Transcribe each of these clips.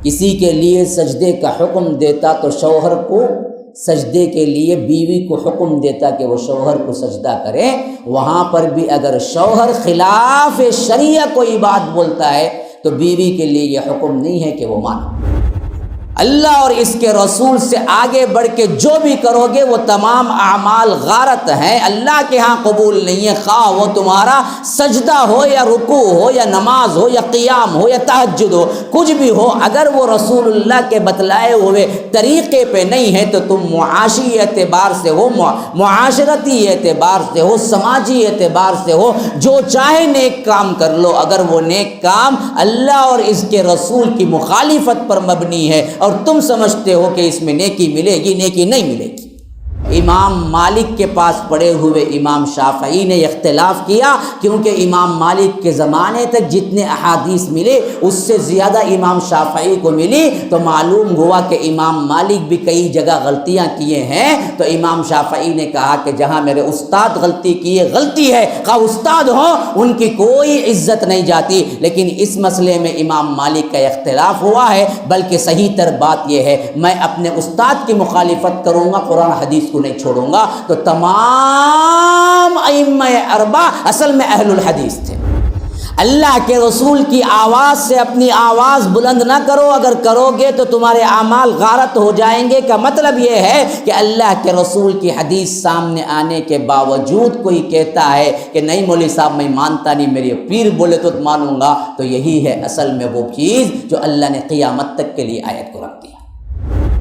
کسی کے لیے سجدے کا حکم دیتا تو شوہر کو سجدے کے لیے بیوی کو حکم دیتا کہ وہ شوہر کو سجدہ کرے، وہاں پر بھی اگر شوہر خلاف شریعہ کوئی بات بولتا ہے تو بیوی کے لیے یہ حکم نہیں ہے کہ وہ مانے۔ اللہ اور اس کے رسول سے آگے بڑھ کے جو بھی کرو گے وہ تمام اعمال غارت ہیں، اللہ کے ہاں قبول نہیں ہے، خواہ وہ تمہارا سجدہ ہو یا رکوع ہو یا نماز ہو یا قیام ہو یا تہجد ہو، کچھ بھی ہو، اگر وہ رسول اللہ کے بتلائے ہوئے طریقے پہ نہیں ہے تو تم معاشی اعتبار سے ہو، معاشرتی اعتبار سے ہو، سماجی اعتبار سے ہو، جو چاہے نیک کام کر لو، اگر وہ نیک کام اللہ اور اس کے رسول کی مخالفت پر مبنی ہے اور تم سمجھتے ہو کہ اس میں نیکی ملے گی، نیکی نہیں ملے گی۔ امام مالک کے پاس پڑے ہوئے امام شافعی نے اختلاف کیا، کیونکہ امام مالک کے زمانے تک جتنے احادیث ملے اس سے زیادہ امام شافعی کو ملی، تو معلوم ہوا کہ امام مالک بھی کئی جگہ غلطیاں کیے ہیں، تو امام شافعی نے کہا کہ جہاں میرے استاد غلطی کیے غلطی ہے، خواہ استاد ہوں ان کی کوئی عزت نہیں جاتی، لیکن اس مسئلے میں امام مالک کا اختلاف ہوا ہے، بلکہ صحیح تر بات یہ ہے میں اپنے استاد کی مخالفت کروں گا، قرآن حدیث کو نہیں چھوڑوں گا۔ تو تمام ائمہ اربعہ اصل میں اہل الحدیث تھے۔ اللہ کے رسول کی آواز سے اپنی آواز بلند نہ کرو، اگر کرو گے تو تمہارے اعمال غارت ہو جائیں گے، کا مطلب یہ ہے کہ اللہ کے رسول کی حدیث سامنے آنے کے باوجود کوئی کہتا ہے کہ نہیں مولوی صاحب میں مانتا نہیں، میرے پیر بولے تو مانوں گا، تو یہی ہے اصل میں وہ چیز جو اللہ نے قیامت تک کے لیے آیت کو رکھ دیا۔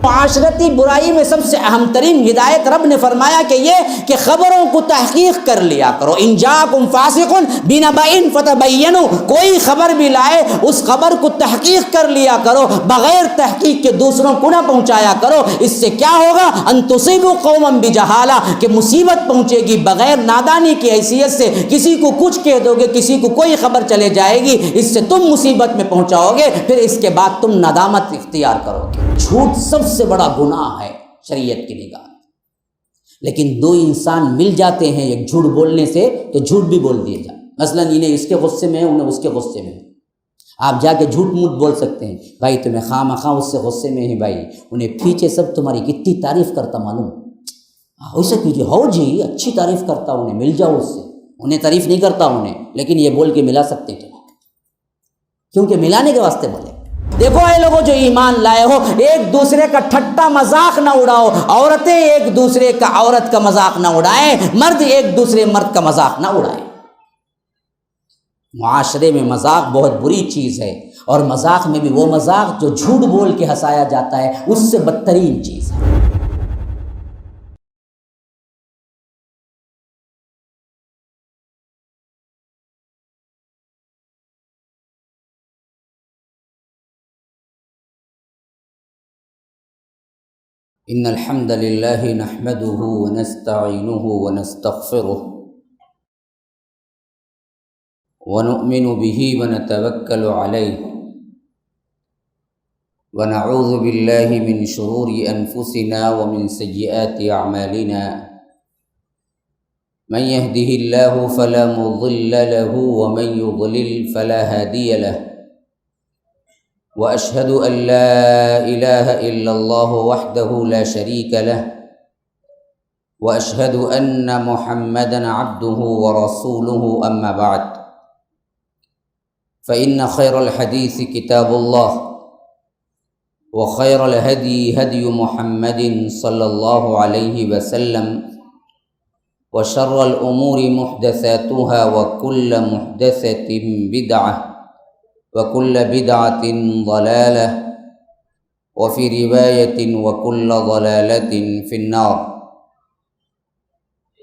معاشرتی برائی میں سب سے اہم ترین ہدایت رب نے فرمایا کہ یہ کہ خبروں کو تحقیق کر لیا کرو، ان جاءکم فاسق بنبأ فتبینوا، کوئی خبر بھی لائے اس خبر کو تحقیق کر لیا کرو، بغیر تحقیق کے دوسروں کو نہ پہنچایا کرو۔ اس سے کیا ہوگا؟ ان تصیبوا قوما بجہالہ، کہ مصیبت پہنچے گی بغیر نادانی کی حیثیت سے، کسی کو کچھ کہہ دو گے، کسی کو کوئی خبر چلے جائے گی، اس سے تم مصیبت میں پہنچاؤ گے، پھر اس کے بعد تم ندامت اختیار کرو گے۔ جھوٹ سب سے بڑا گناہ ہے شریعت کی نگاہ، لیکن دو انسان مل جاتے ہیں ایک جھوٹ بولنے سے تو جھوٹ بھی بول دیے جائے، مثلا انہیں اس کے غصے میں ہے، انہیں اس کے غصے میں ہے، آپ جا کے جھوٹ موٹ بول سکتے ہیں، بھائی تمہیں خواہ اس سے غصے میں ہے، بھائی انہیں پیچھے سب تمہاری کتنی تعریف کرتا معلوم، اسے کیجیے، ہو جی اچھی تعریف کرتا، انہیں مل جاؤ اس سے، انہیں تعریف نہیں کرتا انہیں، لیکن یہ بول کے ملا سکتے ہیں، کیونکہ ملانے کے واسطے بولے۔ دیکھو اے لوگوں جو ایمان لائے ہو، ایک دوسرے کا ٹھٹا مذاق نہ اڑاؤ، عورتیں ایک دوسرے کا عورت کا مذاق نہ اڑائیں، مرد ایک دوسرے مرد کا مذاق نہ اڑائیں۔ معاشرے میں مذاق بہت بری چیز ہے، اور مذاق میں بھی وہ مذاق جو جھوٹ بول کے ہنسایا جاتا ہے اس سے بدترین چیز ہے۔ ان الحمد للہ نحمده ونستعینه ونستغفره ونؤمن به ونتوکل علیہ ونعوذ باللہ من شرور انفسنا ومن سیئات اعمالنا من يهده الله فلا مضل له ومن يضلل فلا هادي له وأشهد أن لا إله إلا الله وحده لا شريك له وأشهد أن محمدا عبده ورسوله أما بعد فإن خير الحديث كتاب الله وخير الهدي هدي محمد صلى الله عليه وسلم وشر الأمور محدثاتها وكل محدثة بدعة وكل بدعة ضلالة وفي رواية وكل ضلالة في النار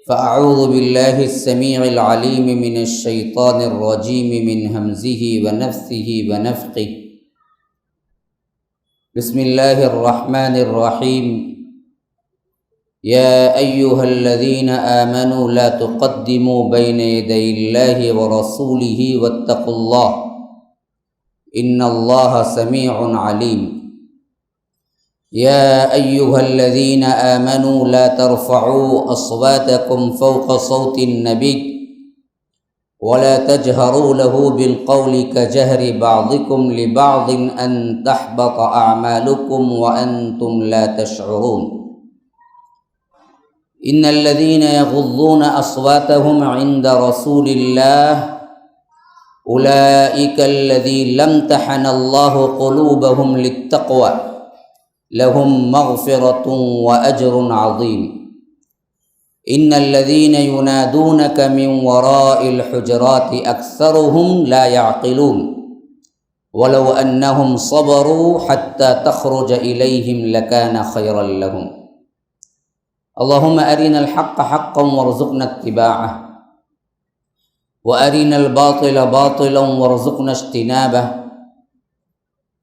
فأعوذ بالله السميع العليم من الشيطان الرجيم من همزه ونفثه ونفخه بسم الله الرحمن الرحيم يا أيها الذين آمنوا لا تقدموا بين يدي الله ورسوله واتقوا الله ان اللہ سمیع علیم یا ایہا الذین آمنوا لا ترفعوا اصواتکم فوق صوت النبی ولا تجهروا له بالقول كجهر بعضكم لبعض أن تحبط أعمالكم وأنتم لا تشعرون إن الذين يغضون أصواتهم عند رسول الله أولئك الذين امتحن الله قلوبهم للتقوى لهم مغفرة وأجر عظيم إن الذين ينادونك من وراء الحجرات أكثرهم لا يعقلون ولو أنهم صبروا حتى تخرج إليهم لكان خيرا لهم اللهم أرنا الحق حقا وارزقنا اتباعه وأرنا الباطل باطلا وارزقنا اجتنابه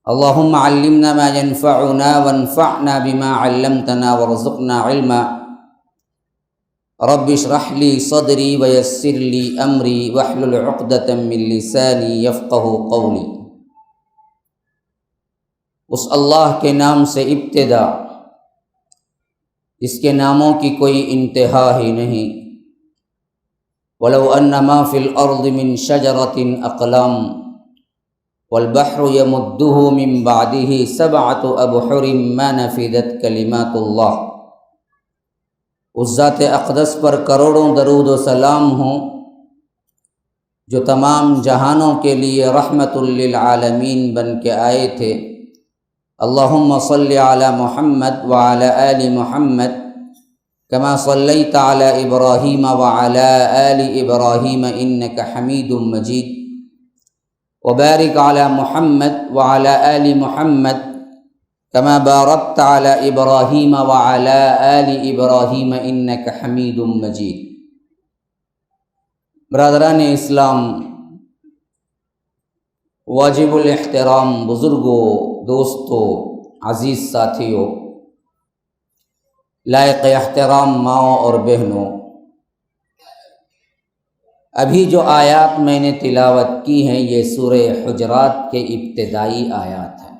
اللهم علمنا ما ينفعنا وانفعنا بما علمتنا وارزقنا علما رب اشرح لي صدري ويسر لي امری واحلل عقدۃ من لسانی یفقهوا قولی۔ اس اللہ کے نام سے ابتدا جس کے ناموں کی کوئی انتہا ہی نہیں۔ ولو ان ما فی الارض من شجرۃ اقلام والبحر يمده من بعده سبعۃ ابحر ما نفدت کلمات اللہ۔ اس ذات اقدس پر کروڑوں درود و سلام ہوں جو تمام جہانوں کے لیے رحمت للعالمین بن کے آئے تھے۔ اللہم صلی علی محمد وعلی آل محمد کما صلیت علی ابراہیم وعلی آل ابراہیم انک حمید مجید وبارک علی محمد وعلی آل محمد کما بارکت علی ابراہیم وعلی آل ابراہیم انک حمید مجید۔ برادران اسلام، واجب الاحترام بزرگوں، دوستوں، عزیز ساتھیوں، لائق احترام ماؤں اور بہنوں، ابھی جو آیات میں نے تلاوت کی ہیں یہ سورہ حجرات کے ابتدائی آیات ہیں،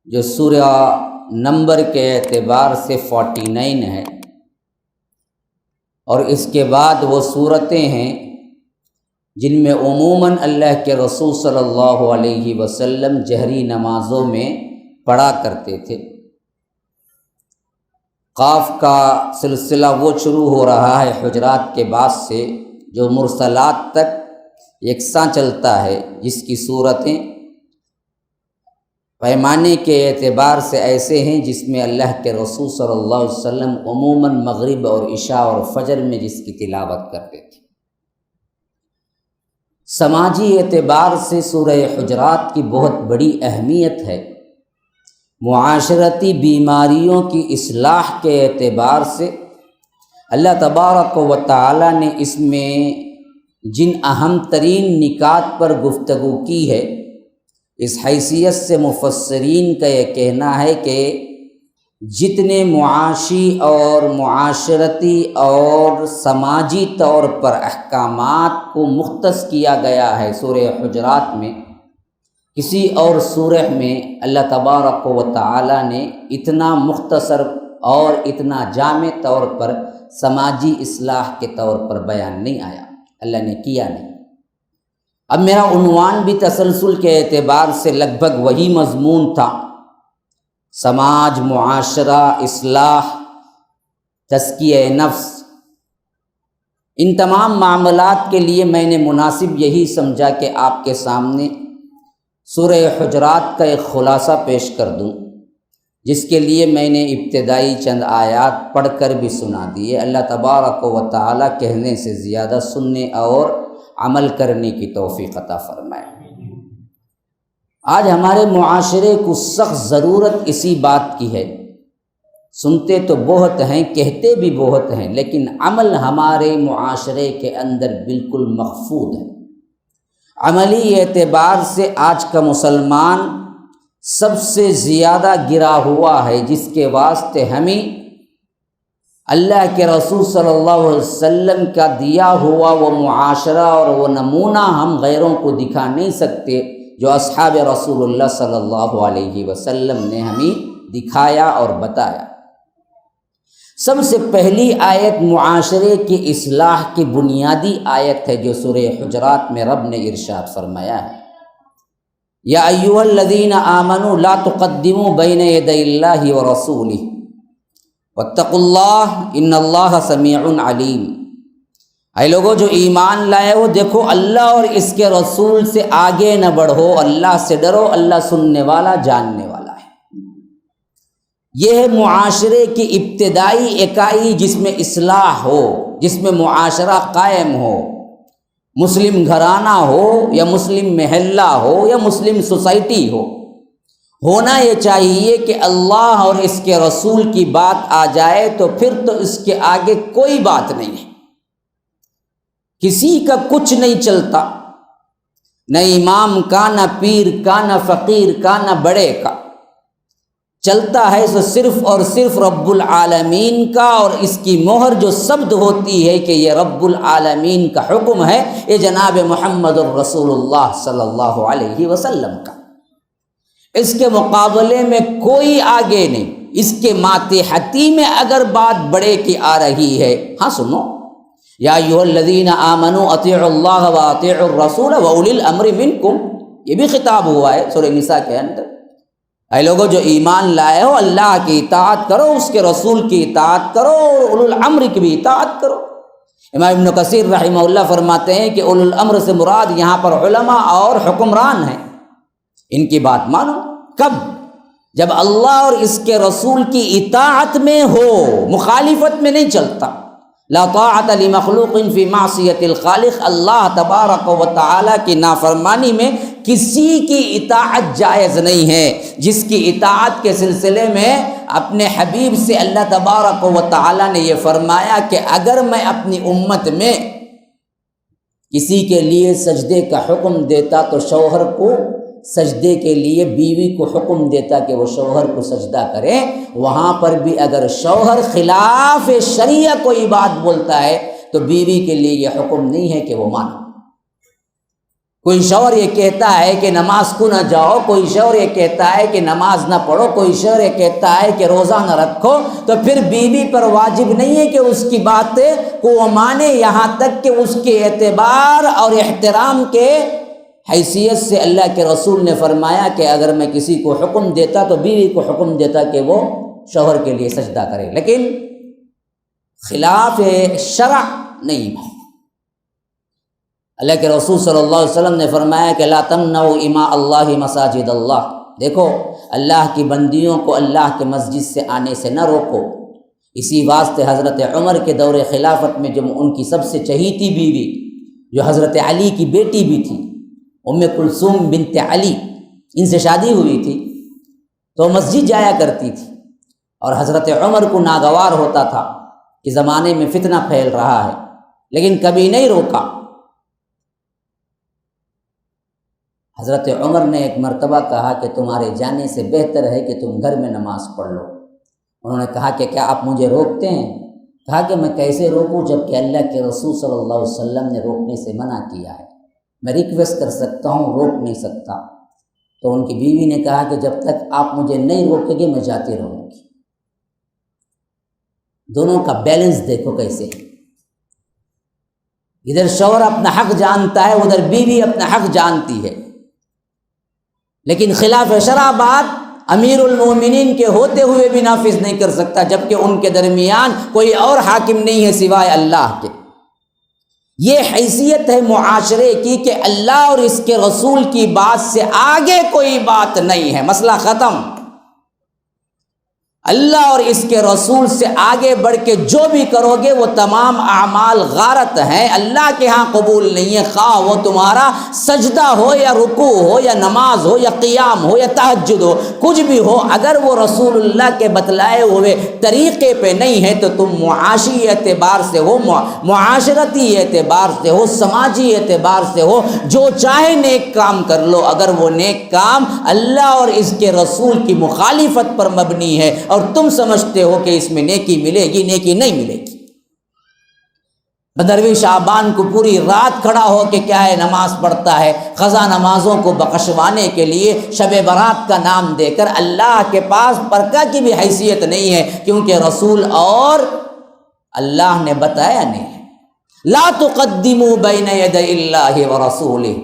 جو سورہ نمبر کے اعتبار سے 49 ہے، اور اس کے بعد وہ صورتیں ہیں جن میں عموماً اللہ کے رسول صلی اللہ علیہ وسلم جہری نمازوں میں پڑھا کرتے تھے۔ قاف کا سلسلہ وہ شروع ہو رہا ہے حجرات کے بعد سے جو مرسلات تک یکساں چلتا ہے، جس کی صورتیں پیمانے کے اعتبار سے ایسے ہیں جس میں اللہ کے رسول صلی اللہ علیہ وسلم عموماً مغرب اور عشاء اور فجر میں جس کی تلاوت کرتے تھے۔ سماجی اعتبار سے سورہ حجرات کی بہت بڑی اہمیت ہے۔ معاشرتی بیماریوں کی اصلاح کے اعتبار سے اللہ تبارک و تعالی نے اس میں جن اہم ترین نکات پر گفتگو کی ہے، اس حیثیت سے مفسرین کا یہ کہنا ہے کہ جتنے معاشی اور معاشرتی اور سماجی طور پر احکامات کو مختص کیا گیا ہے سورہ حجرات میں، کسی اور سورہ میں اللہ تبارک و تعالی نے اتنا مختصر اور اتنا جامع طور پر سماجی اصلاح کے طور پر بیان نہیں آیا، اللہ نے کیا نہیں۔ اب میرا عنوان بھی تسلسل کے اعتبار سے لگ بھگ وہی مضمون تھا، سماج، معاشرہ، اصلاح، تزکیہ نفس، ان تمام معاملات کے لیے میں نے مناسب یہی سمجھا کہ آپ کے سامنے سورہ حجرات کا ایک خلاصہ پیش کر دوں، جس کے لیے میں نے ابتدائی چند آیات پڑھ کر بھی سنا دیے۔ اللہ تبارک و تعالی کہنے سے زیادہ سننے اور عمل کرنے کی توفیق عطا فرمائے۔ آج ہمارے معاشرے کو سخت ضرورت اسی بات کی ہے، سنتے تو بہت ہیں، کہتے بھی بہت ہیں، لیکن عمل ہمارے معاشرے کے اندر بالکل مخفوض ہے۔ عملی اعتبار سے آج کا مسلمان سب سے زیادہ گرا ہوا ہے، جس کے واسطے ہمیں اللہ کے رسول صلی اللہ علیہ وسلم کا دیا ہوا وہ معاشرہ اور وہ نمونہ ہم غیروں کو دکھا نہیں سکتے جو اصحاب رسول اللہ صلی اللہ علیہ وسلم نے ہمیں دکھایا اور بتایا۔ سب سے پہلی آیت معاشرے کی اصلاح کی بنیادی آیت ہے جو سورہ حجرات میں رب نے ارشاد فرمایا ہے، یا ایھا الذین آمنوا لا تقدموا بین یدی اللہ ورسولہ واتقوا اللہ ان اللہ سمیع علیم۔ اے لوگوں جو ایمان لائے ہو، دیکھو اللہ اور اس کے رسول سے آگے نہ بڑھو، اللہ سے ڈرو، اللہ سننے والا جاننے والا ہے۔ یہ ہے معاشرے کی ابتدائی اکائی جس میں اصلاح ہو، جس میں معاشرہ قائم ہو، مسلم گھرانہ ہو یا مسلم محلہ ہو یا مسلم سوسائٹی ہو۔ ہونا یہ چاہیے کہ اللہ اور اس کے رسول کی بات آ جائے تو پھر تو اس کے آگے کوئی بات نہیں ہے، کسی کا کچھ نہیں چلتا، نہ امام کا، نہ پیر کا، نہ فقیر کا، نہ بڑے کا۔ چلتا ہے تو صرف اور صرف رب العالمین کا، اور اس کی مہر جو ثبت ہوتی ہے کہ یہ رب العالمین کا حکم ہے، یہ جناب محمد الرسول اللہ صلی اللہ علیہ وسلم کا۔ اس کے مقابلے میں کوئی آگے نہیں۔ اس کے ماتحتی میں اگر بات بڑے کی آ رہی ہے، ہاں سنو، یا ایھا الذین آمنوا اطیعوا اللہ واطیعوا الرسول واولی الامر منکم، یہ بھی خطاب ہوا ہے سورہ نساء کے اندر۔ اے لوگوں جو ایمان لائے ہو، اللہ کی اطاعت کرو، اس کے رسول کی اطاعت کرو، اور اولو الامر کی بھی اطاعت کرو۔ امام ابن کثیر رحمہ اللہ فرماتے ہیں کہ اولو الامر سے مراد یہاں پر علماء اور حکمران ہیں، ان کی بات مانو۔ کب؟ جب اللہ اور اس کے رسول کی اطاعت میں ہو، مخالفت میں نہیں چلتا۔ لا طاعت لمخلوق فی معصیت الخالق، اللہ تبارک و تعالی کی نافرمانی میں کسی کی اطاعت جائز نہیں ہے۔ جس کی اطاعت کے سلسلے میں اپنے حبیب سے اللہ تبارک و تعالی نے یہ فرمایا کہ اگر میں اپنی امت میں کسی کے لیے سجدے کا حکم دیتا تو شوہر کو سجدے کے لیے بیوی کو حکم دیتا کہ وہ شوہر کو سجدہ کرے۔ وہاں پر بھی اگر شوہر خلاف شریعہ کوئی بات بولتا ہے تو بیوی کے لیے یہ حکم نہیں ہے کہ وہ مانو۔ کوئی شوہر یہ کہتا ہے کہ نماز کو نہ جاؤ، کوئی شوہر یہ کہتا ہے کہ نماز نہ پڑھو، کوئی شوہر یہ کہتا ہے کہ روزہ نہ رکھو، تو پھر بیوی پر واجب نہیں ہے کہ اس کی باتیں کو وہ مانے، یہاں تک کہ اس کے اعتبار اور احترام کے حیثیت سے اللہ کے رسول نے فرمایا کہ اگر میں کسی کو حکم دیتا تو بیوی کو حکم دیتا کہ وہ شوہر کے لیے سجدہ کرے، لیکن خلاف شرع نہیں۔ اللہ کے رسول صلی اللہ علیہ وسلم نے فرمایا کہ لا تمنعوا اماء اللہ مساجد اللہ، دیکھو اللہ کی بندیوں کو اللہ کے مسجد سے آنے سے نہ روکو۔ اسی واسطے حضرت عمر کے دور خلافت میں جب ان کی سب سے چہیتی بیوی جو حضرت علی کی بیٹی بھی تھی، ام کلثوم بنت علی، ان سے شادی ہوئی تھی تو مسجد جایا کرتی تھی، اور حضرت عمر کو ناگوار ہوتا تھا کہ زمانے میں فتنہ پھیل رہا ہے، لیکن کبھی نہیں روکا۔ حضرت عمر نے ایک مرتبہ کہا کہ تمہارے جانے سے بہتر ہے کہ تم گھر میں نماز پڑھ لو۔ انہوں نے کہا کہ کیا آپ مجھے روکتے ہیں؟ کہا کہ میں کیسے روکوں جب کہ اللہ کے رسول صلی اللہ علیہ وسلم نے روکنے سے منع کیا ہے، میں ریکویسٹ کر سکتا ہوں، روک نہیں سکتا۔ تو ان کی بیوی نے کہا کہ جب تک آپ مجھے نہیں روکیں گے میں جاتی رہوں گی۔ دونوں کا بیلنس دیکھو کیسے، ادھر شوہر اپنا حق جانتا ہے، ادھر بیوی اپنا حق جانتی ہے، لیکن خلاف شرع بات امیر المومنین کے ہوتے ہوئے بھی نافذ نہیں کر سکتا، جبکہ ان کے درمیان کوئی اور حاکم نہیں ہے سوائے اللہ کے۔ یہ حیثیت ہے معاشرے کی کہ اللہ اور اس کے رسول کی بات سے آگے کوئی بات نہیں ہے، مسئلہ ختم۔ اللہ اور اس کے رسول سے آگے بڑھ کے جو بھی کرو گے وہ تمام اعمال غارت ہیں، اللہ کے ہاں قبول نہیں ہے، خواہ وہ تمہارا سجدہ ہو یا رکوع ہو یا نماز ہو یا قیام ہو یا تہجد ہو، کچھ بھی ہو، اگر وہ رسول اللہ کے بتلائے ہوئے طریقے پہ نہیں ہے تو تم معاشی اعتبار سے ہو، معاشرتی اعتبار سے ہو، سماجی اعتبار سے ہو، جو چاہے نیک کام کر لو، اگر وہ نیک کام اللہ اور اس کے رسول کی مخالفت پر مبنی ہے اور تم سمجھتے ہو کہ اس میں نیکی ملے گی، نیکی نہیں ملے گی۔ بدروی شعبان کو پوری رات کھڑا ہو کے کیا ہے نماز پڑھتا ہے، قضا نمازوں کو بخشوانے کے لیے شب برات کا نام دے کر۔ اللہ کے پاس برکہ کی بھی حیثیت نہیں ہے، کیونکہ رسول اور اللہ نے بتایا نہیں ہے۔ لا تقدموا بین یدی اللہ ورسولہ۔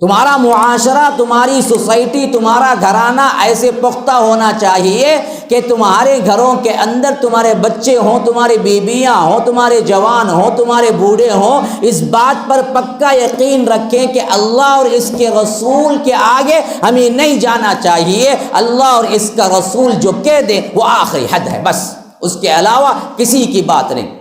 تمہارا معاشرہ، تمہاری سوسائٹی، تمہارا گھرانہ ایسے پختہ ہونا چاہیے کہ تمہارے گھروں کے اندر تمہارے بچے ہوں، تمہاری بیویاں ہوں، تمہارے جوان ہوں، تمہارے بوڑھے ہوں، اس بات پر پکا یقین رکھیں کہ اللہ اور اس کے رسول کے آگے ہمیں نہیں جانا چاہیے۔ اللہ اور اس کا رسول جو کہہ دے وہ آخری حد ہے، بس اس کے علاوہ کسی کی بات نہیں۔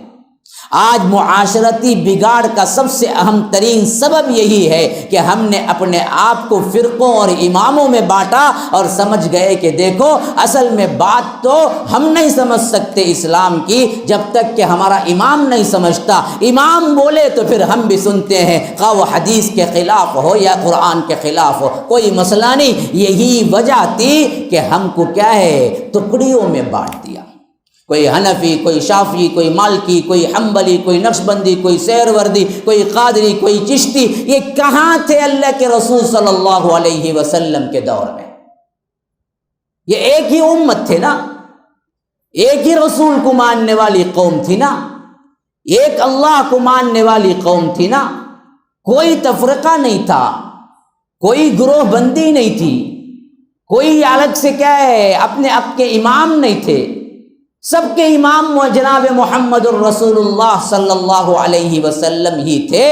آج معاشرتی بگاڑ کا سب سے اہم ترین سبب یہی ہے کہ ہم نے اپنے آپ کو فرقوں اور اماموں میں بانٹا اور سمجھ گئے کہ دیکھو اصل میں بات تو ہم نہیں سمجھ سکتے اسلام کی جب تک کہ ہمارا امام نہیں سمجھتا۔ امام بولے تو پھر ہم بھی سنتے ہیں، خواہ وہ حدیث کے خلاف ہو یا قرآن کے خلاف ہو، کوئی مسئلہ نہیں۔ یہی وجہ تھی کہ ہم کو کیا ہے ٹکڑیوں میں بانٹ دیا، کوئی حنفی، کوئی شافعی، کوئی مالکی، کوئی حنبلی، کوئی نقشبندی، کوئی سہروردی، کوئی قادری، کوئی چشتی۔ یہ کہاں تھے اللہ کے رسول صلی اللہ علیہ وسلم کے دور میں؟ یہ ایک ہی امت تھے نا، ایک ہی رسول کو ماننے والی قوم تھی نا، ایک اللہ کو ماننے والی قوم تھی نا، کوئی تفرقہ نہیں تھا، کوئی گروہ بندی نہیں تھی، کوئی الگ سے کیا ہے اپنے آپ کے امام نہیں تھے، سب کے امام جناب محمد الرسول اللہ صلی اللہ علیہ وسلم ہی تھے۔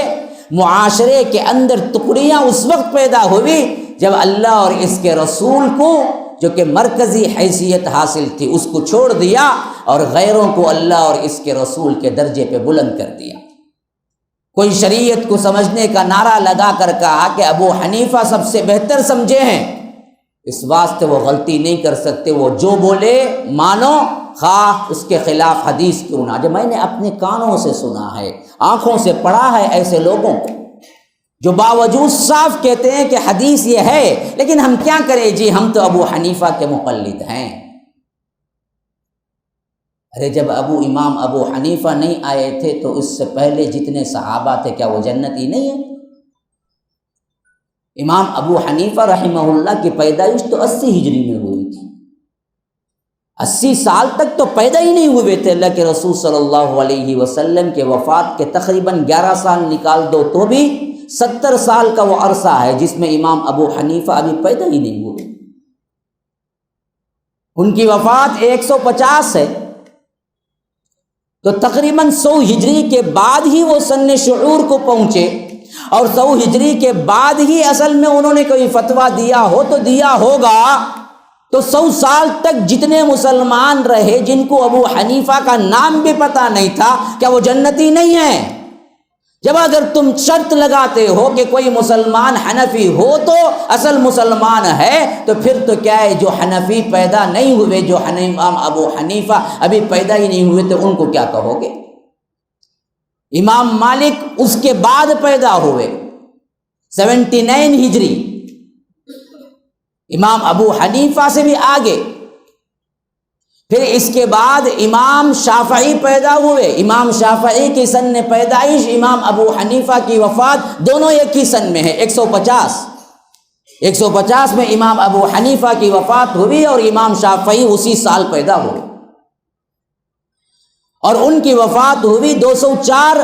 معاشرے کے اندر ٹکڑیاں اس وقت پیدا ہوئی جب اللہ اور اس کے رسول کو جو کہ مرکزی حیثیت حاصل تھی اس کو چھوڑ دیا اور غیروں کو اللہ اور اس کے رسول کے درجے پہ بلند کر دیا۔ کوئی شریعت کو سمجھنے کا نعرہ لگا کر کہا کہ ابو حنیفہ سب سے بہتر سمجھے ہیں، اس واسطے وہ غلطی نہیں کر سکتے، وہ جو بولے مانو، خواہ اس کے خلاف حدیث کیوں نہ۔ جب میں نے اپنے کانوں سے سنا ہے، آنکھوں سے پڑھا ہے ایسے لوگوں کو جو باوجود صاف کہتے ہیں کہ حدیث یہ ہے، لیکن ہم کیا کریں جی، ہم تو ابو حنیفہ کے مقلد ہیں۔ ارے جب امام ابو حنیفہ نہیں آئے تھے تو اس سے پہلے جتنے صحابہ تھے کیا وہ جنتی نہیں ہیں؟ امام ابو حنیفہ رحمہ اللہ کی پیدائش تو 80 ہجری میں ہوئی تھی، 80 سال تک تو پیدا ہی نہیں ہوئے تھے۔ اللہ کے رسول صلی اللہ علیہ وسلم کے وفات کے تقریباً 11 سال نکال دو تو بھی 70 سال کا وہ عرصہ ہے جس میں امام ابو حنیفہ ابھی پیدا ہی نہیں ہوئے۔ ان کی وفات 150 ہے، تو تقریباً 100 ہجری کے بعد ہی وہ سن شعور کو پہنچے، اور 100 ہجری کے بعد ہی اصل میں انہوں نے کوئی فتویٰ دیا ہو تو دیا ہوگا۔ تو 100 سال تک جتنے مسلمان رہے جن کو ابو حنیفہ کا نام بھی پتہ نہیں تھا، کیا وہ جنتی نہیں ہیں؟ جب اگر تم شرط لگاتے ہو کہ کوئی مسلمان حنفی ہو تو اصل مسلمان ہے، تو پھر تو کیا ہے جو حنفی پیدا نہیں ہوئے، جو امام ابو حنیفہ ابھی پیدا ہی نہیں ہوئے، تو ان کو کیا کہو گے؟ امام مالک اس کے بعد پیدا ہوئے 79 ہجری، امام ابو حنیفہ سے بھی آگے۔ پھر اس کے بعد امام شافعی پیدا ہوئے، امام شافعی کی سن پیدائش، امام ابو حنیفہ کی وفات دونوں ایک ہی سن میں ہے، 150 میں امام ابو حنیفہ کی وفات ہوئی اور امام شافعی اسی سال پیدا ہوئے، اور ان کی وفات ہوئی 204،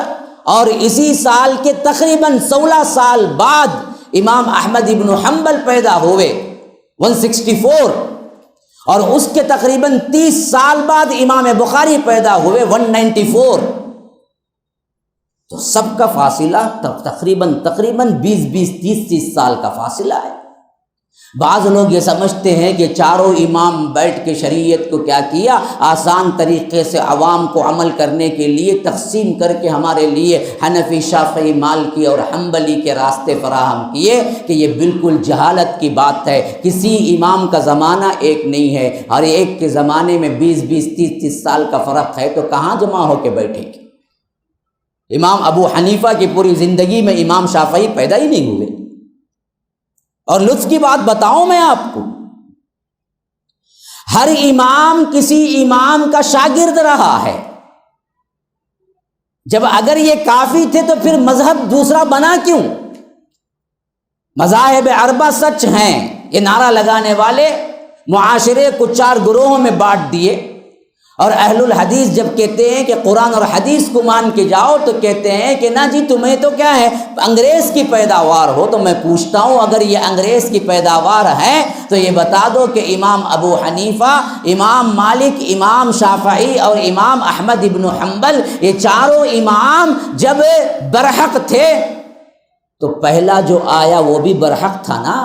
اور اسی سال کے تقریباً 16 سال بعد امام احمد ابن حنبل پیدا ہوئے 164، اور اس کے تقریباً 30 سال بعد امام بخاری پیدا ہوئے 194۔ تو سب کا فاصلہ تقریباً 20-30 سال کا فاصلہ ہے۔ بعض لوگ یہ سمجھتے ہیں کہ چاروں امام بیٹھ کے شریعت کو کیا کیا، آسان طریقے سے عوام کو عمل کرنے کے لیے تقسیم کر کے ہمارے لیے حنفی، شافعی، مالکی اور حنبلی کے راستے فراہم کیے، کہ یہ بالکل جہالت کی بات ہے۔ کسی امام کا زمانہ ایک نہیں ہے، ہر ایک کے زمانے میں 20-30 سال کا فرق ہے، تو کہاں جمع ہو کے بیٹھے گی؟ امام ابو حنیفہ کی پوری زندگی میں امام شافعی پیدا ہی نہیں ہوئے۔ اور لطف کی بات بتاؤں میں آپ کو، ہر امام کسی امام کا شاگرد رہا ہے۔ جب اگر یہ کافی تھے تو پھر مذہب دوسرا بنا کیوں؟ مذاہب اربع سچ ہیں، یہ نعرہ لگانے والے معاشرے کو 4 گروہوں میں بانٹ دیے، اور اہل الحدیث جب کہتے ہیں کہ قرآن اور حدیث کو مان کے جاؤ تو کہتے ہیں کہ نہ جی تمہیں تو کیا ہے، انگریز کی پیداوار ہو۔ تو میں پوچھتا ہوں اگر یہ انگریز کی پیداوار ہے تو یہ بتا دو کہ امام ابو حنیفہ، امام مالک، امام شافعی اور امام احمد ابن حنبل، یہ چاروں امام جب برحق تھے تو پہلا جو آیا وہ بھی برحق تھا نا،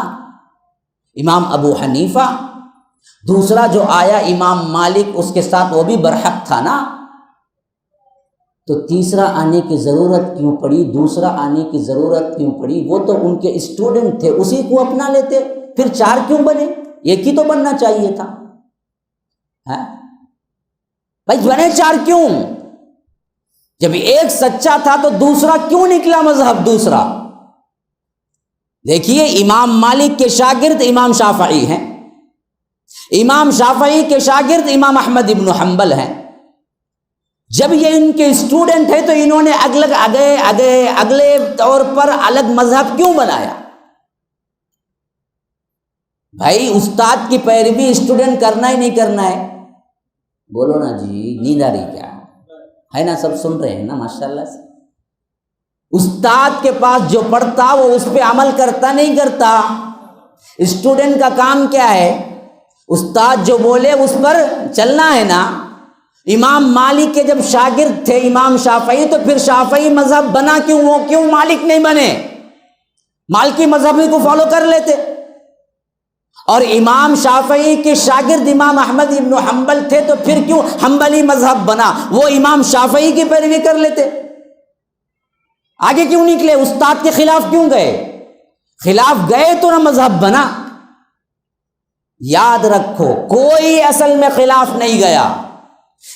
امام ابو حنیفہ۔ دوسرا جو آیا امام مالک، اس کے ساتھ وہ بھی برحق تھا نا۔ تو تیسرا آنے کی ضرورت کیوں پڑی؟ دوسرا آنے کی ضرورت کیوں پڑی؟ وہ تو ان کے اسٹوڈنٹ تھے، اسی کو اپنا لیتے، پھر 4 کیوں بنے؟ ایک ہی تو بننا چاہیے تھا بھائی، بنے 4 کیوں؟ جب ایک سچا تھا تو دوسرا کیوں نکلا مذہب دوسرا؟ دیکھیے امام مالک کے شاگرد امام شافعی ہیں، امام شافعی کے شاگرد امام احمد ابن حنبل ہیں۔ جب یہ ان کے اسٹوڈنٹ ہیں تو انہوں نے اگلے طور پر الگ مذہب کیوں بنایا؟ بھائی استاد کی پیروی اسٹوڈنٹ کرنا ہی نہیں کرنا ہے؟ بولو نا جی، نیند آ رہی کیا ہے نا؟ سب سن رہے ہیں نا ماشاءاللہ سے؟ استاد کے پاس جو پڑھتا وہ اس پہ عمل کرتا نہیں کرتا؟ اسٹوڈنٹ کا کام کیا ہے؟ استاد جو بولے اس پر چلنا ہے نا۔ امام مالک کے جب شاگرد تھے امام شافعی تو پھر شافعی مذہب بنا کیوں؟ وہ کیوں مالک نہیں بنے؟ مالکی مذہب کو فالو کر لیتے۔ اور امام شافعی کے شاگرد امام احمد ابن حنبل تھے تو پھر کیوں حنبلی مذہب بنا؟ وہ امام شافعی کی پیروی کر لیتے۔ آگے کیوں نکلے؟ استاد کے خلاف کیوں گئے؟ خلاف گئے تو نہ مذہب بنا۔ یاد رکھو کوئی اصل میں خلاف نہیں گیا،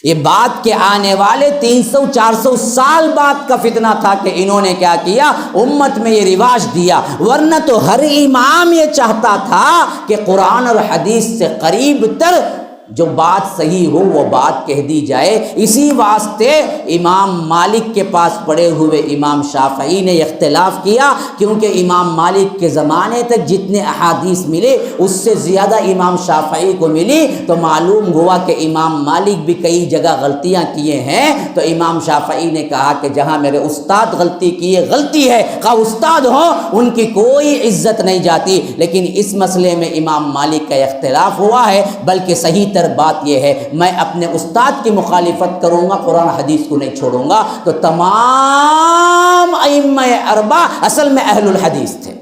یہ بات کے آنے والے 300-400 سال بعد کا فتنہ تھا کہ انہوں نے کیا کیا، امت میں یہ رواج دیا، ورنہ تو ہر امام یہ چاہتا تھا کہ قرآن اور حدیث سے قریب تر جو بات صحیح ہو وہ بات کہہ دی جائے۔ اسی واسطے امام مالک کے پاس پڑے ہوئے امام شافعی نے اختلاف کیا، کیونکہ امام مالک کے زمانے تک جتنے احادیث ملے اس سے زیادہ امام شافعی کو ملی، تو معلوم ہوا کہ امام مالک بھی کئی جگہ غلطیاں کیے ہیں۔ تو امام شافعی نے کہا کہ جہاں میرے استاد غلطی کیے، غلطی ہے، خواہ استاد ہو ان کی کوئی عزت نہیں جاتی، لیکن اس مسئلے میں امام مالک کا اختلاف ہوا ہے، بلکہ صحیح بات یہ ہے میں اپنے استاد کی مخالفت کروں گا، قرآن حدیث کو نہیں چھوڑوں گا۔ تو تمام ائمہ اربعہ اصل میں اہل الحدیث تھے،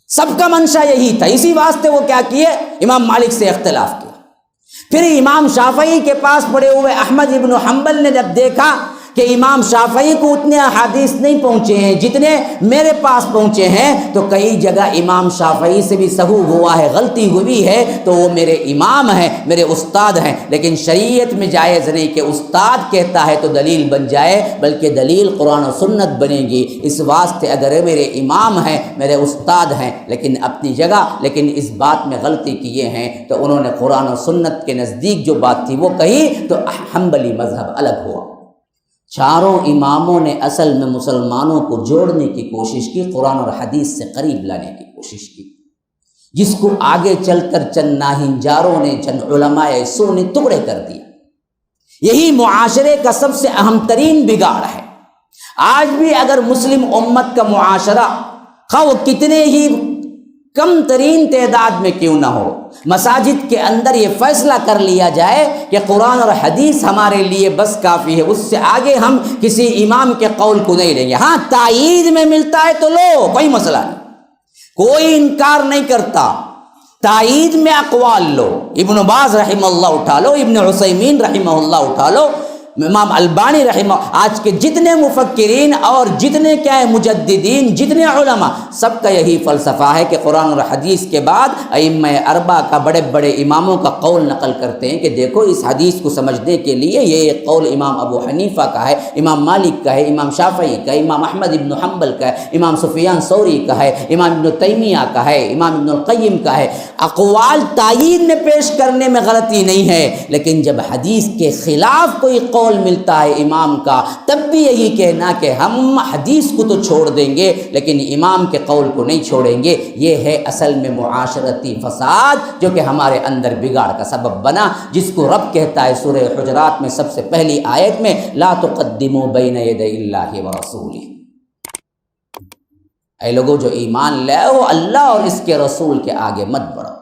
سب کا منشا یہی تھا، اسی واسطے وہ کیا کیے، امام مالک سے اختلاف کیا۔ پھر امام شافعی کے پاس پڑے ہوئے احمد ابن حنبل نے جب دیکھا کہ امام شافعی کو اتنے احادیث نہیں پہنچے ہیں جتنے میرے پاس پہنچے ہیں، تو کئی جگہ امام شافعی سے بھی سہو ہوا ہے، غلطی ہوئی ہے، تو وہ میرے امام ہیں، میرے استاد ہیں، لیکن شریعت میں جائز نہیں کہ استاد کہتا ہے تو دلیل بن جائے، بلکہ دلیل قرآن و سنت بنے گی۔ اس واسطے اگر میرے امام ہیں، میرے استاد ہیں، لیکن اپنی جگہ، لیکن اس بات میں غلطی کیے ہیں، تو انہوں نے قرآن و سنت کے نزدیک جو بات تھی وہ کہی، تو حنبلی مذہب الگ ہوا۔ چاروں اماموں نے اصل میں مسلمانوں کو جوڑنے کی کوشش کی، قرآن اور حدیث سے قریب لانے کی کوشش کی، جس کو آگے چل کر چند ناہنجاروں نے، چند علماء سو نے ٹکڑے کر دیا۔ یہی معاشرے کا سب سے اہم ترین بگاڑ ہے۔ آج بھی اگر مسلم امت کا معاشرہ خواہ وہ کتنے ہی کم ترین تعداد میں کیوں نہ ہو، مساجد کے اندر یہ فیصلہ کر لیا جائے کہ قرآن اور حدیث ہمارے لیے بس کافی ہے، اس سے آگے ہم کسی امام کے قول کو نہیں لیں گے، ہاں تائید میں ملتا ہے تو لو، کوئی مسئلہ نہیں، کوئی انکار نہیں کرتا، تائید میں اقوال لو، ابن باز رحمہ اللہ اٹھا لو، ابن عثیمین رحمہ اللہ اٹھا لو، امام البانی رحمہ، آج کے جتنے مفکرین اور جتنے کیا ہے مجددین، جتنے علماء، سب کا یہی فلسفہ ہے کہ قرآن اور حدیث کے بعد ائمہ اربعہ کا، بڑے بڑے اماموں کا قول نقل کرتے ہیں کہ دیکھو اس حدیث کو سمجھنے کے لیے یہ قول امام ابو حنیفہ کا ہے، امام مالک کا ہے، امام شافعی کا ہے، امام احمد ابن حنبل کا ہے، امام سفیان ثوری کا ہے، امام ابن تیمیہ کا ہے، امام ابن القیم کا ہے۔ اقوال تائید میں پیش کرنے میں غلطی نہیں ہے، لیکن جب حدیث کے خلاف کوئی قول قول ملتا ہے امام کا تب بھی یہی کہنا کہ ہم حدیث کو تو چھوڑ دیں گے لیکن امام کے قول کو نہیں چھوڑیں گے، یہ ہے اصل میں معاشرتی فساد جو کہ ہمارے اندر بگاڑ کا سبب بنا، جس کو رب کہتا ہے سورہ حجرات میں سب سے پہلی آیت میں لا تقدموا بین یدی اللہ ورسولہ۔ اے لوگوں جو ایمان لے آؤ، اللہ اور اس کے رسول کے آگے مت بڑھو،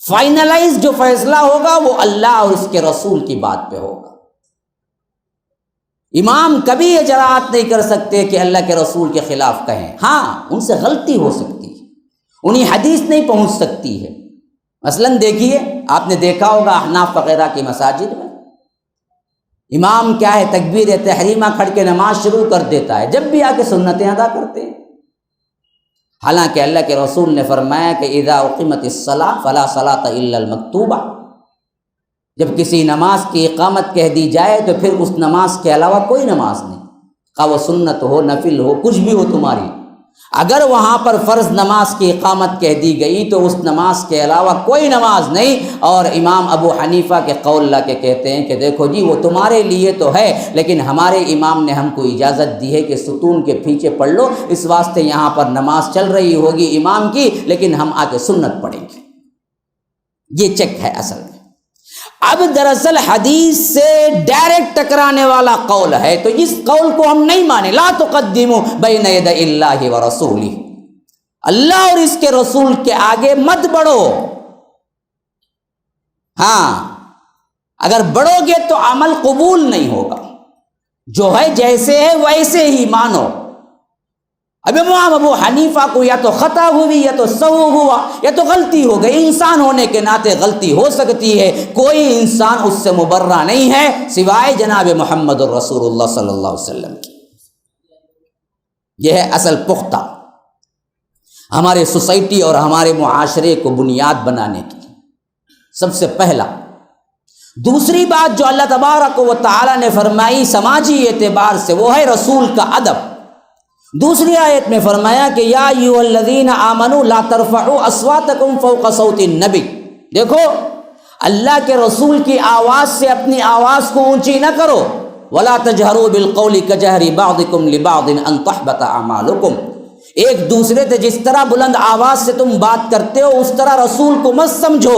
فائنلائز جو فیصلہ ہوگا وہ اللہ اور اس کے رسول کی بات پہ ہوگا۔ امام کبھی یہ جرأت نہیں کر سکتے کہ اللہ کے رسول کے خلاف کہیں، ہاں ان سے غلطی ہو سکتی ہے، انہیں حدیث نہیں پہنچ سکتی ہے۔ مثلاً دیکھیے، آپ نے دیکھا ہوگا احناف وغیرہ کی مساجد میں امام کیا ہے تکبیر تحریمہ کھڑ کے نماز شروع کر دیتا ہے، جب بھی آ کے سنتیں ادا کرتے ہیں، حالانکہ اللہ کے رسول نے فرمایا کہ اذا اقیمت الصلاۃ فلا صلاۃ الا المکتوبہ، جب کسی نماز کی اقامت کہہ دی جائے تو پھر اس نماز کے علاوہ کوئی نماز نہیں، خواہ وہ سنت ہو نفل ہو کچھ بھی ہو تمہاری، اگر وہاں پر فرض نماز کی اقامت کہہ دی گئی تو اس نماز کے علاوہ کوئی نماز نہیں۔ اور امام ابو حنیفہ کے قول لا کے کہتے ہیں کہ دیکھو جی وہ تمہارے لیے تو ہے لیکن ہمارے امام نے ہم کو اجازت دی ہے کہ ستون کے پیچھے پڑھ لو، اس واسطے یہاں پر نماز چل رہی ہوگی امام کی لیکن ہم آ کے سنت پڑھیں گے۔ یہ چیک ہے اصل میں۔ اب دراصل حدیث سے ڈائریکٹ ٹکرانے والا قول ہے تو اس قول کو ہم نہیں مانیں، لا تقدموا بین یدی اللہ ورسولہ، اللہ اور اس کے رسول کے آگے مت بڑھو۔ ہاں اگر بڑھو گے تو عمل قبول نہیں ہوگا، جو ہے جیسے ہے ویسے ہی مانو۔ اب امام ابو حنیفہ کو یا تو خطا ہوئی یا تو سہو ہوا یا تو غلطی ہو گئی، انسان ہونے کے ناطے غلطی ہو سکتی ہے، کوئی انسان اس سے مبرہ نہیں ہے سوائے جناب محمد الرسول اللہ صلی اللہ علیہ وسلم کی۔ یہ ہے اصل پختہ ہمارے سوسائٹی اور ہمارے معاشرے کو بنیاد بنانے کی سب سے پہلا۔ دوسری بات جو اللہ تبارک و تعالی نے فرمائی سماجی اعتبار سے وہ ہے رسول کا ادب۔ دوسری آیت میں فرمایا کہ یا ایھا الذین آمنوا لا ترفعوا اصواتکم فوق صوت النبی، دیکھو اللہ کے رسول کی آواز سے اپنی آواز کو اونچی نہ کرو، ولا تجہروا بالقول کجہر بعضکم لبعض ان تحبط اعمالکم، ایک دوسرے سے جس طرح بلند آواز سے تم بات کرتے ہو اس طرح رسول کو مت سمجھو،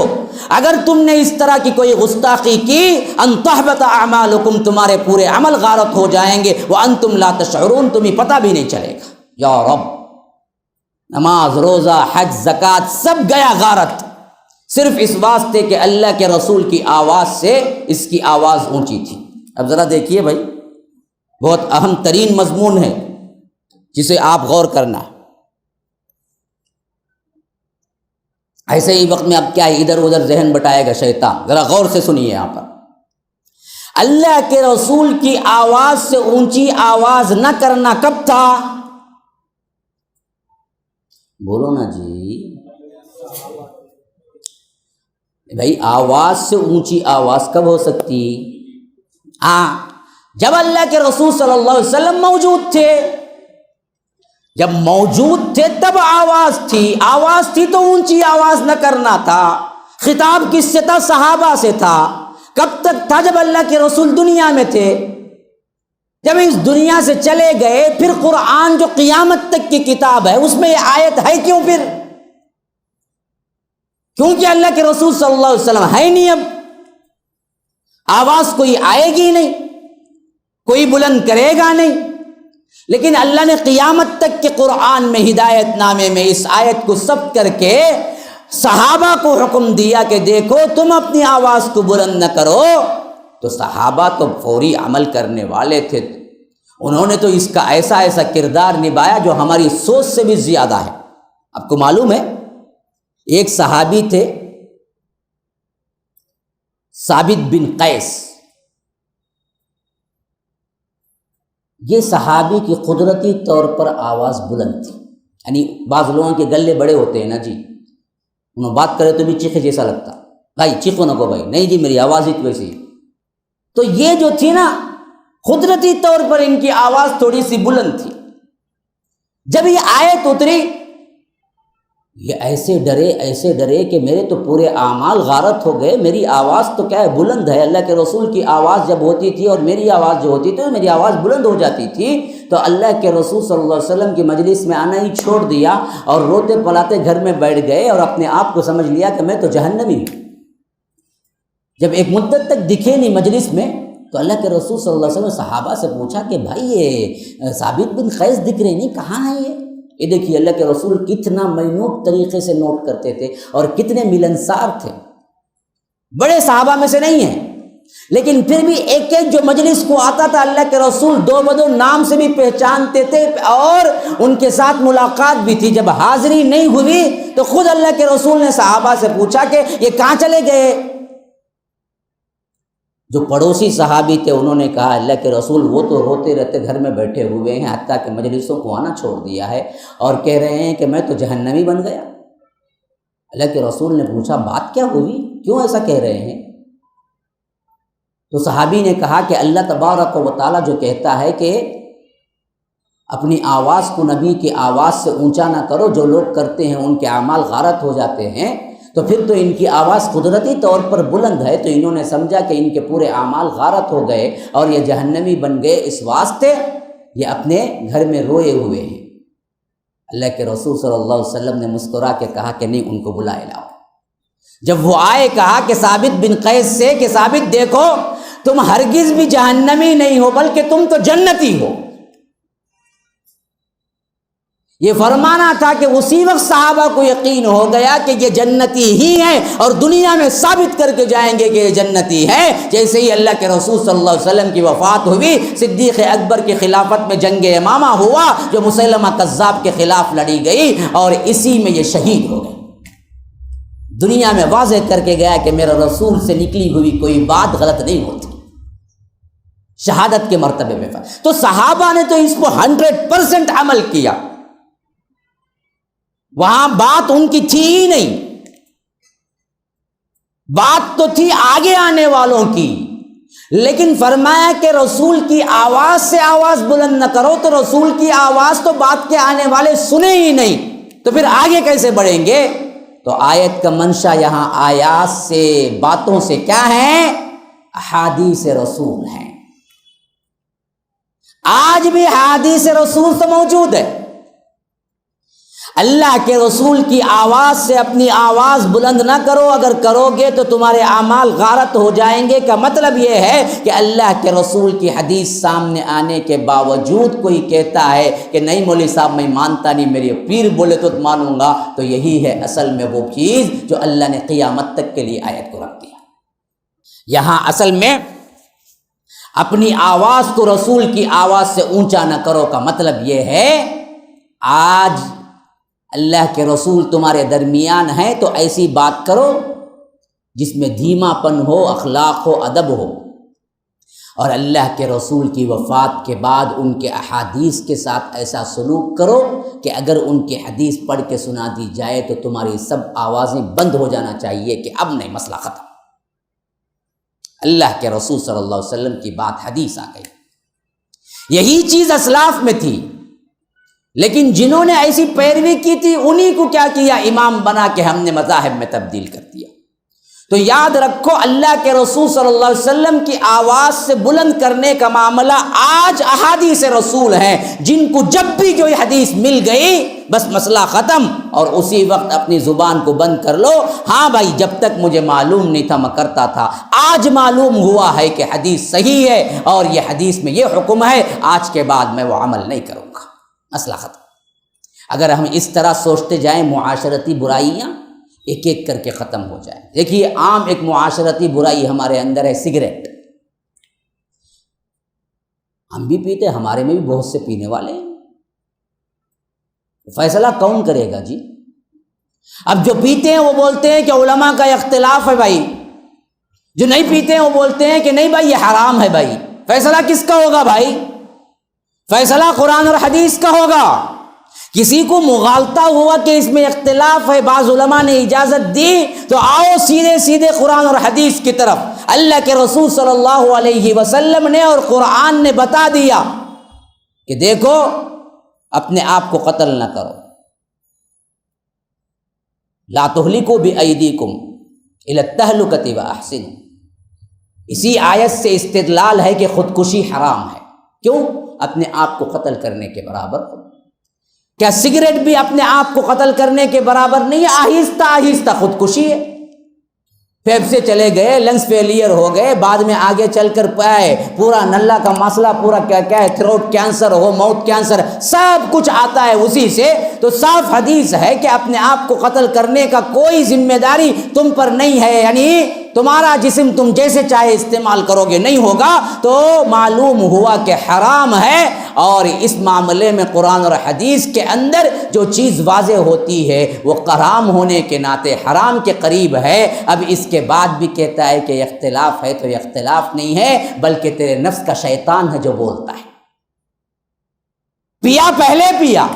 اگر تم نے اس طرح کی کوئی گستاخی کی ان تحبط اعمالکم، تمہارے پورے عمل غارت ہو جائیں گے، وانتم لا تشعرون، تمہیں پتہ بھی نہیں چلے گا۔ یا رب، نماز روزہ حج زکوٰۃ سب گیا غارت، صرف اس واسطے کہ اللہ کے رسول کی آواز سے اس کی آواز اونچی تھی۔ اب ذرا دیکھیے بھائی، بہت اہم ترین مضمون ہے جسے آپ غور کرنا ہے۔ ایسے ہی وقت میں اب کیا ہے ادھر ادھر ذہن بٹائے گا شیطان، ذرا غور سے سنیے یہاں پر۔ اللہ کے رسول کی آواز سے اونچی آواز نہ کرنا کب تھا؟ بولو نا جی بھائی، آواز سے اونچی آواز کب ہو سکتی؟ جب اللہ کے رسول صلی اللہ علیہ وسلم موجود تھے، جب موجود تھے تب آواز تھی تو اونچی آواز نہ کرنا تھا۔ خطاب کس سے تھا؟ صحابہ سے تھا۔ کب تک تھا؟ جب اللہ کے رسول دنیا میں تھے۔ جب اس دنیا سے چلے گئے پھر قرآن جو قیامت تک کی کتاب ہے اس میں یہ آیت ہے کیوں؟ پھر کیونکہ اللہ کے رسول صلی اللہ علیہ وسلم ہے نہیں، اب آواز کوئی آئے گی نہیں، کوئی بلند کرے گا نہیں، لیکن اللہ نے قیامت تک کے قرآن میں ہدایت نامے میں اس آیت کو ثبت کر کے صحابہ کو حکم دیا کہ دیکھو تم اپنی آواز کو بلند نہ کرو، تو صحابہ تو فوری عمل کرنے والے تھے، انہوں نے تو اس کا ایسا کردار نبھایا جو ہماری سوچ سے بھی زیادہ ہے۔ آپ کو معلوم ہے ایک صحابی تھے ثابت بن قیس، یہ صحابی کی قدرتی طور پر آواز بلند تھی، یعنی بعض لوگوں کے گلے بڑے ہوتے ہیں نا جی، انہوں بات کرے تو بھی چیخے جیسا لگتا، بھائی چیخو نہ کو بھائی، نہیں جی میری آواز ہی ویسی۔ تو یہ جو تھی نا قدرتی طور پر ان کی آواز تھوڑی سی بلند تھی۔ جب یہ آیت اتری یہ ایسے ڈرے کہ میرے تو پورے اعمال غارت ہو گئے، میری آواز تو کیا ہے بلند ہے، اللہ کے رسول کی آواز جب ہوتی تھی اور میری آواز جو ہوتی تھی میری آواز بلند ہو جاتی تھی، تو اللہ کے رسول صلی اللہ علیہ وسلم کی مجلس میں آنا ہی چھوڑ دیا اور روتے پلاتے گھر میں بیٹھ گئے اور اپنے آپ کو سمجھ لیا کہ میں تو جہنمی ہوں۔ جب ایک مدت تک دکھے نہیں مجلس میں، تو اللہ کے رسول صلی اللہ علیہ وسلم نے صحابہ سے پوچھا کہ بھائی یہ ثابت بن قیس دکھ رہے نہیں، کہاں ہے یہ دیکھیے اللہ کے رسول کتنا منوط طریقے سے نوٹ کرتے تھے اور کتنے ملنسار تھے۔ بڑے صحابہ میں سے نہیں ہیں، لیکن پھر بھی ایک ایک جو مجلس کو آتا تھا اللہ کے رسول دو بدو نام سے بھی پہچانتے تھے اور ان کے ساتھ ملاقات بھی تھی۔ جب حاضری نہیں ہوئی تو خود اللہ کے رسول نے صحابہ سے پوچھا کہ یہ کہاں چلے گئے؟ جو پڑوسی صحابی تھے انہوں نے کہا اللہ کے رسول وہ تو روتے رہتے گھر میں بیٹھے ہوئے ہیں، حتیٰ کہ مجلسوں کو آنا چھوڑ دیا ہے اور کہہ رہے ہیں کہ میں تو جہنمی بن گیا۔ اللہ کے رسول نے پوچھا بات کیا ہوئی، کیوں ایسا کہہ رہے ہیں؟ تو صحابی نے کہا کہ اللہ تبارک و تعالیٰ جو کہتا ہے کہ اپنی آواز کو نبی کی آواز سے اونچا نہ کرو، جو لوگ کرتے ہیں ان کے اعمال غارت ہو جاتے ہیں، تو پھر تو ان کی آواز قدرتی طور پر بلند ہے، تو انہوں نے سمجھا کہ ان کے پورے اعمال غارت ہو گئے اور یہ جہنمی بن گئے، اس واسطے یہ اپنے گھر میں روئے ہوئے ہیں۔ اللہ کے رسول صلی اللہ علیہ وسلم نے مسکرا کے کہا کہ نہیں، ان کو بلائے لاؤ۔ جب وہ آئے کہا کہ ثابت بن قیس سے کہ ثابت دیکھو تم ہرگز بھی جہنمی نہیں ہو بلکہ تم تو جنتی ہو۔ یہ فرمانا تھا کہ اسی وقت صحابہ کو یقین ہو گیا کہ یہ جنتی ہی ہیں اور دنیا میں ثابت کر کے جائیں گے کہ یہ جنتی ہے۔ جیسے ہی اللہ کے رسول صلی اللہ علیہ وسلم کی وفات ہوئی، صدیق اکبر کی خلافت میں جنگ امامہ ہوا جو مسیلمہ کذاب کے خلاف لڑی گئی اور اسی میں یہ شہید ہو گئے۔ دنیا میں واضح کر کے گیا کہ میرا رسول سے نکلی ہوئی کوئی بات غلط نہیں ہوتی، شہادت کے مرتبے میں۔ تو صحابہ نے تو اس کو 100% عمل کیا، وہاں بات ان کی تھی ہی نہیں، بات تو تھی آگے آنے والوں کی، لیکن فرمایا کہ رسول کی آواز سے آواز بلند نہ کرو، تو رسول کی آواز تو بات کے آنے والے سنے ہی نہیں، تو پھر آگے کیسے بڑھیں گے؟ تو آیت کا منشا یہاں آیات سے، باتوں سے کیا ہے؟ احادیث رسول ہیں۔ آج بھی احادیث رسول تو موجود ہے۔ اللہ کے رسول کی آواز سے اپنی آواز بلند نہ کرو، اگر کرو گے تو تمہارے اعمال غارت ہو جائیں گے۔ کا مطلب یہ ہے کہ اللہ کے رسول کی حدیث سامنے آنے کے باوجود کوئی کہتا ہے کہ نہیں مولوی صاحب میں مانتا نہیں، میرے پیر بولے تو مانوں گا، تو یہی ہے اصل میں وہ چیز جو اللہ نے قیامت تک کے لیے آیت کو رکھ دیا۔ یہاں اصل میں اپنی آواز کو رسول کی آواز سے اونچا نہ کرو کا مطلب یہ ہے آج اللہ کے رسول تمہارے درمیان ہیں تو ایسی بات کرو جس میں دھیما پن ہو، اخلاق ہو، ادب ہو، اور اللہ کے رسول کی وفات کے بعد ان کے احادیث کے ساتھ ایسا سلوک کرو کہ اگر ان کی حدیث پڑھ کے سنا دی جائے تو تمہاری سب آوازیں بند ہو جانا چاہیے کہ اب نہیں، مسئلہ ختم۔ اللہ کے رسول صلی اللہ علیہ وسلم کی بات حدیث آ گئی۔ یہی چیز اسلاف میں تھی، لیکن جنہوں نے ایسی پیروی کی تھی انہی کو کیا کیا؟ امام بنا کے ہم نے مذاہب میں تبدیل کر دیا۔ تو یاد رکھو اللہ کے رسول صلی اللہ علیہ وسلم کی آواز سے بلند کرنے کا معاملہ آج احادیث رسول ہیں، جن کو جب بھی جو حدیث مل گئی بس مسئلہ ختم اور اسی وقت اپنی زبان کو بند کر لو۔ ہاں بھائی، جب تک مجھے معلوم نہیں تھا میں کرتا تھا، آج معلوم ہوا ہے کہ حدیث صحیح ہے اور یہ حدیث میں یہ حکم ہے، آج کے بعد میں وہ عمل نہیں کروں گا، مسئلہ ختم۔ اگر ہم اس طرح سوچتے جائیں معاشرتی برائیاں ایک ایک کر کے ختم ہو جائیں۔ دیکھیے عام ایک معاشرتی برائی ہمارے اندر ہے سگریٹ۔ ہم بھی پیتے، ہمارے میں بھی بہت سے پینے والے ہیں، فیصلہ کون کرے گا جی؟ اب جو پیتے ہیں وہ بولتے ہیں کہ علماء کا اختلاف ہے بھائی، جو نہیں پیتے ہیں وہ بولتے ہیں کہ نہیں بھائی یہ حرام ہے بھائی۔ فیصلہ کس کا ہوگا بھائی؟ فیصلہ قرآن اور حدیث کا ہوگا۔ کسی کو مغالطہ ہوا کہ اس میں اختلاف ہے، بعض علماء نے اجازت دی، تو آؤ سیدھے سیدھے قرآن اور حدیث کی طرف۔ اللہ کے رسول صلی اللہ علیہ وسلم نے اور قرآن نے بتا دیا کہ دیکھو اپنے آپ کو قتل نہ کرو، لا تہلکوا بایدیکم الی التہلکۃ واحسنوا۔ اسی آیت سے استدلال ہے کہ خودکشی حرام ہے۔ کیوں؟ اپنے آپ کو قتل کرنے کے برابر۔ کیا سگریٹ بھی اپنے آپ کو قتل کرنے کے برابر نہیں ہے؟ آہستہ آہستہ خودکشی ہے۔ پھیپھڑے چلے گئے، لنگس فیلئر ہو گئے، بعد میں آگے چل کر پائے پورا نلہ کا مسئلہ، پورا کیا ہے، تھروٹ کینسر ہو، ماؤتھ کینسر، سب کچھ آتا ہے اسی سے۔ تو صاف حدیث ہے کہ اپنے آپ کو قتل کرنے کا کوئی ذمہ داری تم پر نہیں ہے، یعنی تمہارا جسم تم جیسے چاہے استعمال کرو گے، نہیں ہوگا تو معلوم ہوا کہ حرام ہے۔ اور اس معاملے میں قرآن اور حدیث کے اندر جو چیز واضح ہوتی ہے وہ حرام ہونے کے ناطے حرام کے قریب ہے۔ اب اس کے بعد بھی کہتا ہے کہ اختلاف ہے، تو یہ اختلاف نہیں ہے بلکہ تیرے نفس کا شیطان ہے جو بولتا ہے۔ پیا پہلے پیا،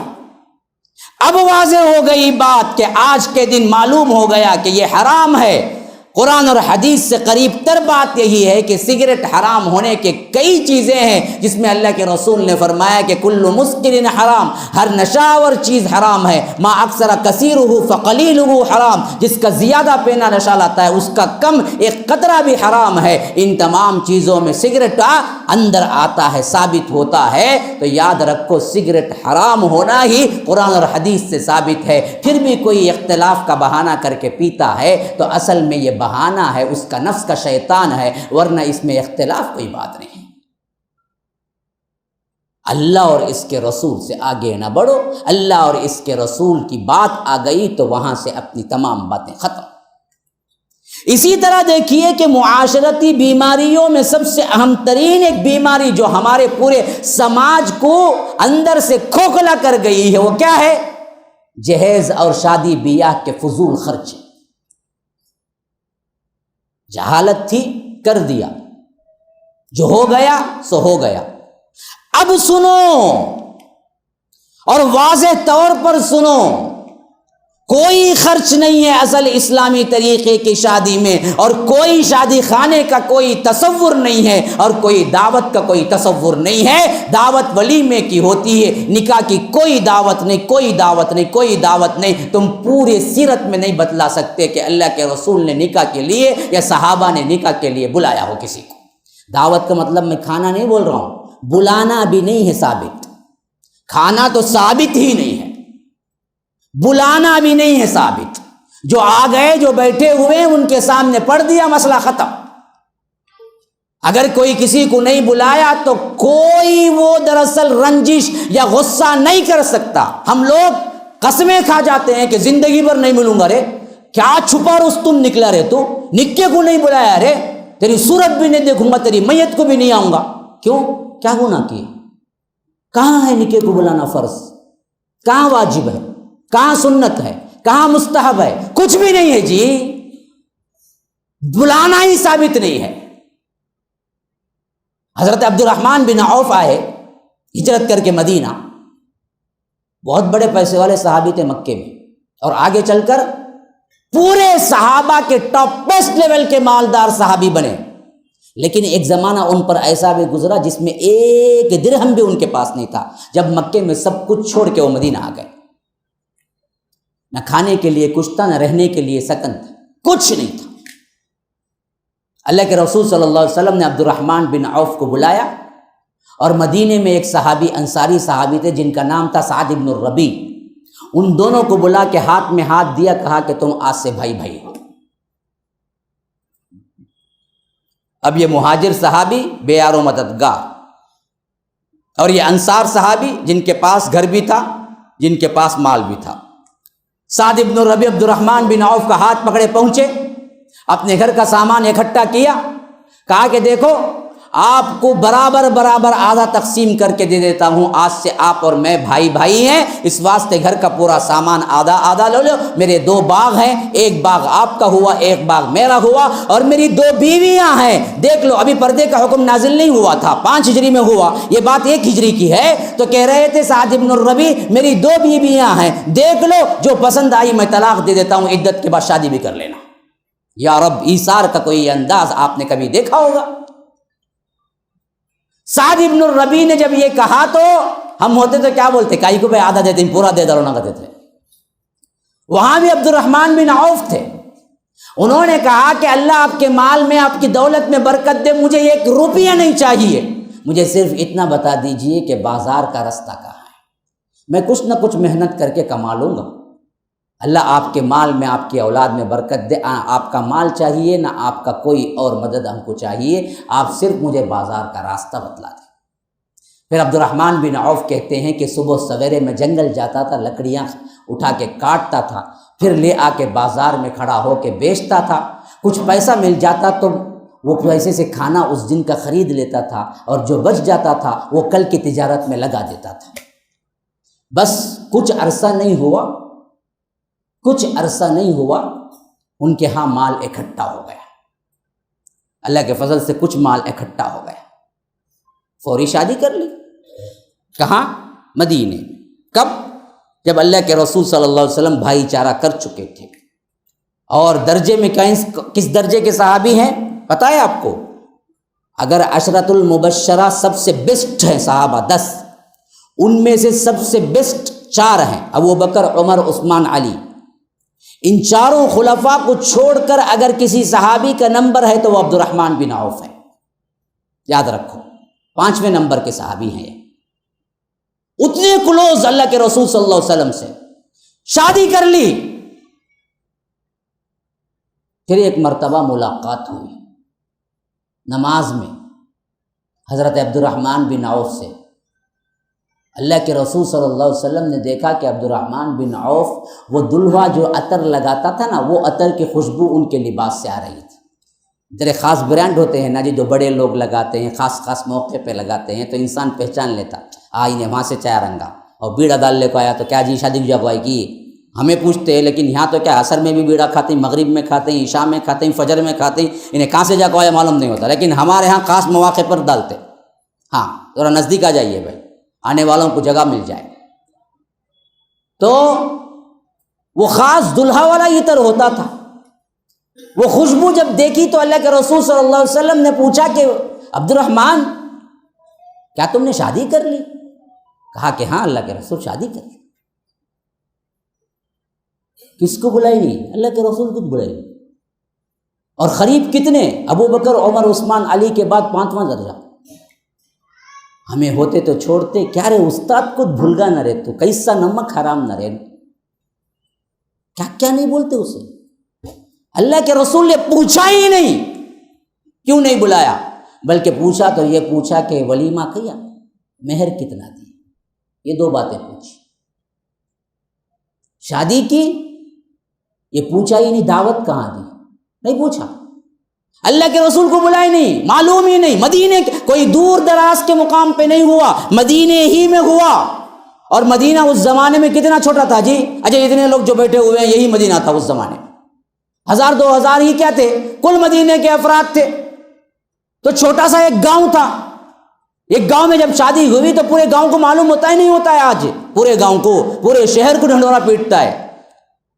اب واضح ہو گئی بات کہ آج کے دن معلوم ہو گیا کہ یہ حرام ہے۔ قرآن اور حدیث سے قریب تر بات یہی ہے کہ سگریٹ حرام ہونے کے کئی چیزیں ہیں جس میں اللہ کے رسول نے فرمایا کہ کل مسکر حرام، ہر نشاور چیز حرام ہے، ما اکثر کثیرہ فقلیلہ حرام، جس کا زیادہ پینا نشہ لاتا ہے اس کا کم ایک قطرہ بھی حرام ہے۔ ان تمام چیزوں میں سگریٹ اندر آتا ہے، ثابت ہوتا ہے۔ تو یاد رکھو سگریٹ حرام ہونا ہی قرآن اور حدیث سے ثابت ہے۔ پھر بھی کوئی اختلاف کا بہانہ کر کے پیتا ہے تو اصل میں یہ بہانہ ہے، اس کا نفس کا شیطان ہے، ورنہ اس میں اختلاف کوئی بات نہیں۔ اللہ اور اس کے رسول سے آگے نہ بڑھو، اللہ اور اس کے رسول کی بات آ گئی تو وہاں سے اپنی تمام باتیں ختم۔ اسی طرح دیکھیے کہ معاشرتی بیماریوں میں سب سے اہم ترین ایک بیماری جو ہمارے پورے سماج کو اندر سے کھوکھلا کر گئی ہے وہ کیا ہے؟ جہیز اور شادی بیاہ کے فضول خرچ۔ جہالت تھی، کر دیا، جو ہو گیا سو ہو گیا۔ اب سنو اور واضح طور پر سنو، کوئی خرچ نہیں ہے اصل اسلامی طریقے کی شادی میں، اور کوئی شادی خانے کا کوئی تصور نہیں ہے، اور کوئی دعوت کا کوئی تصور نہیں ہے۔ دعوت ولیمے کی ہوتی ہے، نکاح کی کوئی دعوت نہیں، کوئی دعوت نہیں، کوئی دعوت نہیں۔ تم پورے سیرت میں نہیں بتلا سکتے کہ اللہ کے رسول نے نکاح کے لیے یا صحابہ نے نکاح کے لیے بلایا ہو کسی کو۔ دعوت کا مطلب میں کھانا نہیں بول رہا ہوں، بلانا بھی نہیں ہے ثابت، کھانا تو ثابت ہی نہیں ہے، بلانا بھی نہیں ہے ثابت۔ جو آ گئے، جو بیٹھے ہوئے ان کے سامنے پڑھ دیا، مسئلہ ختم۔ اگر کوئی کسی کو نہیں بلایا تو کوئی وہ دراصل رنجش یا غصہ نہیں کر سکتا۔ ہم لوگ قسمیں کھا جاتے ہیں کہ زندگی بھر نہیں ملوں گا، رے کیا چھپا رستم نکلا رے، تو نکے کو نہیں بلایا رے، تیری صورت بھی نہیں دیکھوں گا، تیری میت کو بھی نہیں آؤں گا۔ کیوں؟ کیا گناہ کیے؟ کہاں ہے نکے کو بلانا فرض؟ کہاں واجب ہے؟ کہاں سنت ہے؟ کہاں مستحب ہے؟ کچھ بھی نہیں ہے جی، بلانا ہی ثابت نہیں ہے۔ حضرت عبد الرحمن بن عوف آئے ہجرت کر کے مدینہ، بہت بڑے پیسے والے صحابی تھے مکے میں، اور آگے چل کر پورے صحابہ کے ٹاپ بیسٹ لیول کے مالدار صحابی بنے۔ لیکن ایک زمانہ ان پر ایسا بھی گزرا جس میں ایک درہم بھی ان کے پاس نہیں تھا، جب مکے میں سب کچھ چھوڑ کے وہ مدینہ آ گئے۔ نہ کھانے کے لیے کچھ تھا، نہ رہنے کے لیے سکن تھا، کچھ نہیں تھا۔ اللہ کے رسول صلی اللہ علیہ وسلم نے عبد الرحمن بن عوف کو بلایا، اور مدینے میں ایک صحابی، انصاری صحابی تھے جن کا نام تھا سعد بن الربیع، ان دونوں کو بلا کے ہاتھ میں ہاتھ دیا، کہا کہ تم آج سے بھائی بھائی ہو۔ اب یہ مہاجر صحابی بے یار و مددگار، اور یہ انصار صحابی جن کے پاس گھر بھی تھا، جن کے پاس مال بھی تھا۔ سعد بن الربیع عبد الرحمن بن عوف کا ہاتھ پکڑے پہنچے، اپنے گھر کا سامان اکٹھا کیا، کہا کہ دیکھو آپ کو برابر برابر آدھا تقسیم کر کے دے دیتا ہوں، آج سے آپ اور میں بھائی بھائی ہیں، اس واسطے گھر کا پورا سامان آدھا آدھا لے لو۔ میرے 2 باغ ہیں، ایک باغ آپ کا ہوا، ایک باغ میرا ہوا، اور میری 2 بیویاں ہیں، دیکھ لو ابھی پردے کا حکم نازل نہیں ہوا تھا، 5 ہجری میں ہوا، یہ بات 1 ہجری کی ہے۔ تو کہہ رہے تھے سعد بن الربیع میری 2 بیویاں ہیں، دیکھ لو جو پسند آئی میں طلاق دے دیتا ہوں، عدت کے بعد شادی بھی کر لینا۔ یا رب، ایثار کا کوئی انداز آپ نے کبھی دیکھا ہوگا؟ سعد بن الربیع نے جب یہ کہا تو ہم ہوتے تو کیا بولتے؟ کائی کو بھائی آدھا دیتے ہیں، پورا دے دو نہ کہتے تھے۔ وہاں بھی عبد الرحمن بن عوف تھے. انہوں نے کہا کہ اللہ آپ کے مال میں آپ کی دولت میں برکت دے, مجھے 1 روپیہ نہیں چاہیے, مجھے صرف اتنا بتا دیجئے کہ بازار کا رستہ کہاں ہے, میں کچھ نہ کچھ محنت کر کے کما لوں گا. اللہ آپ کے مال میں آپ کی اولاد میں برکت دے. آپ کا مال چاہیے نہ آپ کا کوئی اور مدد ہم کو چاہیے, آپ صرف مجھے بازار کا راستہ بتلا دیں. پھر عبد الرحمن بن عوف کہتے ہیں کہ صبح سویرے میں جنگل جاتا تھا, لکڑیاں اٹھا کے کاٹتا تھا, پھر لے آ کے بازار میں کھڑا ہو کے بیچتا تھا. کچھ پیسہ مل جاتا تو وہ پیسے سے کھانا اس دن کا خرید لیتا تھا, اور جو بچ جاتا تھا وہ کل کی تجارت میں لگا دیتا تھا. بس کچھ عرصہ نہیں ہوا ان کے ہاں مال اکٹھا ہو گیا. اللہ کے فضل سے کچھ مال اکٹھا ہو گیا. فوری شادی کر لی. کہاں؟ مدینے. کب؟ جب اللہ کے رسول صلی اللہ علیہ وسلم بھائی چارہ کر چکے تھے. اور درجے میں کس درجے کے صحابی ہیں پتہ ہے آپ کو؟ اگر عشرۃ المبشرہ سب سے بیسٹ ہیں صحابہ 10, ان میں سے سب سے بیسٹ 4 ہیں, ابو بکر, عمر, عثمان, علی. ان چاروں خلفاء کو چھوڑ کر اگر کسی صحابی کا نمبر ہے تو وہ عبد الرحمن بن عوف ہے. یاد رکھو, 5ویں نمبر کے صحابی ہیں. اتنے کلوز اللہ کے رسول صلی اللہ علیہ وسلم سے. شادی کر لی. پھر ایک مرتبہ ملاقات ہوئی نماز میں حضرت عبد الرحمن بن عوف سے. اللہ کے رسول صلی اللہ علیہ وسلم نے دیکھا کہ عبد الرحمن بن عوف وہ دلہا جو عطر لگاتا تھا نا, وہ عطر کی خوشبو ان کے لباس سے آ رہی تھی. ذرا خاص برانڈ ہوتے ہیں نا جی, جو بڑے لوگ لگاتے ہیں, خاص موقع پہ لگاتے ہیں, تو انسان پہچان لیتا. انہیں وہاں سے چایا رنگا اور بیڑا ڈال لے کو آیا تو کیا جی شادی کی جگہ کی, ہمیں پوچھتے ہیں. لیکن یہاں تو کیا عصر میں بھی بیڑا کھاتے ہیں, مغرب میں کھاتے ہیں, عشاء میں کھاتے ہیں, فجر میں کھاتے ہیں, انہیں کہاں سے جا کو آیا معلوم نہیں ہوتا. لیکن ہمارے ہاں خاص مواقع پر ڈالتے. ہاں ذرا نزدیک آ جائیے بھائی, آنے والوں کو جگہ مل جائے. تو وہ خاص دلہا والا عطر ہوتا تھا. وہ خوشبو جب دیکھی تو اللہ کے رسول صلی اللہ علیہ وسلم نے پوچھا کہ عبد الرحمن کیا تم نے شادی کر لی؟ کہا کہ ہاں اللہ کے رسول شادی کر لی. کس کو بلائی نہیں؟ اللہ کے رسول کو بلائی. اور قریب کتنے؟ ابو بکر, عمر, عثمان, علی کے بعد 5واں درجہ. ہمیں ہوتے تو چھوڑتے. کیا رے استاد کو بھولگا نہ رہے, تو کیسا نمک حرام نہ رہے, کیا نہیں بولتے اسے. اللہ کے رسول نے پوچھا ہی نہیں کیوں نہیں بلایا, بلکہ پوچھا تو یہ پوچھا کہ ولیمہ کیا, مہر کتنا دی, یہ 2 باتیں پوچھی. شادی کی یہ پوچھا ہی نہیں, دعوت کہاں دی نہیں پوچھا. اللہ کے رسول کو بلائے نہیں, معلوم ہی نہیں. مدینے کوئی دور دراز کے مقام پہ نہیں ہوا, مدینے ہی میں ہوا. اور مدینہ اس زمانے میں کتنا چھوٹا تھا جی. اچھا اتنے لوگ جو بیٹھے ہوئے ہیں یہی مدینہ تھا اس زمانے میں. 1000-2000 ہی کیا تھے, کل مدینے کے افراد تھے. تو چھوٹا سا ایک گاؤں تھا. ایک گاؤں میں جب شادی ہوئی تو پورے گاؤں کو معلوم ہوتا ہی نہیں ہوتا ہے. آج پورے گاؤں کو, پورے شہر کو ڈھنڈورا پیٹتا ہے.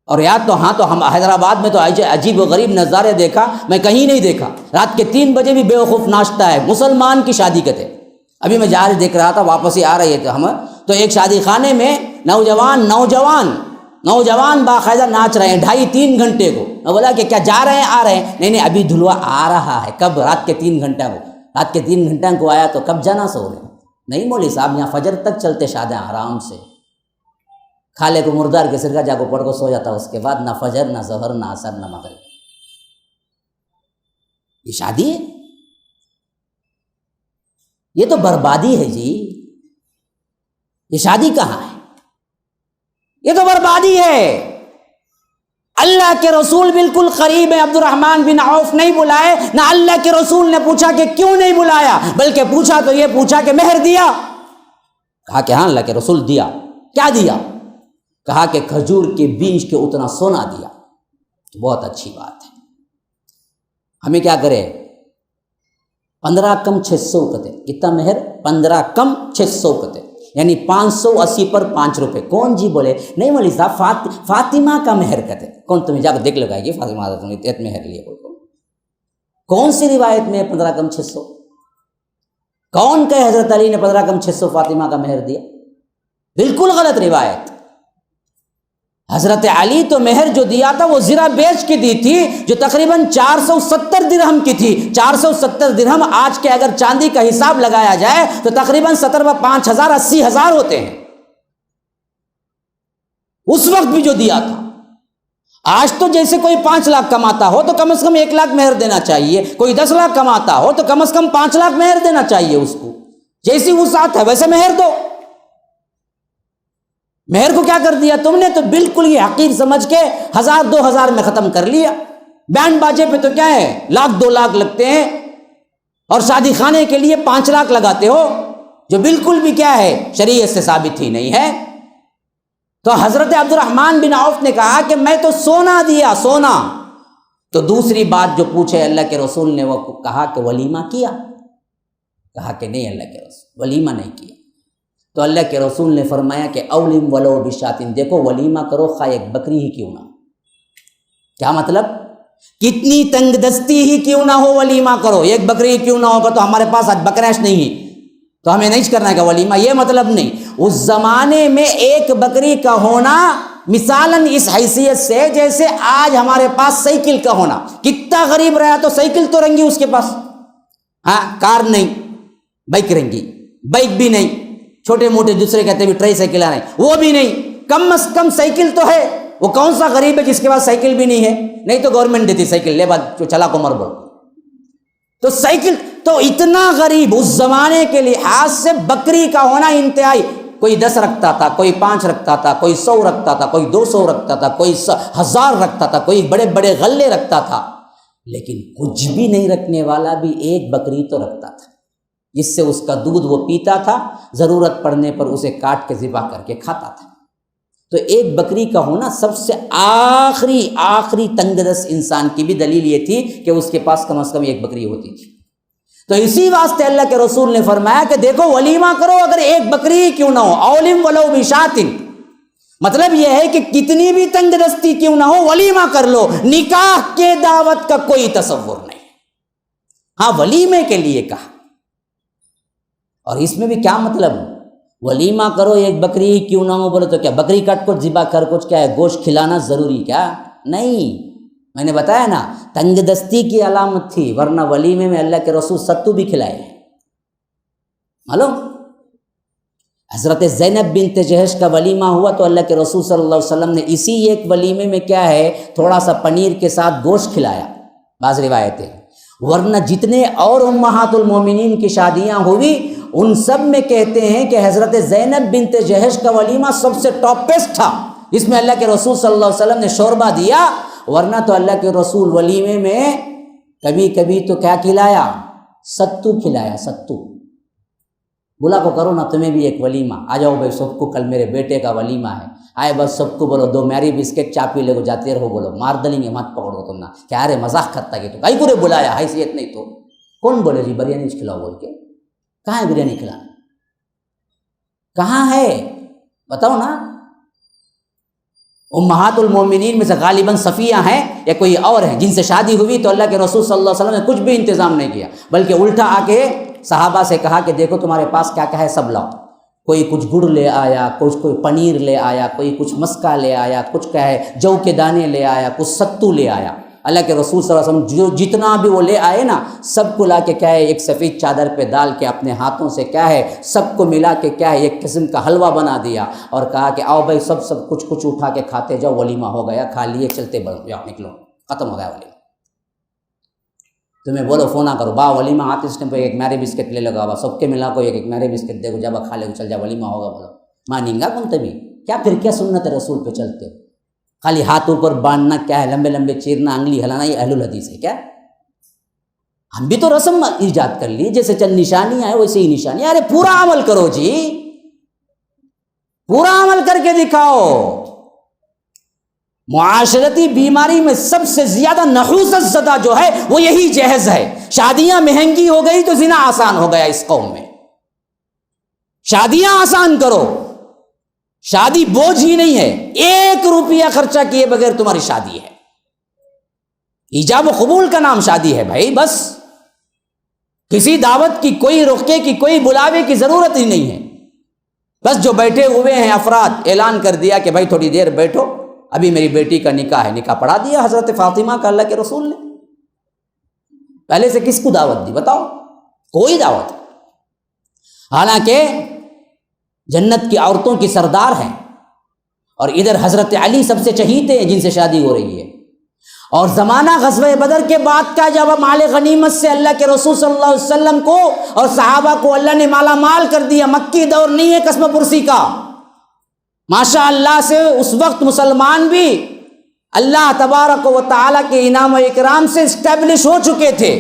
اور یاد تو ہاں, تو ہم حیدرآباد میں تو عجیب و غریب نظارے دیکھا, میں کہیں نہیں دیکھا. رات کے 3 بجے بھی بیوقوف ناشتہ ہے, مسلمان کی شادی کا تھے. ابھی میں جا دیکھ رہا تھا, واپس ہی آ رہے تھے ہم, تو ایک شادی خانے میں نوجوان باقاعدہ ناچ رہے ہیں 2.5-3 گھنٹے کو. میں بولا کہ کیا جا رہے ہیں, آ رہے ہیں؟ نہیں ابھی دھلوا آ رہا ہے. کب؟ رات کے 3 گھنٹہ کو. رات کے 3 گھنٹہ کو آیا تو کب جانا سو رہے؟ نہیں مولوی صاحب, یہاں فجر تک چلتے شادیاں آرام سے. کھالے کو مردار کے سرکہ جا کو پڑھ کو سو جاتا, اس کے بعد نہ فجر, نہ ظہر, نہ عصر, نہ مغرب. یہ شادی ہے؟ یہ تو بربادی ہے جی. یہ شادی کہاں ہے؟ یہ تو بربادی ہے. اللہ کے رسول بالکل قریب ہے. عبد الرحمن بن عوف نہیں بلائے, نہ اللہ کے رسول نے پوچھا کہ کیوں نہیں بلایا, بلکہ پوچھا تو یہ پوچھا کہ مہر دیا. کہا کہ ہاں اللہ کے رسول دیا. کیا دیا؟ کہا کہ کھجور کے بیج کے اتنا سونا دیا. بہت اچھی بات ہے. ہمیں کیا کرے؟ 15 کم 600 کتے. کتنا مہر؟ 15 کم 600 کتے, یعنی 580 پر 5 روپے. کون جی بولے نہیں مولوی صاحب فاطمہ کا مہر کتے. کون؟ تمہیں جا کر دیکھ لگائے گی فاطمہ نے اتنے مہر لیے. کون سی روایت میں 15 کم 600؟ کون کہ حضرت علی نے 15 کم 600 فاطمہ کا مہر دیا؟ بالکل غلط روایت. حضرت علی تو مہر جو دیا تھا وہ زرہ بیچ کے دی تھی، جو تقریباً 470 درہم کی تھی۔ 470 درہم آج کے اگر چاندی کا حساب لگایا جائے تو تقریباً 5,000 80,000 ہوتے ہیں، اس وقت بھی جو دیا تھا۔ آج تو جیسے کوئی 5 لاکھ کماتا ہو تو کم از کم 1 لاکھ مہر دینا چاہیے، کوئی 10 لاکھ کماتا ہو تو کم از کم 5 لاکھ مہر دینا چاہیے اس کو، جیسی وسعت ہے ویسے مہر دو۔ مہر کو کیا کر دیا تم نے؟ تو بالکل یہ حقیر سمجھ کے 1000 2000 میں ختم کر لیا۔ بینڈ باجے پہ تو کیا ہے 1,00,000 2 لاکھ لگتے ہیں، اور شادی خانے کے لیے 5 لاکھ لگاتے ہو، جو بالکل بھی کیا ہے شریعت سے ثابت ہی نہیں ہے۔ تو حضرت عبد الرحمن بن عوف نے کہا کہ میں تو سونا دیا، سونا۔ تو دوسری بات جو پوچھے اللہ کے رسول نے، وہ کہا کہ ولیمہ کیا؟ کہا کہ نہیں اللہ کے رسول، ولیمہ نہیں کیا۔ تو اللہ کے رسول نے فرمایا کہ اولم ولو بشاتن، دیکھو ولیمہ کرو خواہ ایک بکری ہی کیوں نہ۔ کیا مطلب؟ کتنی تنگ دستی ہی کیوں نہ ہو ولیمہ کرو، ایک بکری ہی کیوں نہ ہوگا تو ہمارے پاس آج بکریش نہیں ہے تو ہمیں نہیں کرنا ہے کہ ولیمہ، یہ مطلب نہیں۔ اس زمانے میں ایک بکری کا ہونا مثالاً اس حیثیت سے جیسے آج ہمارے پاس سائیکل کا ہونا۔ کتنا غریب رہا تو سائیکل تو رنگی اس کے پاس، ہاں کار نہیں، بائک رنگی، بائک بھی نہیں، چھوٹے موٹے دوسرے کہتے بھی ٹرائی سائیکل آ رہے ہیں وہ بھی نہیں، کم از کم سائیکل تو ہے۔ وہ کون سا غریب ہے جس کے پاس سائیکل بھی نہیں ہے؟ نہیں تو گورنمنٹ دیتی سائیکل، لے بات جو چلا کو مر بول۔ تو سائیکل تو اتنا غریب اس زمانے کے لحاظ سے بکری کا ہونا انتہائی، کوئی 10 رکھتا تھا، کوئی 5 رکھتا تھا، کوئی 100 رکھتا تھا، کوئی 200 رکھتا تھا، کوئی 1000 رکھتا تھا، کوئی بڑے بڑے غلے رکھتا تھا، لیکن کچھ بھی نہیں رکھنے والا بھی ایک بکری تو رکھتا تھا، جس سے اس کا دودھ وہ پیتا تھا، ضرورت پڑنے پر اسے کاٹ کے ذبح کر کے کھاتا تھا۔ تو ایک بکری کا ہونا سب سے آخری تنگدست انسان کی بھی دلیل یہ تھی کہ اس کے پاس کم از کم ایک بکری ہوتی تھی۔ تو اسی واسطے اللہ کے رسول نے فرمایا کہ دیکھو ولیمہ کرو اگر ایک بکری ہی کیوں نہ ہو، اولم ولو بشاتن، مطلب یہ ہے کہ کتنی بھی تنگ دستی کیوں نہ ہو ولیمہ کر لو۔ نکاح کے دعوت کا کوئی تصور نہیں، ہاں ولیمے کے لیے کہا۔ اور اس میں بھی کیا مطلب، ولیمہ کرو ایک بکری ہی کیوں نہ ہو، بولے تو کیا بکری کٹ کو ذبح کر کچھ کیا ہے گوشت کھلانا ضروری کیا؟ نہیں، میں نے بتایا نا تنگ دستی کی علامت تھی، ورنہ ولیمے میں اللہ کے رسول ستو بھی کھلائے ہیں۔ معلوم حضرت زینب بنت جہش کا ولیمہ ہوا تو اللہ کے رسول صلی اللہ علیہ وسلم نے اسی ایک ولیمے میں کیا ہے تھوڑا سا پنیر کے ساتھ گوشت کھلایا، بعض روایتیں۔ ورنہ جتنے اور امہات المومنین کی شادیاں ہوئی ان سب میں کہتے ہیں کہ حضرت زینب بنت جہش کا ولیمہ سب سے ٹاپسٹ تھا، اس میں اللہ کے رسول صلی اللہ علیہ وسلم نے شوربہ دیا، ورنہ تو اللہ کے رسول ولیمے میں کبھی کبھی تو کیا کھلایا، ستو کھلایا، ستو۔ بلا کو کرو نا تمہیں بھی ایک ولیمہ، آ جاؤ بھائی سب کو، کل میرے بیٹے کا ولیمہ ہے، آئے بس سب کو بولو 2 میری بسکٹ چاپی لے کو جاتے رہو، بولو مار دلیں گے مت پکڑو تم نا، کیا رے مذاق کرتا کہ تو کئی پورے بلایا، حیثیت نہیں تو کون بولے جی بریانی کھلاؤ بول کے، کہاں ہے بریانی کھلانا، کہاں ہے بتاؤ نا۔ امہات المومنین میں سے غالباً صفیہ ہیں یا کوئی اور ہیں جن سے شادی ہوئی تو اللہ کے رسول صلی اللہ علیہ وسلم نے کچھ بھی انتظام نہیں کیا، بلکہ الٹا آ کے صحابہ سے کہا کہ دیکھو تمہارے پاس کیا کیا ہے سب لاؤ، کوئی کچھ گڑ لے آیا، کوئی پنیر لے آیا، کوئی کچھ مسکا لے آیا، کچھ کیا ہے جو کے دانے لے آیا، کچھ ستو لے آیا۔ اللہ کے رسول صلی اللہ علیہ وسلم جو جتنا بھی وہ لے آئے نا سب کو لا کے کیا ہے ایک سفید چادر پہ ڈال کے اپنے ہاتھوں سے کیا ہے سب کو ملا کے کیا ہے ایک قسم کا حلوہ بنا دیا اور کہا کہ آؤ بھائی سب کچھ اٹھا کے کھاتے جاؤ، ولیمہ ہو گیا، کھا لیے چلتے بڑھو جاؤ نکلو، ختم ہو گیا ولیمہ۔ تمہیں بولو فون کرو با ولیمہ آتے اس ٹائم پہ ایک میرے بسکٹ لے لگا، سب کے ملا کو ایک میرے بسکٹ دے گو، جب کھا لے چل جا ولیمہ ہوگا، بولو مانیں گا کون تبھی کیا؟ پھر کیا سنت رسول پہ چلتے ہو؟ خالی ہاتھ اوپر باندھنا کیا ہے، لمبے لمبے چیرنا، انگلی ہلانا، یہ اہل الحدیث ہے کیا؟ ہم بھی تو رسم ایجاد کر لی، جیسے چند نشانیاں ہیں ویسے ہی نشانی، ارے پورا عمل کرو جی، پورا عمل کر کے دکھاؤ۔ معاشرتی بیماری میں سب سے زیادہ نحوست زدہ جو ہے وہ یہی جہیز ہے۔ شادیاں مہنگی ہو گئی تو زنا آسان ہو گیا اس قوم میں، شادیاں آسان کرو، شادی بوجھ ہی نہیں ہے، 1 روپیہ خرچہ کیے بغیر تمہاری شادی ہے، ایجاب و قبول کا نام شادی ہے بھائی، بس کسی دعوت کی، کوئی رخے کی، کوئی بلاوے کی ضرورت ہی نہیں ہے، بس جو بیٹھے ہوئے ہیں افراد اعلان کر دیا کہ بھائی تھوڑی دیر بیٹھو، ابھی میری بیٹی کا نکاح ہے، نکاح پڑھا دیا حضرت فاطمہ کا اللہ کے رسول نے۔ پہلے سے کس کو دعوت دی بتاؤ؟ کوئی دعوت۔ حالانکہ جنت کی عورتوں کی سردار ہیں، اور ادھر حضرت علی سب سے چہیتے ہیں جن سے شادی ہو رہی ہے۔ اور زمانہ غزوہ بدر کے بعد کا، جب مال غنیمت سے اللہ کے رسول صلی اللہ علیہ وسلم کو اور صحابہ کو اللہ نے مالا مال کر دیا، مکی دور نہیں ہے قسم پرسی کا، ماشاء اللہ سے اس وقت مسلمان بھی اللہ تبارک و تعالیٰ کے انعام و اکرام سے اسٹیبلش ہو چکے تھے،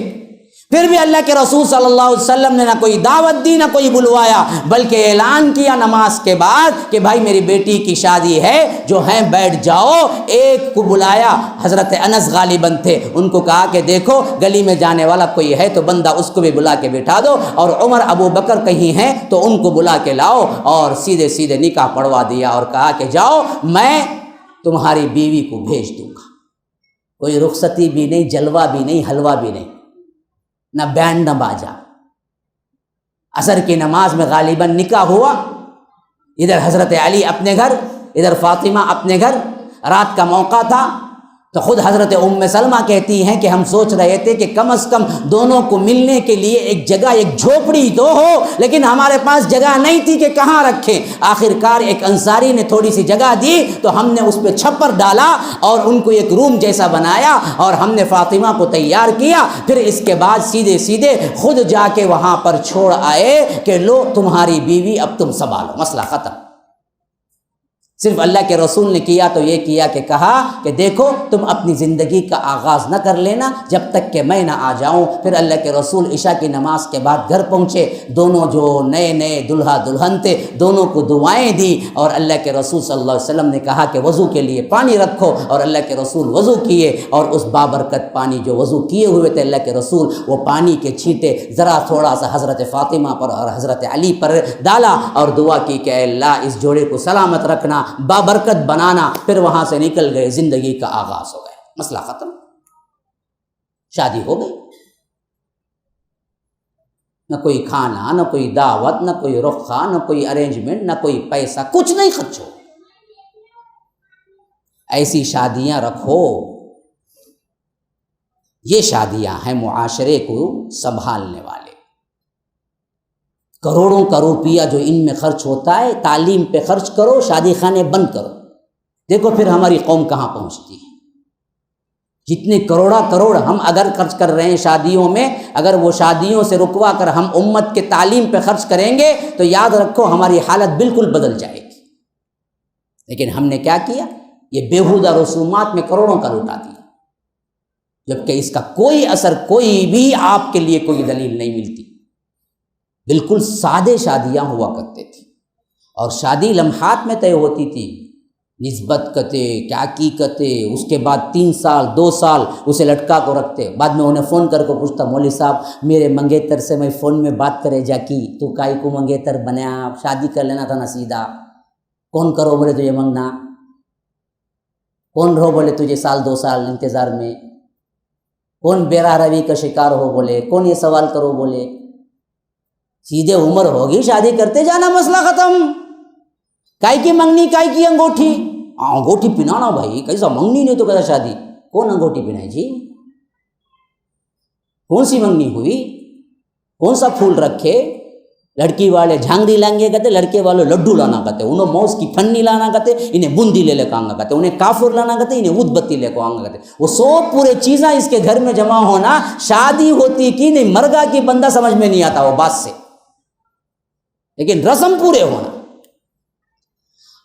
پھر بھی اللہ کے رسول صلی اللہ علیہ وسلم نے نہ کوئی دعوت دی نہ کوئی بلوایا، بلکہ اعلان کیا نماز کے بعد کہ بھائی میری بیٹی کی شادی ہے، جو ہیں بیٹھ جاؤ۔ ایک کو بلایا، حضرت انس غالباً تھے، ان کو کہا کہ دیکھو گلی میں جانے والا کوئی ہے تو بندہ اس کو بھی بلا کے بٹھا دو، اور عمر ابو بکر کہیں ہیں تو ان کو بلا کے لاؤ، اور سیدھے سیدھے نکاح پڑھوا دیا، اور کہا کہ جاؤ میں تمہاری بیوی کو بھیج دوں گا۔ کوئی رخصتی بھی نہیں، جلوہ بھی نہیں، حلوہ بھی نہیں، نہ بینڈ نہ باجا۔ عصر کی نماز میں غالباً نکاح ہوا، ادھر حضرت علی اپنے گھر، ادھر فاطمہ اپنے گھر، رات کا موقع تھا۔ تو خود حضرت ام سلمہ کہتی ہیں کہ ہم سوچ رہے تھے کہ کم از کم دونوں کو ملنے کے لیے ایک جگہ، ایک جھوپڑی تو ہو، لیکن ہمارے پاس جگہ نہیں تھی کہ کہاں رکھیں۔ آخر کار ایک انصاری نے تھوڑی سی جگہ دی تو ہم نے اس پہ چھپر ڈالا اور ان کو ایک روم جیسا بنایا، اور ہم نے فاطمہ کو تیار کیا۔ پھر اس کے بعد سیدھے سیدھے خود جا کے وہاں پر چھوڑ آئے کہ لو تمہاری بیوی اب تم سنبھالو، مسئلہ ختم۔ صرف اللہ کے رسول نے کیا تو یہ کیا کہ کہا کہ دیکھو تم اپنی زندگی کا آغاز نہ کر لینا جب تک کہ میں نہ آ جاؤں۔ پھر اللہ کے رسول عشاء کی نماز کے بعد گھر پہنچے، دونوں جو نئے نئے دلہا دلہن تھے دونوں کو دعائیں دی، اور اللہ کے رسول صلی اللہ علیہ وسلم نے کہا کہ وضو کے لیے پانی رکھو، اور اللہ کے رسول وضو کیے، اور اس بابرکت پانی جو وضو کیے ہوئے تھے اللہ کے رسول، وہ پانی کے چھینٹے ذرا تھوڑا سا حضرت فاطمہ پر اور حضرت علی پر ڈالا، اور دعا کی کہ اے اللہ اس جوڑے کو سلامت رکھنا، بابرکت بنانا۔ پھر وہاں سے نکل گئے، زندگی کا آغاز ہو گیا، مسئلہ ختم، شادی ہو گئی۔ نہ کوئی کھانا، نہ کوئی دعوت، نہ کوئی رخا، نہ کوئی ارینجمنٹ، نہ کوئی پیسہ، کچھ نہیں خرچ ہو۔ ایسی شادیاں رکھو، یہ شادیاں ہیں معاشرے کو سنبھالنے والے۔ کروڑوں کا روپیہ جو ان میں خرچ ہوتا ہے، تعلیم پہ خرچ کرو، شادی خانے بند کرو، دیکھو پھر ہماری قوم کہاں پہنچتی ہے۔ جتنے کروڑا کروڑ ہم اگر خرچ کر رہے ہیں شادیوں میں، اگر وہ شادیوں سے رکوا کر ہم امت کے تعلیم پہ خرچ کریں گے تو یاد رکھو ہماری حالت بالکل بدل جائے گی۔ لیکن ہم نے کیا کیا؟ یہ بیہودہ رسومات میں کروڑوں کا لوٹا دیا، جبکہ اس کا کوئی اثر، کوئی بھی آپ کے لیے کوئی دلیل نہیں ملتی۔ بالکل سادے شادیاں ہوا کرتے تھی، اور شادی لمحات میں طے ہوتی تھی، نسبت کتے کیا کی کتے، اس کے بعد 3 سال 2 سال اسے لٹکا کو رکھتے، بعد میں انہیں فون کر کے پوچھتا مولوی صاحب میرے منگیتر سے میں فون میں بات کرے جا کی، تو کائی کو منگیتر بنیا، شادی کر لینا تھا نا سیدھا، کون کرو بولے تجھے منگنا، کون رہو بولے تجھے 1-2 سال انتظار میں، کون بیراہ روی کا شکار ہو بولے، کون یہ سوال کرو بولے، سیدھے عمر ہوگی شادی کرتے جانا، مسئلہ ختم۔ کائی کی منگنی، کائی کی انگوٹھی، انگوٹھی پہنانا بھائی، کیسا منگنی نہیں تو کیسا شادی، کون انگوٹھی پہنائے جی، کون سی منگنی ہوئی، کون سا پھول رکھے، لڑکی والے جھانگری لانگے کہتے، لڑکے والے لڈو لانا کہتے، انہیں موز کی پھنی لانا کہتے، انہیں بوندی لے کے آنگا کہتے، انہیں کافر لانا کہتے، انہیں ود بتی لے کو آنگا کہتے، وہ سب پورے چیزیں اس کے گھر میں جمع ہونا، شادی ہوتی کی نہیں، مرگا کی بندہ سمجھ میں نہیں آتا وہ بات سے، لیکن رسم پورے ہونا۔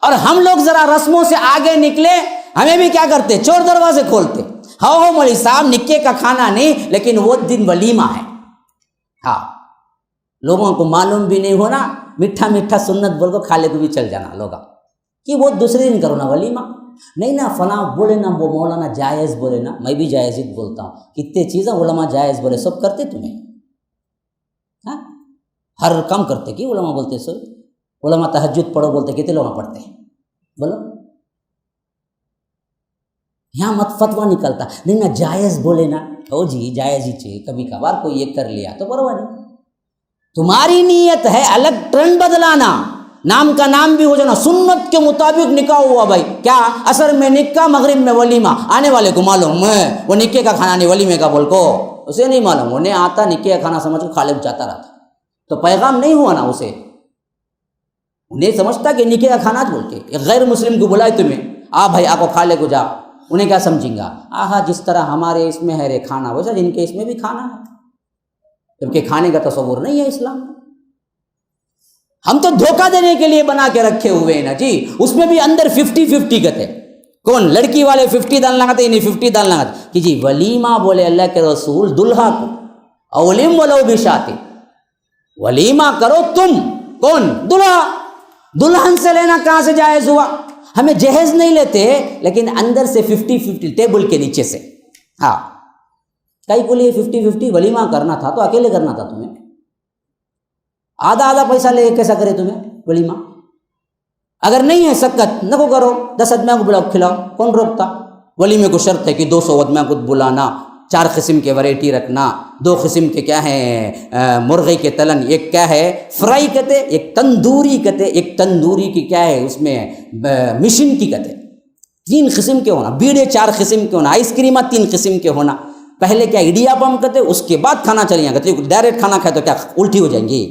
اور ہم لوگ ذرا رسموں سے آگے نکلے، ہمیں بھی کیا کرتے، چور دروازے کھولتے، ہاں مولوی صاحب نکے کا کھانا نہیں، لیکن وہ دن ولیمہ ہے، ہاں لوگوں کو معلوم بھی نہیں ہونا، میٹھا میٹھا سنت بول کو کھالے کو بھی چل جانا لوگا کہ وہ دوسرے دن کرو نا ولیمہ، نہیں نا فلاں بولے نا وہ مولانا جائز بولے نا، میں بھی جائز ہی بولتا ہوں، کتنے چیزیں علماء جائز بولے، سب کرتے تمہیں، ہاں ہر کام کرتے کی علماء بولتے، سو علماء تہجد پڑھو بولتے، کتنے لوگ پڑھتے ہیں بولو، یہاں مت فتویٰ نکلتا نہیں نا جائز بولے نا، او جی جائز ہی چاہیے، کبھی کبھار کوئی یہ کر لیا تو پرواہ نہیں، تمہاری نیت ہے الگ ٹرینڈ بدلانا، نام کا نام بھی ہو جانا, سنت کے مطابق نکاح ہوا بھائی. کیا عصر میں نکاح, مغرب میں ولیمہ. آنے والے کو معلوم ہے وہ نکاح کا کھانا نہیں ولیمے کا بول کو, اسے نہیں معلوم. انہیں آتا نکاح کا کھانا سمجھ کو خالب جاتا رہتا, تو پیغام نہیں ہوا نا اسے. انہیں سمجھتا کہ نکاح کا کھانا بول کے ایک غیر مسلم کو بلائے تمہیں, آ بھائی آپ کو کھا لے کو جا, انہیں کیا سمجھیں گا؟ آہا جس طرح ہمارے اس میں ہے رے کھانا ویسا جن کے اس میں بھی کھانا ہے, جبکہ کھانے کا تصور نہیں ہے اسلام میں. ہم تو دھوکہ دینے کے لیے بنا کے رکھے ہوئے ہیں نا جی. اس میں بھی اندر 50-50 کہتے, کون لڑکی والے 50 دان لگاتے نہیں 50 دان لگاتے کہ جی ولیمہ بولے اللہ کے رسول دلہا کو, اولم ولو بشاتے, ولیمہ کرو تم, کون دلہا, دلہن سے لینا کہاں سے جائز ہوا؟ ہمیں جہیز نہیں لیتے لیکن اندر سے 50-50 ٹیبل کے نیچے سے. ہاں کئی کو لیے 50-50 ولیمہ کرنا تھا تو اکیلے کرنا تھا تمہیں, آدھا آدھا پیسہ لے کیسا کرے تمہیں ولیمہ؟ اگر نہیں ہے سکت نہ کو کرو, 10 آدمیوں کو بلاؤ کھلاؤ, کون روکتا؟ ولیمے کو شرط ہے کہ 200 آدمیوں کو بلانا, 4 قسم کے ورائٹی رکھنا, 2 قسم کے کیا ہیں مرغے کے تلن, ایک کیا ہے فرائی کہتے, ایک تندوری کہتے, ایک تندوری کی کیا ہے اس میں مشین کی کہتے, 3 قسم کے ہونا, بیڑے 4 قسم کے ہونا, آئس کریمہ 3 قسم کے ہونا. پہلے کیا اڈیاپم کہتے, اس کے بعد کھانا چلیں گے. ڈائریکٹ کھانا کھائے تو کیا الٹی ہو جائیں گی؟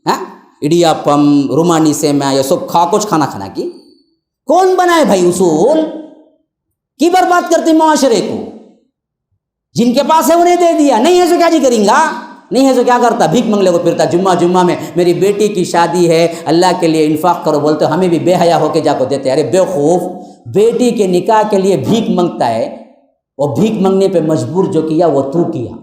ہاں اڈیاپم رومانی سے میں یہ سب کھا کچھ کھانا کھانا کی کون بنائے بھائی؟ اصول کی برباد کرتے معاشرے کو. جن کے پاس ہے انہیں دے دیا, نہیں ہے تو کیا جی کریں گا؟ نہیں ہے تو کیا کرتا؟ بھیک منگلے کو پھرتا. جمعہ میں میری بیٹی کی شادی ہے اللہ کے لیے انفاق کرو بولتے, ہمیں بھی بے حیا ہو کے جا کو دیتے. ارے بے خوف, بیٹی کے نکاح کے لیے بھیک منگتا ہے, وہ بھیک منگنے پہ مجبور جو کیا وہ تو کیا.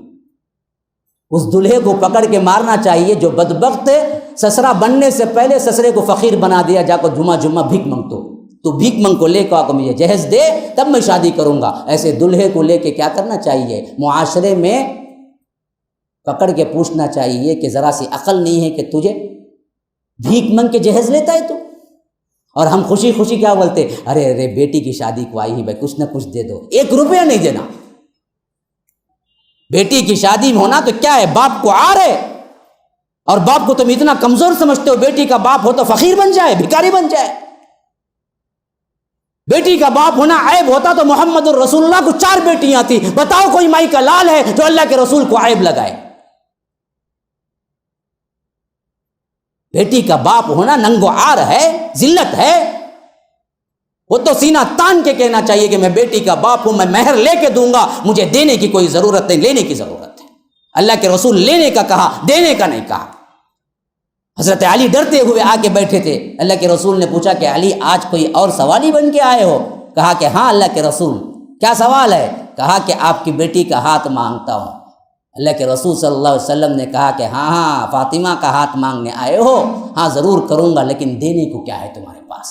اس دلہے کو پکڑ کے مارنا چاہیے جو بدبخت سسرا بننے سے پہلے سسرے کو فقیر بنا دیا, جا کو جمعہ بھیک منگتو, تو بھیک منگ کو لے کو مجھے جہیز دے تب میں شادی کروں گا. ایسے دلہے کو لے کے کیا کرنا چاہیے؟ معاشرے میں پکڑ کے پوچھنا چاہیے کہ ذرا سی عقل نہیں ہے کہ تجھے بھیک منگ کے جہیز لیتا ہے تو. اور ہم خوشی خوشی کیا بولتے, ارے بیٹی کی شادی کو آئی ہی بھائی کچھ نہ کچھ دے دو. 1 روپیہ نہیں دینا. بیٹی کی شادی میں ہونا تو کیا ہے, باپ کو آ رہے, اور باپ کو تم اتنا کمزور سمجھتے ہو, بیٹی کا باپ ہو تو فقیر بن جائے, بھکاری بن جائے. بیٹی کا باپ ہونا عیب ہوتا تو محمد الرسول اللہ کو 4 بیٹیاں تھی. بتاؤ کوئی مائی کا لال ہے جو اللہ کے رسول کو عیب لگائے؟ بیٹی کا باپ ہونا ننگو عار ہے, ذلت ہے. وہ تو سینہ تان کے کہنا چاہیے کہ میں بیٹی کا باپ ہوں, میں مہر لے کے دوں گا, مجھے دینے کی کوئی ضرورت نہیں, لینے کی ضرورت ہے. اللہ کے رسول لینے کا کہا, دینے کا نہیں کہا. حضرت علی ڈرتے ہوئے آ کے بیٹھے تھے. اللہ کے رسول نے پوچھا کہ علی آج کوئی اور سوالی بن کے آئے ہو؟ کہا کہ ہاں اللہ کے رسول. کیا سوال ہے؟ کہا کہ آپ کی بیٹی کا ہاتھ مانگتا ہوں. اللہ کے رسول صلی اللہ علیہ وسلم نے کہا کہ ہاں فاطمہ کا ہاتھ مانگنے آئے ہو, ہاں ضرور کروں گا, لیکن دینے کو کیا ہے تمہارے پاس؟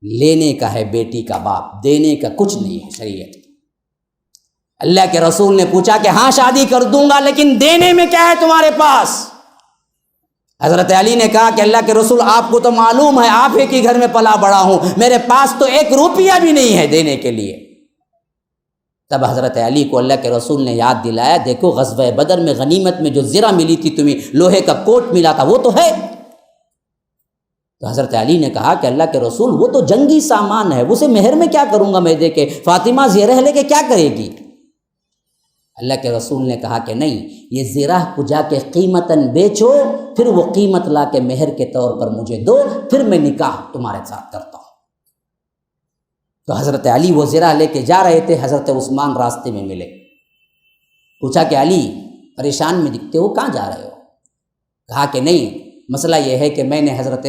لینے کا ہے بیٹی کا باپ, دینے کا کچھ نہیں ہے شریعت. اللہ کے رسول نے پوچھا کہ ہاں شادی کر دوں گا لیکن دینے میں کیا ہے تمہارے پاس؟ حضرت علی نے کہا کہ اللہ کے رسول آپ کو تو معلوم ہے آپ ہی کے گھر میں پلا بڑا ہوں, میرے پاس تو 1 روپیہ بھی نہیں ہے دینے کے لیے. تب حضرت علی کو اللہ کے رسول نے یاد دلایا, دیکھو غزوہ بدر میں غنیمت میں جو زرہ ملی تھی تمہیں, لوہے کا کوٹ ملا تھا, وہ تو ہے. تو حضرت علی نے کہا کہ اللہ کے رسول وہ تو جنگی سامان ہے, اسے مہر میں کیا کروں گا میں دے کے؟ فاطمہ زیرہ لے کے کیا کرے گی؟ اللہ کے رسول نے کہا کہ نہیں, یہ زیرہ کو جا کے قیمتاً بیچو, پھر وہ قیمت لا کے مہر کے طور پر مجھے دو, پھر میں نکاح تمہارے ساتھ کرتا ہوں. تو حضرت علی وہ زیرہ لے کے جا رہے تھے, حضرت عثمان راستے میں ملے. پوچھا کہ علی پریشان میں دکھتے ہو, کہاں جا رہے ہو؟ کہا کہ نہیں, مسئلہ یہ ہے کہ میں نے حضرت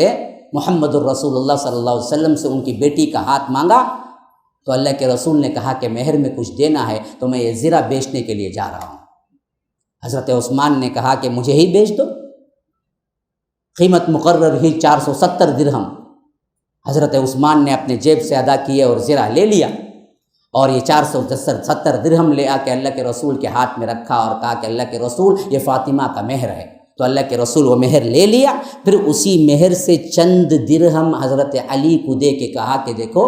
محمد الرسول اللہ صلی اللہ علیہ وسلم سے ان کی بیٹی کا ہاتھ مانگا, تو اللہ کے رسول نے کہا کہ مہر میں کچھ دینا ہے, تو میں یہ زرہ بیچنے کے لیے جا رہا ہوں. حضرت عثمان نے کہا کہ مجھے ہی بیچ دو. قیمت مقرر ہی 470 درہم. حضرت عثمان نے اپنے جیب سے ادا کیے اور زرہ لے لیا, اور یہ 470 درہم لے آ کے اللہ کے رسول کے ہاتھ میں رکھا اور کہا کہ اللہ کے رسول یہ فاطمہ کا مہر ہے. تو اللہ کے رسول وہ مہر لے لیا, پھر اسی مہر سے چند درہم حضرت علی کو دے کے کہا کہ دیکھو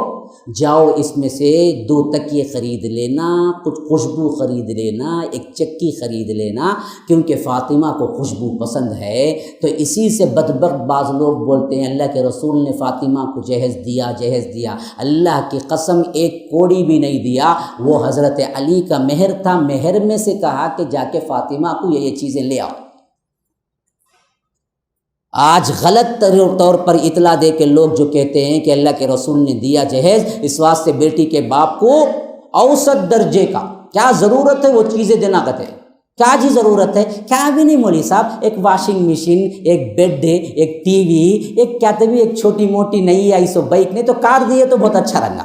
جاؤ اس میں سے 2 تکیے خرید لینا، کچھ خوشبو خرید لینا، ایک چکی خرید لینا، کیونکہ فاطمہ کو خوشبو پسند ہے۔ تو اسی سے بدبخت بعض لوگ بولتے ہیں اللہ کے رسول نے فاطمہ کو جہیز دیا۔ اللہ کی قسم ایک کوڑی بھی نہیں دیا، وہ حضرت علی کا مہر تھا، مہر میں سے کہا کہ جا کے فاطمہ کو یہ چیزیں لے آؤ۔ آج غلط طور پر اطلاع دے کے لوگ جو کہتے ہیں کہ اللہ کے رسول نے دیا جہیز، اس واسطے بیٹی کے باپ کو اوسط درجے کا کیا ضرورت ہے وہ چیزیں دینا کہتے ہیں، کیا جی ضرورت ہے؟ کیا بھی نہیں مولوی صاحب، ایک واشنگ مشین، ایک بیڈ، ایک ٹی وی، ایک کیا تبھی ایک چھوٹی موٹی نہیں آئی سو بائک نہیں تو کار دیے تو بہت اچھا رنگا،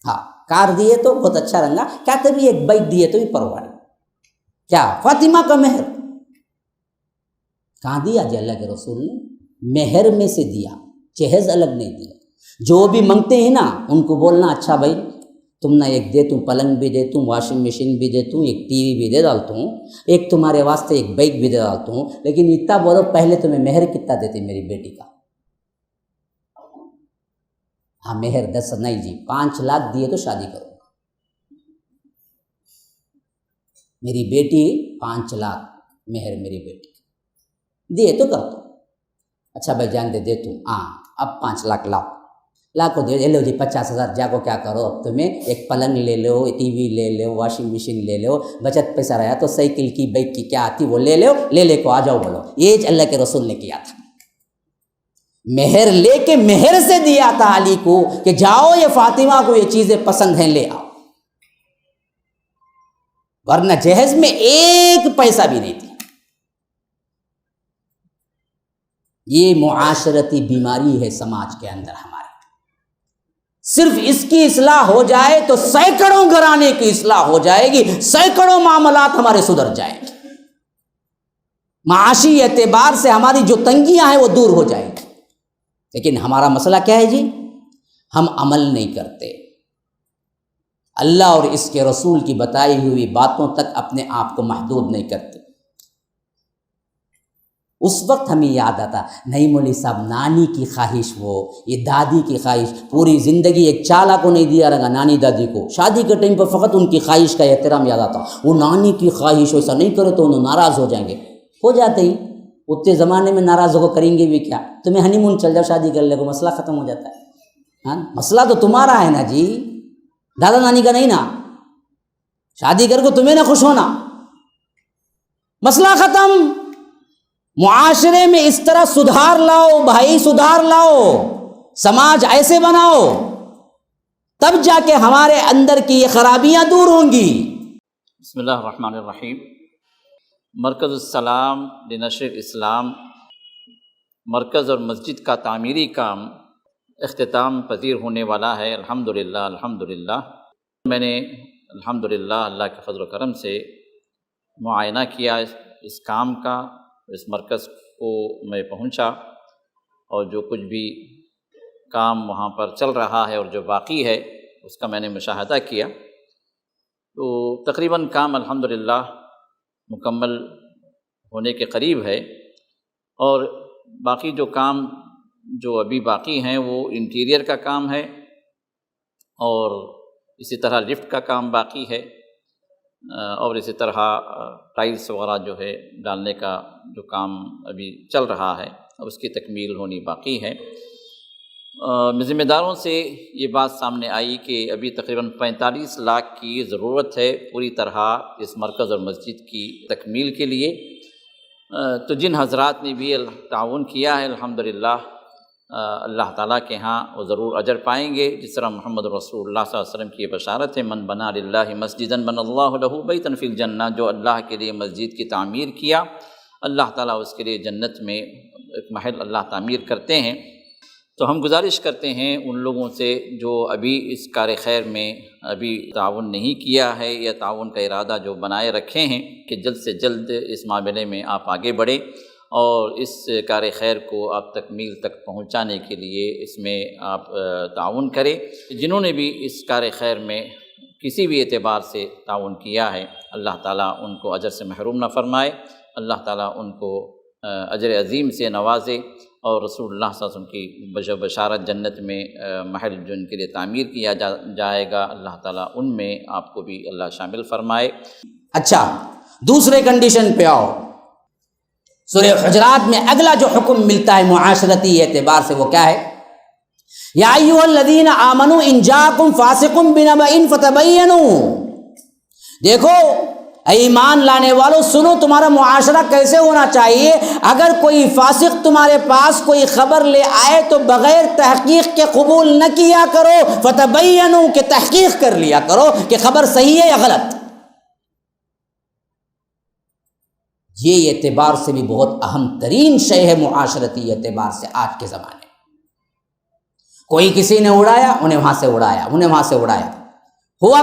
ہاں کار دیے تو بہت اچھا رنگا، کیا تبھی ایک بائک دیے تو بھی پرواہ نہیں۔ کیا فاطمہ کا مہر کہاں دیا جی اللہ کے رسول نے؟ مہر میں سے دیا، جہیز الگ نہیں دیا۔ جو بھی منگتے ہیں نا ان کو بولنا اچھا بھائی تم نہ ایک دے، تم پلنگ بھی دے، تم واشنگ مشین بھی دے، تم ایک ٹی وی بھی دے ڈالتا ہوں، ایک تمہارے واسطے ایک بائک بھی دے ڈالتا ہوں، لیکن اتنا بولو پہلے تمہیں مہر کتنا دیتے میری بیٹی کا؟ ہاں مہر 10 نہیں جی 5 لاکھ دیے تو شادی کرو گا، میری بیٹی 5 لاکھ مہر میری بیٹی دیے تو کرتا ہوں۔ اچھا بھائی جان دے تم، ہاں اب 5 لاکھ لا کو دے لو جی 50,000 جا کو کیا کرو، اب تمہیں ایک پلنگ لے لو، ٹی وی لے لو، واشنگ مشین لے لو، بچت پیسہ رہا تو سائیکل کی بائک کی کیا آتی وہ لے کو آ جاؤ بولو۔ یہ اللہ کے رسول نے کیا تھا، مہر لے کے مہر سے دیا تھا علی کو کہ جاؤ یہ فاطمہ کو یہ چیزیں پسند ہیں لے آؤ، ورنہ جہیز میں ایک پیسہ بھی نہیں تھی۔ یہ معاشرتی بیماری ہے سماج کے اندر ہمارے، صرف اس کی اصلاح ہو جائے تو سینکڑوں گھرانے کی اصلاح ہو جائے گی، سینکڑوں معاملات ہمارے سدھر جائیں گے، معاشی اعتبار سے ہماری جو تنگیاں ہیں وہ دور ہو جائیں گی۔ لیکن ہمارا مسئلہ کیا ہے جی؟ ہم عمل نہیں کرتے، اللہ اور اس کے رسول کی بتائی ہوئی باتوں تک اپنے آپ کو محدود نہیں کرتے۔ اس وقت ہمیں یاد آتا نہیں مولوی صاحب نانی کی خواہش، وہ یہ دادی کی خواہش، پوری زندگی ایک چالا کو نہیں دیا رہا نانی دادی کو، شادی کے ٹائم پر فقط ان کی خواہش کا احترام یاد آتا، وہ نانی کی خواہش ایسا نہیں کرے تو انہوں ناراض ہو جائیں گے، ہو جاتے ہی اتنے زمانے میں ناراض ہو کریں گے بھی کیا، تمہیں ہنی مون چل جاؤ شادی کر لے کو مسئلہ ختم ہو جاتا ہے۔ ہاں مسئلہ تو تمہارا ہے نا جی، دادا نانی کا نہیں نا، شادی کر کو تمہیں نہ خوش ہونا، مسئلہ ختم۔ معاشرے میں اس طرح سدھار لاؤ بھائی، سدھار لاؤ، سماج ایسے بناؤ، تب جا کے ہمارے اندر کی یہ خرابیاں دور ہوں گی۔ بسم اللہ الرحمن الرحیم۔ مرکز السلام لنشر الاسلام مرکز اور مسجد کا تعمیری کام اختتام پذیر ہونے والا ہے، الحمدللہ۔ میں نے الحمدللہ اللہ کے فضل و کرم سے معائنہ کیا اس کام کا، اس مرکز کو میں پہنچا اور جو کچھ بھی کام وہاں پر چل رہا ہے اور جو باقی ہے اس کا میں نے مشاہدہ کیا، تو تقریباً کام الحمدللہ مکمل ہونے کے قریب ہے، اور باقی جو کام جو ابھی باقی ہیں وہ انٹیریئر کا کام ہے، اور اسی طرح لفٹ کا کام باقی ہے، اور اسی طرح ٹائلس وغیرہ جو ہے ڈالنے کا جو کام ابھی چل رہا ہے اس کی تکمیل ہونی باقی ہے۔ ذمہ داروں سے یہ بات سامنے آئی کہ ابھی تقریباً 45 لاکھ کی ضرورت ہے پوری طرح اس مرکز اور مسجد کی تکمیل کے لیے، تو جن حضرات نے بھی تعاون کیا ہے الحمدللہ اللہ تعالیٰ کے ہاں وہ ضرور اجر پائیں گے، جس طرح محمد رسول اللہ صلی اللہ علیہ وسلم کی یہ بشارت ہے، من بنا للہ مسجدا بنى اللہ لہ بیتا فی الجنہ، جو اللہ کے لیے مسجد کی تعمیر کیا اللہ تعالیٰ اس کے لیے جنت میں ایک محل اللہ تعمیر کرتے ہیں۔ تو ہم گزارش کرتے ہیں ان لوگوں سے جو ابھی اس کار خیر میں ابھی تعاون نہیں کیا ہے یا تعاون کا ارادہ جو بنائے رکھے ہیں کہ جلد سے جلد اس معاملے میں آپ آگے بڑھیں اور اس کار خیر کو آپ تکمیل تک پہنچانے کے لیے اس میں آپ تعاون کریں۔ جنہوں نے بھی اس کار خیر میں کسی بھی اعتبار سے تعاون کیا ہے اللہ تعالیٰ ان کو اجر سے محروم نہ فرمائے، اللہ تعالیٰ ان کو اجر عظیم سے نوازے، اور رسول اللہ صلی اللہ علیہ وسلم کی بشارت جنت میں محل جو ان کے لیے تعمیر کیا جائے گا، اللہ تعالیٰ ان میں آپ کو بھی اللہ شامل فرمائے۔ اچھا، دوسرے کنڈیشن پہ آؤ۔ سورہ حجرات میں اگلا جو حکم ملتا ہے معاشرتی اعتبار سے وہ کیا ہے؟ یا ایھا الذین آمنوا ان جاءکم فاسق بنبأ فتبینوا۔ دیکھو اے ایمان لانے والو، سنو تمہارا معاشرہ کیسے ہونا چاہیے۔ اگر کوئی فاسق تمہارے پاس کوئی خبر لے آئے تو بغیر تحقیق کے قبول نہ کیا کرو، فتبینوا کہ تحقیق کر لیا کرو کہ خبر صحیح ہے یا غلط۔ یہ اعتبار سے بھی بہت اہم ترین شے ہے معاشرتی اعتبار سے آج کے زمانے میں۔ کوئی کسی نے اڑایا، انہیں وہاں سے اڑایا، انہیں وہاں سے اڑایا، ہوا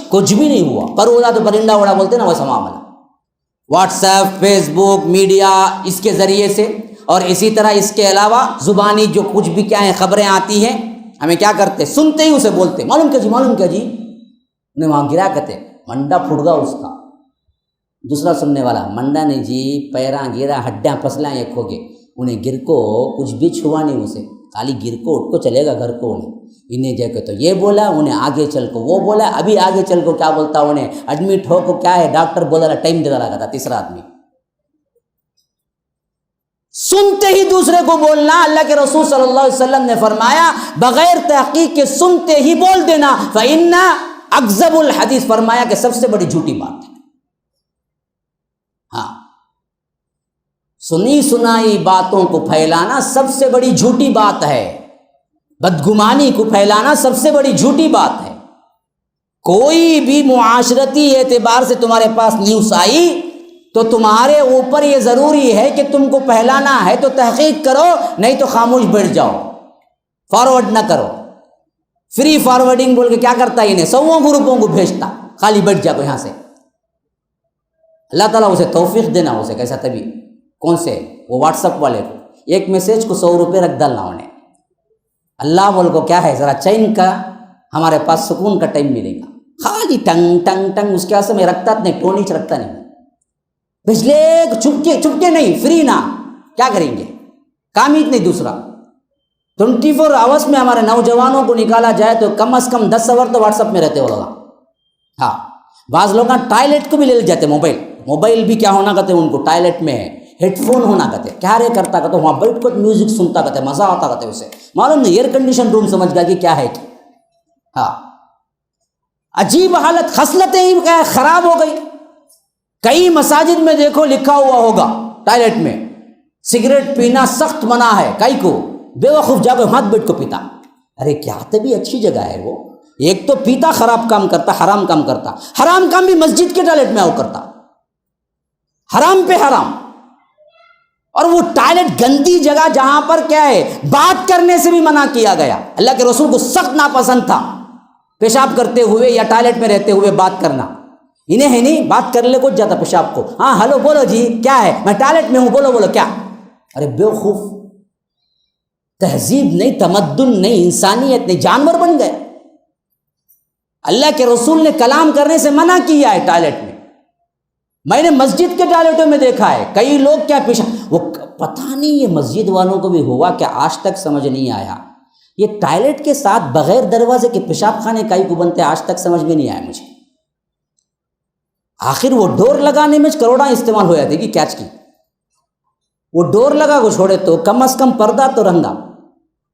کچھ بھی نہیں ہوا، پر اڑا تو پرندہ اڑا بولتے نا، ویسا معاملہ۔ واٹس ایپ، فیس بک، میڈیا، اس کے ذریعے سے، اور اسی طرح اس کے علاوہ زبانی جو کچھ بھی کیا ہیں خبریں آتی ہیں، ہمیں کیا کرتے، سنتے ہی اسے بولتے معلوم کیا جی، معلوم کیا جی، انہیں وہاں گرا کہتے منڈا پھٹ گا اس کا۔ دوسرا سننے والا، منڈا نہیں جی، پیراں گرا، ہڈیاں پسلاں ایک ہو گئے، انہیں گر کو کچھ بھی چھوا نہیں اسے، خالی گر کو اٹھ کو چلے گا گھر کو۔ انہیں جا کے تو یہ بولا، انہیں آگے چل کو وہ بولا، ابھی آگے چل کو کیا بولتا، انہیں ایڈمٹ ہو کو کیا ہے ڈاکٹر بولا رہا، ٹائم دے رہا تھا تیسرا آدمی۔ سنتے ہی دوسرے کو بولنا، اللہ کے رسول صلی اللہ علیہ وسلم نے فرمایا بغیر تحقیق کے سنتے ہی بول دینا، فإن اکذب الحدیث، فرمایا کہ سب سے بڑی جھوٹی بات ہے۔ ہاں، سنی سنائی باتوں کو پھیلانا سب سے بڑی جھوٹی بات ہے، بدگمانی کو پھیلانا سب سے بڑی جھوٹی بات ہے۔ کوئی بھی معاشرتی اعتبار سے تمہارے پاس نیوز آئی تو تمہارے اوپر یہ ضروری ہے کہ تم کو پھیلانا ہے تو تحقیق کرو، نہیں تو خاموش بیٹھ جاؤ، فارورڈ نہ کرو۔ فری فارورڈنگ بول کے کیا کرتا ہے، انہیں سووں گروپوں کو بھیجتا، خالی بیٹھ جاؤ یہاں سے۔ اللہ تعالیٰ اسے توفیق دینا، اسے کیسا طبی کون سے وہ واٹس ایپ والے کو ایک میسیج کو 100 روپے رکھ ڈالنا انہیں، اللہ بول کو کیا ہے ذرا چین کا، ہمارے پاس سکون کا ٹائم ملے گا، خالی ٹنگ ٹنگ ٹنگ اس کے واسطے میں رکھتا نہیں، ٹونیچ رکھتا نہیں، پچھلے چپکے نہیں، فری نہ، کیا کریں گے، کام ہی نہیں۔ دوسرا 24 آورس میں ہمارے نوجوانوں کو نکالا جائے تو کم از کم 10 آور تو واٹس ایپ میں رہتے ہوگا۔ ہاں، بعض لوگ ٹوائلٹ کو بھی لے جاتے، موبائل بھی کیا ہونا کہتے ان کو ٹوائلٹ میں ہیڈ فون ہونا کہتے، کیا رے کرتا کہتے وہاں بیٹھ کر میوزک سنتا کہتے، مزہ آتا کہتے، اسے معلوم نہیں ایئر کنڈیشن روم سمجھ گیا کہ کیا ہے کہ ہاں، عجیب حالت، خصلتیں ہی خراب ہو گئی۔ کئی مساجد میں دیکھو لکھا ہوا ہوگا ٹوائلٹ میں سگریٹ پینا سخت منع ہے، کئی کو بے وقوف جا کے ہاتھ بیٹھ کو پیتا، ارے کیا تبھی اچھی جگہ ہے وہ، ایک تو پیتا خراب کام کرتا، حرام کام کرتا، حرام کام بھی مسجد کے ٹوائلٹ میں آؤ کرتا، حرام پہ حرام۔ اور وہ ٹوائلٹ گندی جگہ جہاں پر کیا ہے بات کرنے سے بھی منع کیا گیا، اللہ کے رسول کو سخت ناپسند تھا پیشاب کرتے ہوئے یا ٹوائلٹ میں رہتے ہوئے بات کرنا۔ انہیں ہے نہیں بات کر لے کچھ جاتا پیشاب کو، ہاں ہلو بولو جی کیا ہے، میں ٹوائلٹ میں ہوں، بولو کیا، ارے بیوقوف، تہذیب نہیں، تمدن نہیں، انسانیت نہیں، جانور بن گئے۔ اللہ کے رسول نے کلام کرنے سے منع کیا ہے ٹوائلٹ میں۔ میں نے مسجد کے ٹوائلٹوں میں دیکھا ہے کئی لوگ کیا پیشاب، وہ پتہ نہیں یہ مسجد والوں کو بھی ہوا کہ آج تک سمجھ نہیں آیا، یہ ٹوائلٹ کے ساتھ بغیر دروازے کے پیشاب خانے کئی کو بنتے، آج تک سمجھ میں نہیں آیا مجھے۔ آخر وہ ڈور لگانے میں کروڑاں استعمال ہو جاتے کہ کیچ کی، وہ ڈور لگا کو چھوڑے تو کم از کم پردہ تو رنگا،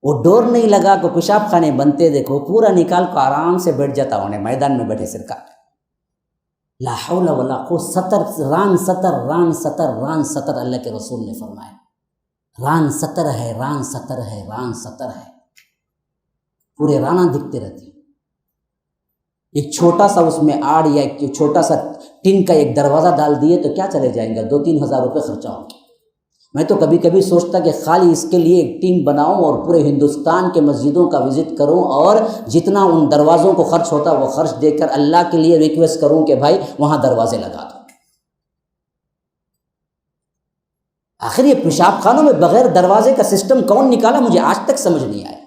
وہ ڈور نہیں لگا کو پیشاب خانے بنتے دیکھو، پورا نکال کو آرام سے بیٹھ جاتا انہیں میدان میں بیٹھے سرکار۔ لا حول ولا قوت، ستر ران ستر ران ستر ران ستر، اللہ کے رسول نے فرمایا ران ستر ہے، ران ستر ہے، ران ستر ہے، پورے رانا دکھتے رہتے۔ ایک چھوٹا سا اس میں آڑ یا ایک چھوٹا سا ٹن کا ایک دروازہ ڈال دیے تو کیا چلے جائیں گے، 2-3 ہزار روپے خرچہ ہوں گے۔ میں تو کبھی کبھی سوچتا کہ خالی اس کے لیے ایک ٹیم بناؤں اور پورے ہندوستان کے مسجدوں کا وزٹ کروں اور جتنا ان دروازوں کو خرچ ہوتا وہ خرچ دے کر اللہ کے لیے ریکویسٹ کروں کہ بھائی وہاں دروازے لگا دو۔ آخر یہ پیشاب خانوں میں بغیر دروازے کا سسٹم کون نکالا، مجھے آج تک سمجھ نہیں آیا۔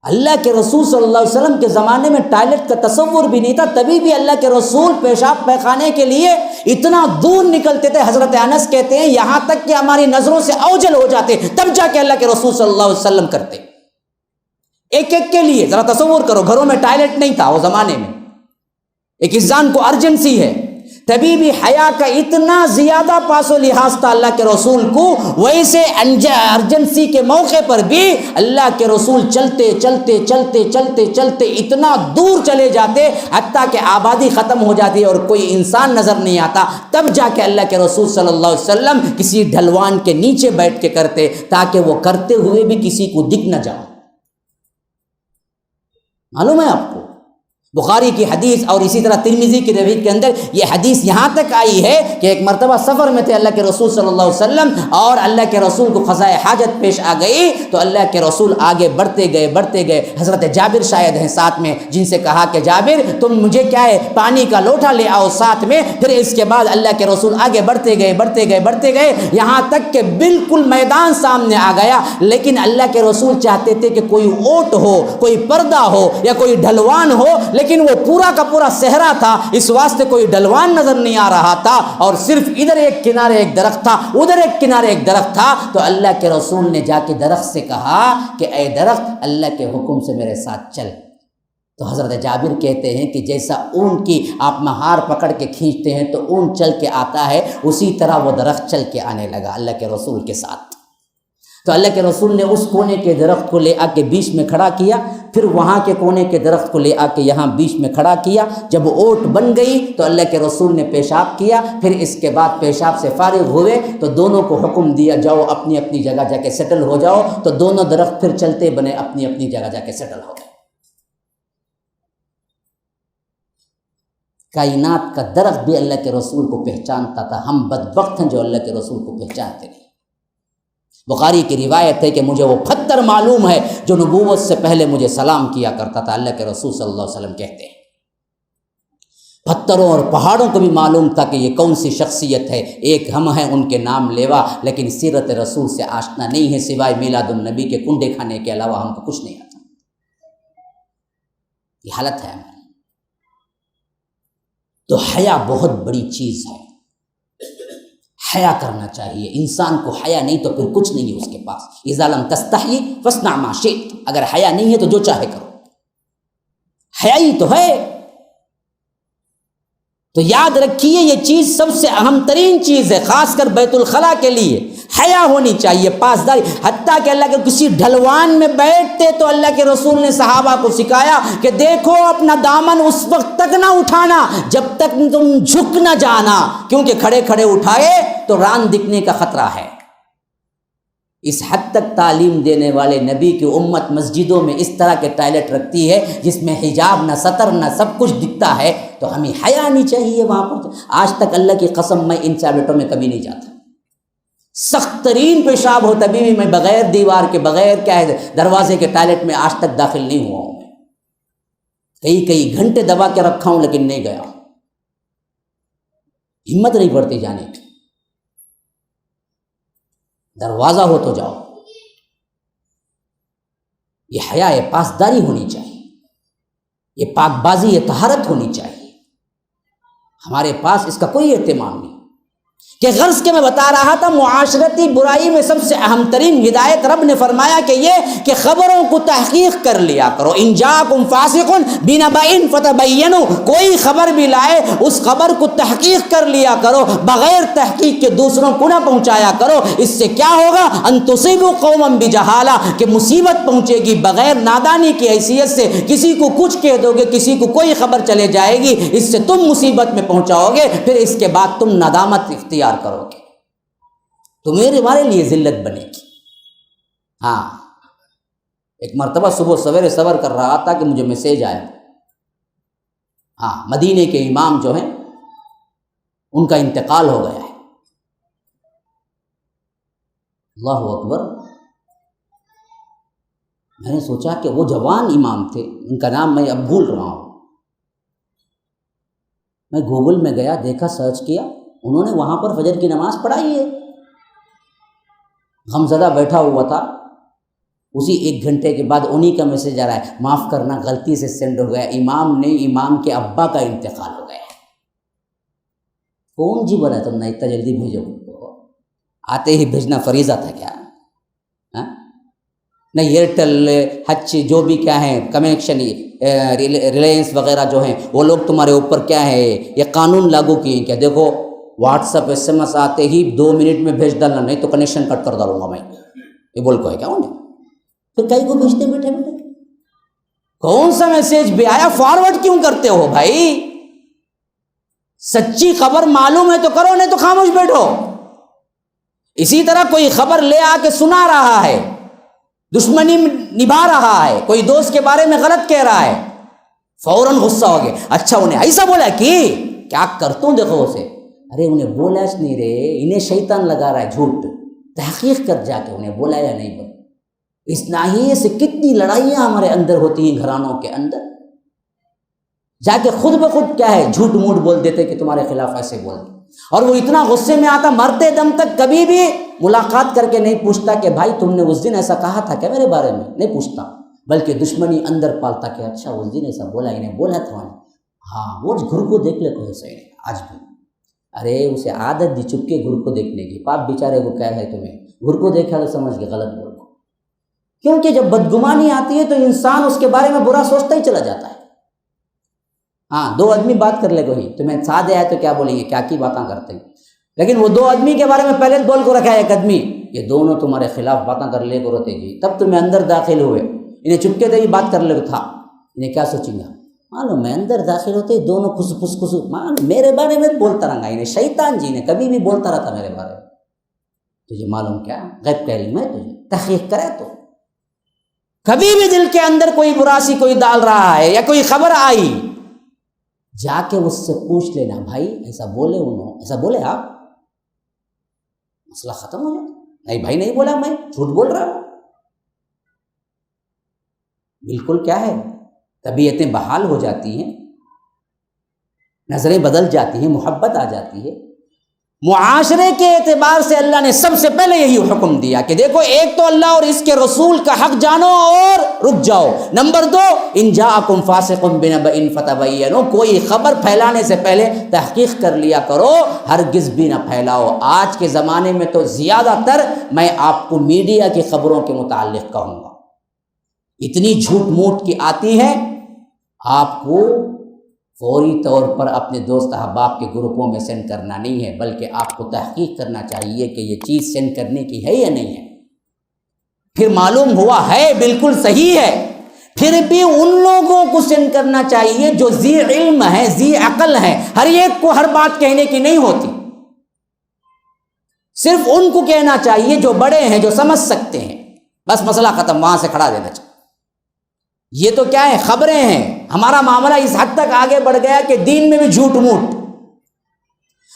اللہ کے رسول صلی اللہ علیہ وسلم کے زمانے میں ٹوائلٹ کا تصور بھی نہیں تھا، تبھی بھی اللہ کے رسول پیشاب پیخانے کے لیے اتنا دور نکلتے تھے. حضرت انس کہتے ہیں یہاں تک کہ ہماری نظروں سے اوجل ہو جاتے, تب جا کے اللہ کے رسول صلی اللہ علیہ وسلم کرتے. ایک ایک کے لیے ذرا تصور کرو, گھروں میں ٹوائلٹ نہیں تھا وہ زمانے میں, ایک انسان کو ارجنسی ہے, تبھی بھی حیا کا اتنا زیادہ پاس و لحاظ تھا اللہ کے رسول کو. ویسے ارجنسی کے موقع پر بھی اللہ کے رسول چلتے چلتے چلتے چلتے چلتے اتنا دور چلے جاتے حتیٰ کہ آبادی ختم ہو جاتی اور کوئی انسان نظر نہیں آتا, تب جا کے اللہ کے رسول صلی اللہ علیہ وسلم کسی ڈھلوان کے نیچے بیٹھ کے کرتے تاکہ وہ کرتے ہوئے بھی کسی کو دکھ نہ جائے. معلوم ہے آپ کو بخاری کی حدیث اور اسی طرح ترمذی کی روایت کے اندر یہ حدیث یہاں تک آئی ہے کہ ایک مرتبہ سفر میں تھے اللہ کے رسول صلی اللہ علیہ وسلم, اور اللہ کے رسول کو قضاء حاجت پیش آ گئی تو اللہ کے رسول آگے بڑھتے گئے. حضرت جابر شاید ہیں ساتھ میں, جن سے کہا کہ جابر تم مجھے کیا ہے پانی کا لوٹا لے آؤ ساتھ میں. پھر اس کے بعد اللہ کے رسول آگے بڑھتے گئے یہاں تک کہ بالکل میدان سامنے آ گیا. لیکن اللہ کے رسول چاہتے تھے کہ کوئی اونٹ ہو, کوئی پردہ ہو یا کوئی ڈھلوان ہو, لیکن وہ پورا کا پورا صحرا تھا, اس واسطے کوئی ڈھلوان نظر نہیں آ رہا تھا, اور صرف ادھر ایک کنارے ایک درخت تھا, ادھر ایک کنارے ایک درخت تھا. تو اللہ کے رسول نے جا کے درخت سے کہا کہ اے درخت اللہ کے حکم سے میرے ساتھ چل. تو حضرت جابر کہتے ہیں کہ جیسا اون کی آپ مہار پکڑ کے کھینچتے ہیں تو اون چل کے آتا ہے, اسی طرح وہ درخت چل کے آنے لگا اللہ کے رسول کے ساتھ. تو اللہ کے رسول نے اس کونے کے درخت کو لے آ کے بیچ میں کھڑا کیا, پھر وہاں کے کونے کے درخت کو لے آ کے یہاں بیچ میں کھڑا کیا. جب اونٹ بن گئی تو اللہ کے رسول نے پیشاب کیا, پھر اس کے بعد پیشاب سے فارغ ہوئے تو دونوں کو حکم دیا جاؤ اپنی اپنی جگہ جا کے سیٹل ہو جاؤ. تو دونوں درخت پھر چلتے بنے اپنی اپنی جگہ جا کے سیٹل ہو گئے. کائنات کا درخت بھی اللہ کے رسول کو پہچانتا تھا, ہم بدبخت ہیں جو اللہ کے رسول کو پہچانتے نہیں. بخاری کی روایت ہے کہ مجھے وہ پتھر معلوم ہے جو نبوت سے پہلے مجھے سلام کیا کرتا تھا. اللہ کے رسول صلی اللہ علیہ وسلم کہتے ہیں پتھروں اور پہاڑوں کو بھی معلوم تھا کہ یہ کون سی شخصیت ہے, ایک ہم ہیں ان کے نام لیوا, لیکن سیرت رسول سے آشنا نہیں ہے سوائے میلاد النبی کے کنڈے کھانے کے علاوہ ہم کو کچھ نہیں آتا. یہ حالت ہے ہماری. تو حیا بہت بڑی چیز ہے, حیا کرنا چاہیے انسان کو. حیا نہیں تو پھر کچھ نہیں ہے اس کے پاس. اذا لم تستحی فاصنع ما شئت, اگر حیا نہیں ہے تو جو چاہے کرو. حیا ہی تو ہے. تو یاد رکھیے یہ چیز سب سے اہم ترین چیز ہے, خاص کر بیت الخلاء کے لیے حیا ہونی چاہیے, پاسداری. حتیٰ کہ اللہ کے کسی ڈھلوان میں بیٹھتے تو اللہ کے رسول نے صحابہ کو سکھایا کہ دیکھو اپنا دامن اس وقت تک نہ اٹھانا جب تک تم جھک نہ جانا, کیونکہ کھڑے کھڑے اٹھائے تو ران دکھنے کا خطرہ ہے. اس حد تک تعلیم دینے والے نبی کی امت مسجدوں میں اس طرح کے ٹوائلٹ رکھتی ہے جس میں حجاب نہ سطر نہ سب کچھ دکھتا ہے. تو ہمیں حیا نہیں چاہیے وہاں پر. آج تک اللہ کی قسم میں ان ٹوائلٹوں میں کبھی نہیں جاتا. سخت ترین پیشاب ہو تبھی بھی میں بغیر دیوار کے بغیر کیا ہے دروازے کے ٹوائلٹ میں آج تک داخل نہیں ہوا ہوں. میں کئی گھنٹے دبا کے رکھا ہوں لیکن نہیں گیا ہوں, ہمت نہیں پڑتی جانے کی. دروازہ ہو تو جاؤ. یہ حیا ہے, پاسداری ہونی چاہیے, یہ پاک بازی, یہ طہارت ہونی چاہیے. ہمارے پاس اس کا کوئی اہتمام نہیں. کہ غرض کے میں بتا رہا تھا معاشرتی برائی میں سب سے اہم ترین ہدایت رب نے فرمایا کہ یہ کہ خبروں کو تحقیق کر لیا کرو. ان جاءکم فاسق بنبأ فتبینوا, کوئی خبر بھی لائے اس خبر کو تحقیق کر لیا کرو, بغیر تحقیق کے دوسروں کو نہ پہنچایا کرو. اس سے کیا ہوگا, ان تصیبوا قوما بجہالہ, کہ مصیبت پہنچے گی بغیر نادانی کی حیثیت سے. کسی کو کچھ کہہ دو گے, کسی کو کوئی خبر چلے جائے گی, اس سے تم مصیبت میں پہنچاؤ گے, پھر اس کے بعد تم ندامت اختیار کرو گے تو ہمارے لیے ذلت بنے گی. ہاں, ایک مرتبہ صبح سویرے صبر کر رہا تھا کہ مجھے میسیج آیا. ہاں, مدینے کے امام جو ہیں ان کا انتقال ہو گیا ہے. اللہ اکبر. میں نے سوچا کہ وہ جوان امام تھے, ان کا نام میں اب بھول رہا ہوں. میں گوگل میں گیا, دیکھا, سرچ کیا, انہوں نے وہاں پر فجر کی نماز پڑھائی ہے. غمزدہ بیٹھا ہوا تھا, اسی ایک گھنٹے کے بعد انہی کا میسج آ رہا ہے, معاف کرنا غلطی سے سینڈ ہو گیا, امام کا ابا کا انتقال ہو گیا. کون جی بولا تم نے اتنا جلدی بھیجو؟ آتے ہی بھیجنا فریضہ تھا کیا؟ نہیں ایئرٹیل ہچ جو بھی کیا ہے کنیکشن ریلائنس وغیرہ جو ہیں وہ لوگ تمہارے اوپر کیا ہے یہ قانون لاگو کیے کیا؟ دیکھو WhatsApp S M S آتے ہی 2 منٹ میں بھیج ڈالنا، نہیں تو کنیکشن کٹ کر ڈالوں گا میں، یہ بول کو ہے کیا انہیں؟ پھر کئی کو بھیجتے بیٹھے بیٹھے؟ کون سا میسج بھی آیا فارورڈ کیوں کرتے ہو بھائی؟ سچی خبر معلوم ہے تو کرو، نہیں تو خاموش بیٹھو۔ اسی طرح کوئی خبر لے آ کے سنا رہا ہے، دشمنی نبھا رہا ہے، کوئی دوست کے بارے میں غلط کہہ رہا ہے، فوراً غصہ ہو گیا، اچھا انہیں ایسا بولا کہ کیا کرتا ہوں دیکھو اسے، ارے انہیں بولا اس نہیں رہے، انہیں شیطان لگا رہا ہے جھوٹ، تحقیق کر جا کے انہیں بولا یا نہیں بولا۔ اس ناحیے سے کتنی لڑائیاں ہمارے اندر ہوتی ہیں گھرانوں کے اندر، جا کے خود بخود کیا ہے جھوٹ موٹ بول دیتے کہ تمہارے خلاف ایسے بول دیں، اور وہ اتنا غصے میں آتا مرتے دم تک کبھی بھی ملاقات کر کے نہیں پوچھتا کہ بھائی تم نے اس دن ایسا کہا تھا کیا میرے بارے میں، نہیں پوچھتا، بلکہ دشمنی اندر پالتا کہ اچھا اس دن ایسا بولا، انہیں بولا تھا، ہاں وہ گھر کو دیکھ لے کوئی صحیح آج بھی، ارے اسے عادت دی چپکے گھر کو دیکھنے کی، پاپ بیچارے کو کیا ہے تمہیں گھر کو دیکھا تو سمجھ کے غلط بول، کیونکہ جب بدگمانی آتی ہے تو انسان اس کے بارے میں برا سوچتا ہی چلا جاتا ہے۔ ہاں 2 آدمی بات کر لے کوئی، تمہیں ساتھ آئے تو کیا بولیں گے کیا کی باتیں کرتے ہیں، لیکن وہ 2 آدمی کے بارے میں پہلے بول کو رکھا ہے ایک آدمی، یہ دونوں تمہارے خلاف باتیں کر لے کو رہتے جی، تب تمہیں اندر داخل ہوئے، انہیں چپکے سے ہی بات کر لے تھا، انہیں کیا سوچیں گا، معلوم میں اندر داخل ہوتے دونوں خس معلوم میرے بارے میں بولتا رہا، انہیں شیطان جی نے کبھی بھی بولتا رہتا میرے بارے میں، تجھے معلوم کیا غیب کا علم ہے، تجھے تحقیق کرے تو کبھی بھی دل کے اندر کوئی براسی کوئی ڈال رہا ہے یا کوئی خبر آئی، جا کے اس سے پوچھ لینا بھائی ایسا بولے انہوں، ایسا بولے آپ، مسئلہ ختم ہو جاتا، نہیں بھائی نہیں بولا، میں جھوٹ بول رہا ہوں، بالکل کیا ہے طبیعتیں بحال ہو جاتی ہیں، نظریں بدل جاتی ہیں، محبت آ جاتی ہے۔ معاشرے کے اعتبار سے اللہ نے سب سے پہلے یہی حکم دیا کہ دیکھو ایک تو اللہ اور اس کے رسول کا حق جانو اور رک جاؤ، نمبر 2 ان جاءکم فاسق بنبأ فتبینوا، کوئی خبر پھیلانے سے پہلے تحقیق کر لیا کرو، ہرگز بھی نہ پھیلاؤ۔ آج کے زمانے میں تو زیادہ تر میں آپ کو میڈیا کی خبروں کے متعلق کہوں گا، اتنی جھوٹ موٹ کی آتی ہے، آپ کو فوری طور پر اپنے دوست احباب کے گروپوں میں سینڈ کرنا نہیں ہے، بلکہ آپ کو تحقیق کرنا چاہیے کہ یہ چیز سینڈ کرنے کی ہے یا نہیں ہے، پھر معلوم ہوا ہے بالکل صحیح ہے، پھر بھی ان لوگوں کو سینڈ کرنا چاہیے جو ذی علم ہے، ذی عقل ہے، ہر ایک کو ہر بات کہنے کی نہیں ہوتی، صرف ان کو کہنا چاہیے جو بڑے ہیں، جو سمجھ سکتے ہیں، بس مسئلہ ختم، وہاں سے کھڑا دینا چاہیے۔ یہ تو کیا ہے خبریں ہیں، ہمارا معاملہ اس حد تک آگے بڑھ گیا کہ دین میں بھی جھوٹ موٹ،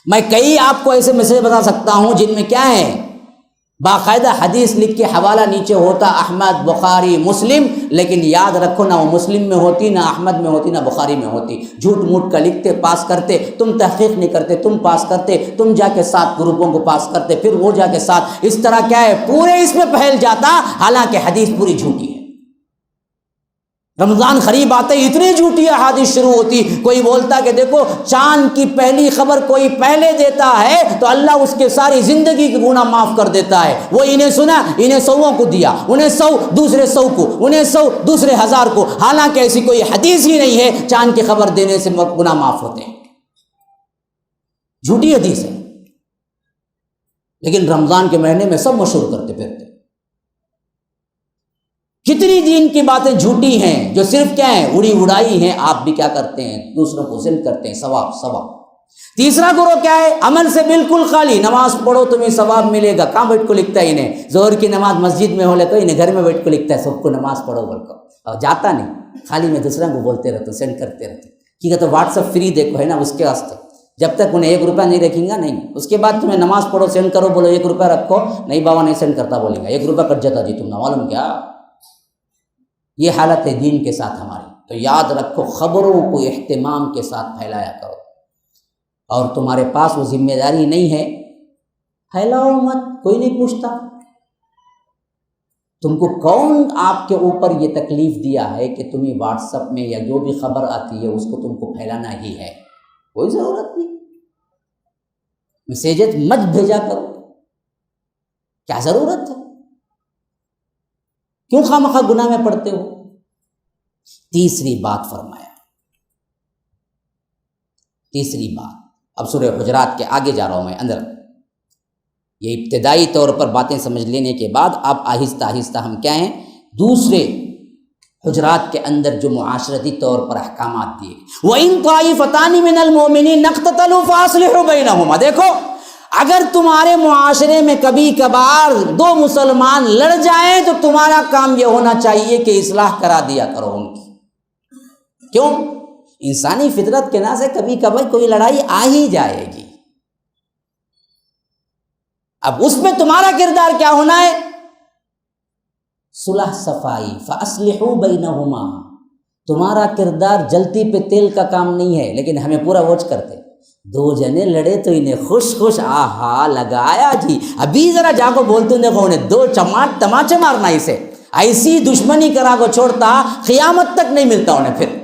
میں کئی آپ کو ایسے میسج بتا سکتا ہوں جن میں کیا ہے باقاعدہ حدیث لکھ کے حوالہ نیچے ہوتا احمد بخاری مسلم، لیکن یاد رکھو نہ وہ مسلم میں ہوتی، نہ احمد میں ہوتی، نہ بخاری میں ہوتی، جھوٹ موٹ کا لکھتے پاس کرتے، تم تحقیق نہیں کرتے، تم پاس کرتے، تم جا کے 7 گروپوں کو پاس کرتے، پھر وہ جا کے 7، اس طرح کیا ہے پورے اس میں پھیل جاتا، حالانکہ حدیث پوری جھوٹی ہے۔ رمضان قریب آتے اتنی جھوٹی احادیث شروع ہوتی، کوئی بولتا کہ دیکھو چاند کی پہلی خبر کوئی پہلے دیتا ہے تو اللہ اس کے ساری زندگی کے گناہ معاف کر دیتا ہے، وہ انہیں سنا، انہیں 100 کو دیا، انہیں 100 دوسرے 100 کو، انہیں 100 دوسرے 1000 کو، حالانکہ ایسی کوئی حدیث ہی نہیں ہے چاند کی خبر دینے سے گناہ معاف ہوتے ہیں، جھوٹی حدیث ہے، لیکن رمضان کے مہینے میں سب مشہور کرتے پھرتے۔ کتنی دین کی باتیں جھوٹی ہیں جو صرف کیا ہیں اڑی اڑائی ہیں، آپ بھی کیا کرتے ہیں دوسروں کو سینڈ کرتے ہیں، ثواب۔ تیسرا گروہ کیا ہے عمل سے بالکل خالی، نماز پڑھو تمہیں ثواب ملے گا، کہاں بیٹھ کو لکھتا ہے انہیں ظہر کی نماز مسجد میں ہو لے تو انہیں گھر میں بیٹھ کو لکھتا ہے سب کو نماز پڑھو بول کو، اور جاتا نہیں، خالی میں دوسروں کو بولتے رہتا ہوں، سینڈ کرتے رہتے، ٹھیک ہے تو واٹس ایپ فری دیکھو ہے نا اس کے واسطے، جب تک انہیں 1 روپیہ نہیں رکھیں گا نہیں، اس کے بعد تمہیں نماز پڑھو سینڈ کرو بولو 1 روپیہ رکھو، نہیں بابا نہیں سینڈ کرتا بولیں گا 1 روپیہ کٹ جاتا جی، تم نہ معلوم کیا، یہ حالت ہے دین کے ساتھ ہماری۔ تو یاد رکھو خبروں کو اہتمام کے ساتھ پھیلایا کرو، اور تمہارے پاس وہ ذمہ داری نہیں ہے پھیلاؤ مت، کوئی نہیں پوچھتا تم کو کون آپ کے اوپر یہ تکلیف دیا ہے کہ تمہیں واٹس ایپ میں یا جو بھی خبر آتی ہے اس کو تم کو پھیلانا ہی ہے، کوئی ضرورت نہیں۔ میسیجز مت بھیجا کرو، کیا ضرورت ہے؟ کیوں خواہ گناہ میں پڑتے ہو؟ تیسری بات فرمایا، تیسری بات، اب سورہ حجرات کے آگے جا رہا ہوں میں اندر، یہ ابتدائی طور پر باتیں سمجھ لینے کے بعد اب آہستہ آہستہ ہم کیا ہیں، دوسرے حجرات کے اندر جو معاشرتی طور پر احکامات دیے، وَإِن طَائِفَتَانِ مِنَ الْمُؤْمِنِينَ اقْتَتَلُوا فَأَصْلِحُوا بَيْنَهُمَا۔ دیکھو اگر تمہارے معاشرے میں کبھی کبھار دو مسلمان لڑ جائیں تو تمہارا کام یہ ہونا چاہیے کہ اصلاح کرا دیا کرو ان کی۔ کیوں؟ انسانی فطرت کے نا سے کبھی کبھی کوئی لڑائی آ ہی جائے گی، اب اس میں تمہارا کردار کیا ہونا ہے؟ صلح صفائی، فَأَصْلِحُوا بَيْنَهُمَا۔ تمہارا کردار جلتی پہ تیل کا کام نہیں ہے، لیکن ہمیں پورا واچ کرتے، دو جنے لڑے تو انہیں خوش خوش آہا لگایا جی، ابھی ذرا جا کو بولتے ہیں دیکھو انہیں دو تماچے مارنا، اسے ایسی دشمنی کرا کو چھوڑتا قیامت تک نہیں ملتا انہیں پھر۔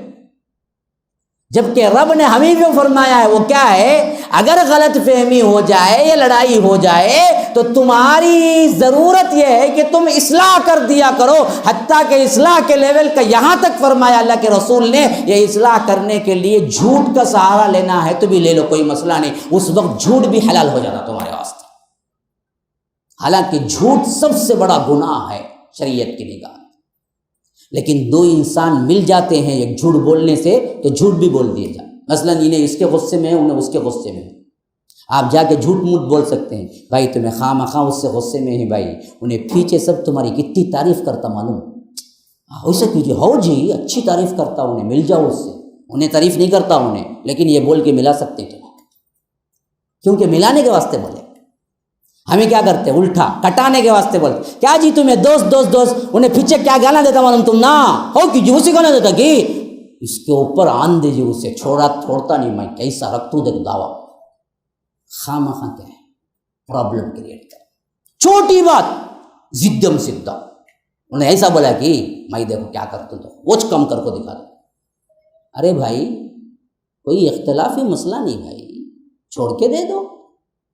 جبکہ رب نے ہمیں جو فرمایا ہے وہ کیا ہے، اگر غلط فہمی ہو جائے یا لڑائی ہو جائے تو تمہاری ضرورت یہ ہے کہ تم اصلاح کر دیا کرو، حتیٰ کہ اصلاح کے لیول کا یہاں تک فرمایا اللہ کے رسول نے، یہ اصلاح کرنے کے لیے جھوٹ کا سہارا لینا ہے تو بھی لے لو، کوئی مسئلہ نہیں، اس وقت جھوٹ بھی حلال ہو جاتا تمہارے واسطے، حالانکہ جھوٹ سب سے بڑا گناہ ہے شریعت کی نگاہ۔ لیکن دو انسان مل جاتے ہیں ایک جھوٹ بولنے سے تو جھوٹ بھی بول دیے جائے، مثلا انہیں اس کے غصے میں ہے، انہیں اس کے غصے میں ہے، آپ جا کے جھوٹ موٹ بول سکتے ہیں، بھائی تمہیں خواہ مخواہ اس سے غصے میں ہے، بھائی انہیں پیچھے سب تمہاری کتنی تعریف کرتا معلوم، ایسا کیجیے، ہو جی اچھی تعریف کرتا، انہیں مل جاؤ اس سے، انہیں تعریف نہیں کرتا انہیں، لیکن یہ بول کے ملا سکتے تھے، کیونکہ ملانے کے واسطے بولے۔ ہمیں کیا کرتے ہیں الٹا، کٹانے کے واسطے بولتے، کیا جی تمہیں دوست انہیں پیچھے کیا گانا دیتا معلوم تم نہ ہو کہ جی اسی گانا دیتا کہ اس کے اوپر آن دے جی، اسے چھوڑتا نہیں، میں کیسا رکھتوں دیکھ دعویٰ، خواہ مخواہ کیا ہے پرابلم کریٹ کر، چھوٹی بات زدم سدہ، انہیں ایسا بولا کہ میں دیکھو کیا کرتا تو وہ کم کر کو دکھا دو، ارے بھائی کوئی اختلافی مسئلہ نہیں بھائی، چھوڑ کے دے دو،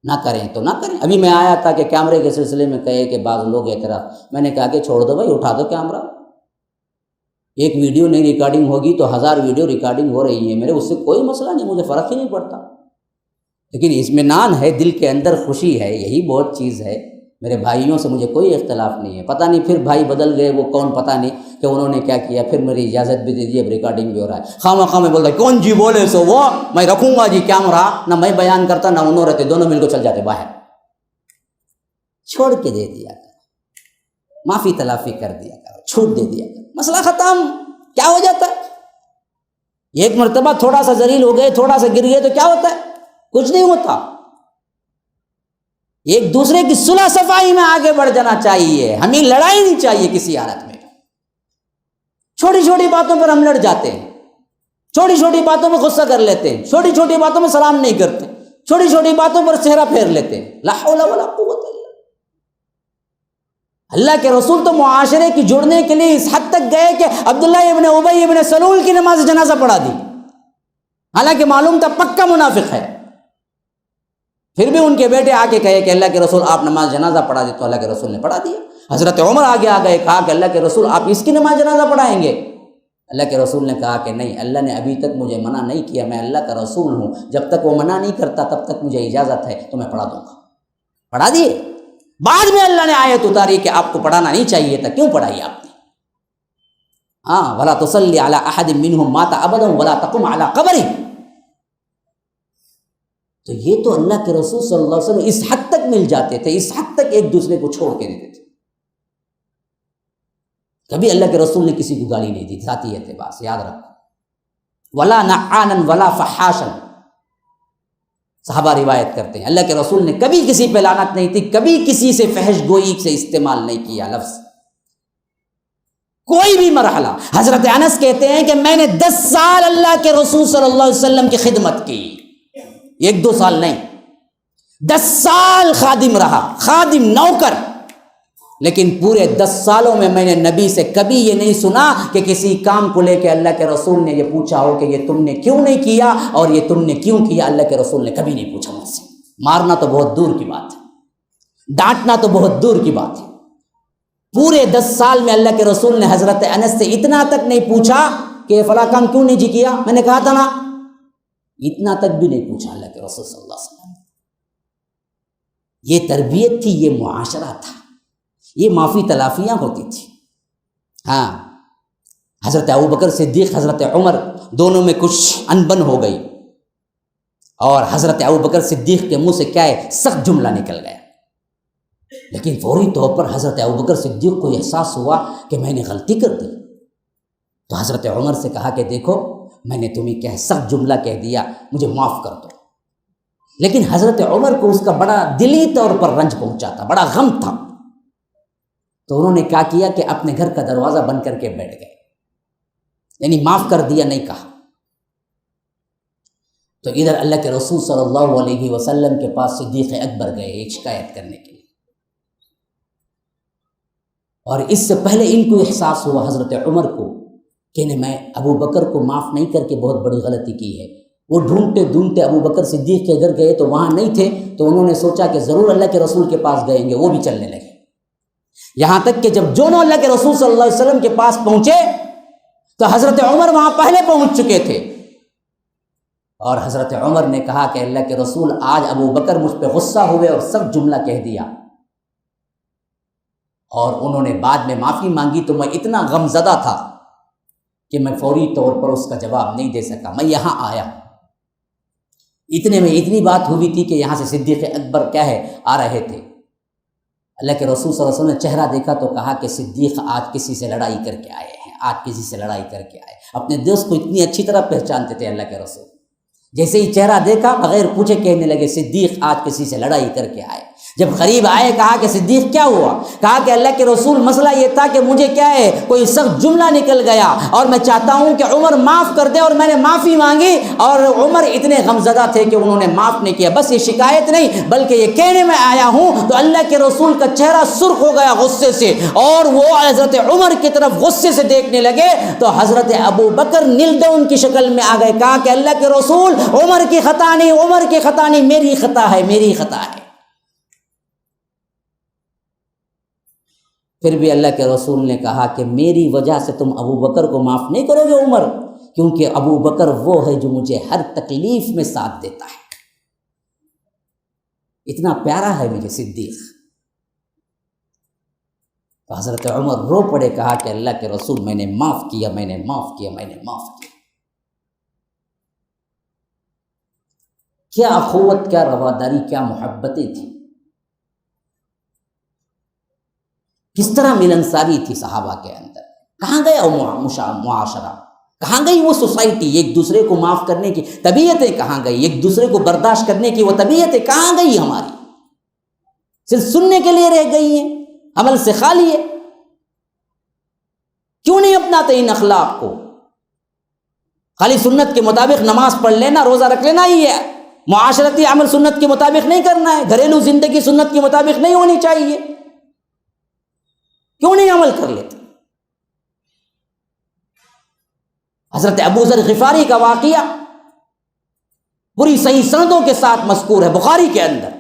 نہ کریں تو نہ کریں۔ ابھی میں آیا تھا کہ کیمرے کے سلسلے میں کہے کہ بعض لوگ اعتراض، میں نے کہا کہ چھوڑ دو بھائی، اٹھا دو کیمرہ، ایک ویڈیو نہیں ریکارڈنگ ہوگی تو 1000 ویڈیو ریکارڈنگ ہو رہی ہے، میرے اس سے کوئی مسئلہ نہیں، مجھے فرق ہی نہیں پڑتا، لیکن اطمینان ہے، دل کے اندر خوشی ہے، یہی بہت چیز ہے۔ میرے بھائیوں سے مجھے کوئی اختلاف نہیں ہے، پتہ نہیں پھر بھائی بدل گئے وہ کون، پتہ نہیں کہ انہوں نے کیا کیا، پھر میری اجازت بھی دے دی، اب ریکارڈنگ بھی ہو رہا ہے، خواہ خواہ میں بولتا ہے کون جی بولے سو وہ میں رکھوں گا جی کیمرہ، نہ میں بیان کرتا نہ انہوں رہتے، دونوں مل کو چل جاتے باہر، چھوڑ کے دے دیا کرو، معافی تلافی کر دیا کرو، چھوٹ دے دیا کرو، مسئلہ ختم، کیا ہو جاتا ہے؟ ایک مرتبہ تھوڑا سا ذلیل ہو گئے، تھوڑا سا گر گئے تو کیا ہوتا ہے؟ کچھ نہیں ہوتا، ایک دوسرے کی صلح صفائی میں آگے بڑھ جانا چاہیے، ہمیں لڑائی نہیں چاہیے کسی حالت میں، چھوٹی چھوٹی باتوں پر ہم لڑ جاتے ہیں، چھوٹی چھوٹی باتوں میں غصہ کر لیتے ہیں، چھوٹی چھوٹی باتوں میں سلام نہیں کرتے، چھوٹی چھوٹی باتوں پر چہرہ پھیر لیتے ہیں، لا حول ولا قوت الا اللہ کے رسول تو معاشرے کی جڑنے کے لیے اس حد تک گئے کہ عبداللہ ابن ابی ابن سلول کی نماز جنازہ پڑھا دی، حالانکہ معلوم تھا پکا منافق ہے، پھر بھی ان کے بیٹے آ کے کہے کہ اللہ کے رسول آپ نماز جنازہ پڑھا دی، تو اللہ کے رسول نے پڑھا دیا۔ حضرت عمر آگے آ گئے، کہا کہ اللہ کے رسول آپ اس کی نماز جنازہ پڑھائیں گے؟ اللہ کے رسول نے کہا کہ نہیں، اللہ نے ابھی تک مجھے منع نہیں کیا، میں اللہ کا رسول ہوں، جب تک وہ منع نہیں کرتا تب تک مجھے اجازت ہے تو میں پڑھا دوں گا، پڑھا دیے۔ بعد میں اللہ نے آیت اتاری کہ آپ کو پڑھانا نہیں چاہیے تھا، کیوں پڑھائی آپ نے؟ ہاں، ولا تصلی علی احد منهم مات ابدا ولا تقم علی قبره، تو یہ تو اللہ کے رسول صلی اللہ علیہ وسلم اس حد تک مل جاتے تھے، اس حد تک ایک دوسرے کو چھوڑ کے دیتے تھے، کبھی اللہ کے رسول نے کسی کو گالی نہیں دی، ذاتی اعتبار سے یاد رکھو، ولا نعانا ولا فحاشا، صحابہ روایت کرتے ہیں اللہ کے رسول نے کبھی کسی پہ لعنت نہیں تھی، کبھی کسی سے فحش گوئی سے استعمال نہیں کیا لفظ، کوئی بھی مرحلہ۔ حضرت انس کہتے ہیں کہ میں نے 10 سال اللہ کے رسول صلی اللہ علیہ وسلم کی خدمت کی، 1-2 سال نہیں، 10 سال خادم رہا، خادم نوکر، لیکن پورے 10 سالوں میں میں نے نبی سے کبھی یہ نہیں سنا کہ کسی کام کو لے کے اللہ کے رسول نے یہ پوچھا ہو کہ یہ تم نے کیوں نہیں کیا اور یہ تم نے کیوں کیا، اللہ کے رسول نے کبھی نہیں پوچھا مجھ سے، مارنا تو بہت دور کی بات ہے، ڈانٹنا تو بہت دور کی بات ہے۔ پورے 10 سال میں اللہ کے رسول نے حضرت انس سے اتنا تک نہیں پوچھا کہ فلاں کام کیوں نہیں کیا، میں نے کہا تھا نا، اتنا تک بھی نہیں پوچھا اللہ کے رسول صلی اللہ علیہ وسلم۔ یہ تربیت تھی، یہ معاشرہ تھا، یہ معافی تلافیاں ہوتی تھی۔ ہاں، حضرت ابوبکر صدیق حضرت عمر دونوں میں کچھ انبن ہو گئی، اور حضرت ابوبکر صدیق کے منہ سے کیا ہے، سخت جملہ نکل گیا، لیکن فوری طور پر حضرت ابوبکر صدیق کو احساس ہوا کہ میں نے غلطی کر دی، تو حضرت عمر سے کہا کہ دیکھو میں نے تمہیں کیا سخت جملہ کہہ دیا، مجھے معاف کر دو۔ لیکن حضرت عمر کو اس کا بڑا دلی طور پر رنج پہنچا تھا، بڑا غم تھا، تو انہوں نے کیا کیا کہ اپنے گھر کا دروازہ بند کر کے بیٹھ گئے، یعنی معاف کر دیا نہیں کہا۔ تو ادھر اللہ کے رسول صلی اللہ علیہ وسلم کے پاس صدیق اکبر گئے ایک شکایت کرنے کے لیے، اور اس سے پہلے ان کو احساس ہوا حضرت عمر کو کہ میں ابو بکر کو معاف نہیں کر کے بہت بڑی غلطی کی ہے۔ وہ ڈھونڈتے ڈھونڈتے ابو بکر صدیق کے گھر گئے تو وہاں نہیں تھے، تو انہوں نے سوچا کہ ضرور اللہ کے رسول کے پاس گئیں گے، وہ بھی چلنے لگے، یہاں تک کہ جب دونوں اللہ کے رسول صلی اللہ علیہ وسلم کے پاس پہنچے تو حضرت عمر وہاں پہلے پہنچ چکے تھے، اور حضرت عمر نے کہا کہ اللہ کے رسول آج ابو بکر مجھ پہ غصہ ہوئے اور سخت جملہ کہہ دیا، اور انہوں نے بعد میں معافی مانگی، تو میں اتنا غم زدہ تھا کہ میں فوری طور پر اس کا جواب نہیں دے سکا، میں یہاں آیا۔ اتنے میں اتنی بات ہوئی تھی کہ یہاں سے صدیق اکبر کیا ہے آ رہے تھے، اللہ کے رسول صلی اللہ علیہ وسلم نے چہرہ دیکھا تو کہا کہ صدیق آج کسی سے لڑائی کر کے آئے ہیں، آج کسی سے لڑائی کر کے آئے۔ اپنے دوست کو اتنی اچھی طرح پہچانتے تھے اللہ کے رسول، جیسے ہی چہرہ دیکھا بغیر پوچھے کہنے لگے صدیق آج کسی سے لڑائی کر کے آئے۔ جب قریب آئے کہا کہ صدیق کیا ہوا؟ کہا کہ اللہ کے رسول مسئلہ یہ تھا کہ مجھے کیا ہے کوئی سخت جملہ نکل گیا اور میں چاہتا ہوں کہ عمر معاف کر دے، اور میں نے معافی مانگی اور عمر اتنے غمزدہ تھے کہ انہوں نے معاف نہیں کیا۔ بس یہ شکایت نہیں بلکہ یہ کہنے میں آیا ہوں۔ تو اللہ کے رسول کا چہرہ سرخ ہو گیا غصے سے، اور وہ حضرت عمر کی طرف غصے سے دیکھنے لگے، تو حضرت ابو بکر نلڈاؤن کی شکل میں آ گئے، کہا کہ اللہ کے رسول عمر کی خطا نہیں، عمر کی خطا نہیں، میری خطا ہے، میری خطا ہے۔ پھر بھی اللہ کے رسول نے کہا کہ میری وجہ سے تم ابو بکر کو معاف نہیں کرو گے عمر، کیونکہ ابو بکر وہ ہے جو مجھے ہر تکلیف میں ساتھ دیتا ہے، اتنا پیارا ہے مجھے صدیق۔ تو حضرت عمر رو پڑے، کہا کہ اللہ کے رسول میں نے معاف کیا، میں نے معاف کیا، میں نے معاف کیا۔ کیا اخوت، کیا رواداری، کیا محبتیں تھیں، کس طرح ملنساری تھی صحابہ کے اندر۔ کہاں گیا وہ معاشرہ، کہاں گئی وہ سوسائٹی، ایک دوسرے کو معاف کرنے کی طبیعتیں کہاں گئی، ایک دوسرے کو برداشت کرنے کی وہ طبیعتیں کہاں گئی ہماری؟ صرف سننے کے لیے رہ گئی ہیں، عمل سے خالی ہے۔ کیوں نہیں اپناتے ان اخلاق کو؟ خالی سنت کے مطابق نماز پڑھ لینا، روزہ رکھ لینا ہی ہے، معاشرتی عمل سنت کے مطابق نہیں کرنا ہے، گھریلو زندگی سنت کے مطابق نہیں ہونی چاہیے، کیوں نہیں عمل کر لیتے؟ حضرت ابو ذر غفاری کا واقعہ پوری صحیح سندوں کے ساتھ مذکور ہے بخاری کے اندر۔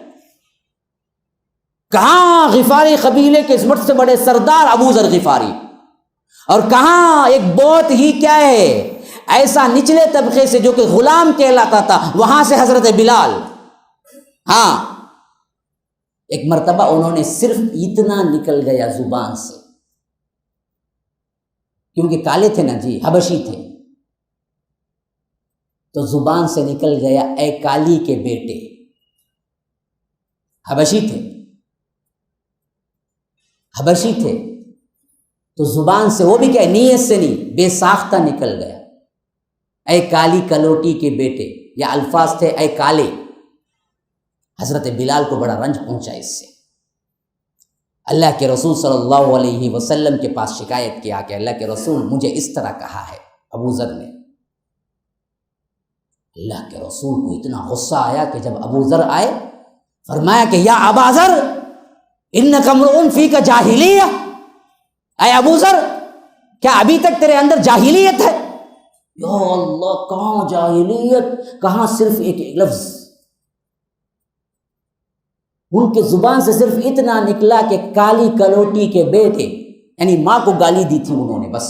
کہاں غفاری قبیلے کے سب سے بڑے سردار ابو ذر غفاری، اور کہاں ایک بہت ہی کیا ہے ایسا نچلے طبقے سے جو کہ غلام کہلاتا تھا، وہاں سے حضرت بلال۔ ہاں، ایک مرتبہ انہوں نے صرف اتنا نکل گیا زبان سے، کیونکہ کالے تھے نا جی، حبشی تھے، تو زبان سے نکل گیا اے کالی کے بیٹے، حبشی تھے، حبشی تھے، تو زبان سے وہ بھی کیا نیت سے نہیں، بے ساختہ نکل گیا، اے کالی کلوٹی کے بیٹے، یا الفاظ تھے اے کالے۔ حضرت بلال کو بڑا رنج پہنچا اس سے۔ اللہ کے رسول صلی اللہ علیہ وسلم کے پاس شکایت کیا کہ اللہ کے رسول مجھے اس طرح کہا ہے ابو ذر نے۔ اللہ کے رسول کو اتنا غصہ آیا کہ جب ابو ذر آئے فرمایا کہ یا ابا ذر انک امرؤ فیک جاہلیہ، اے ابو ذر کیا ابھی تک تیرے اندر جاہلیت ہے؟ یا اللہ، کہاں جاہلیت، کہاں صرف ایک لفظ، ان کے زبان سے صرف اتنا نکلا کہ کالی کلوٹی کے بیٹے، یعنی ماں کو گالی دی تھی انہوں نے، بس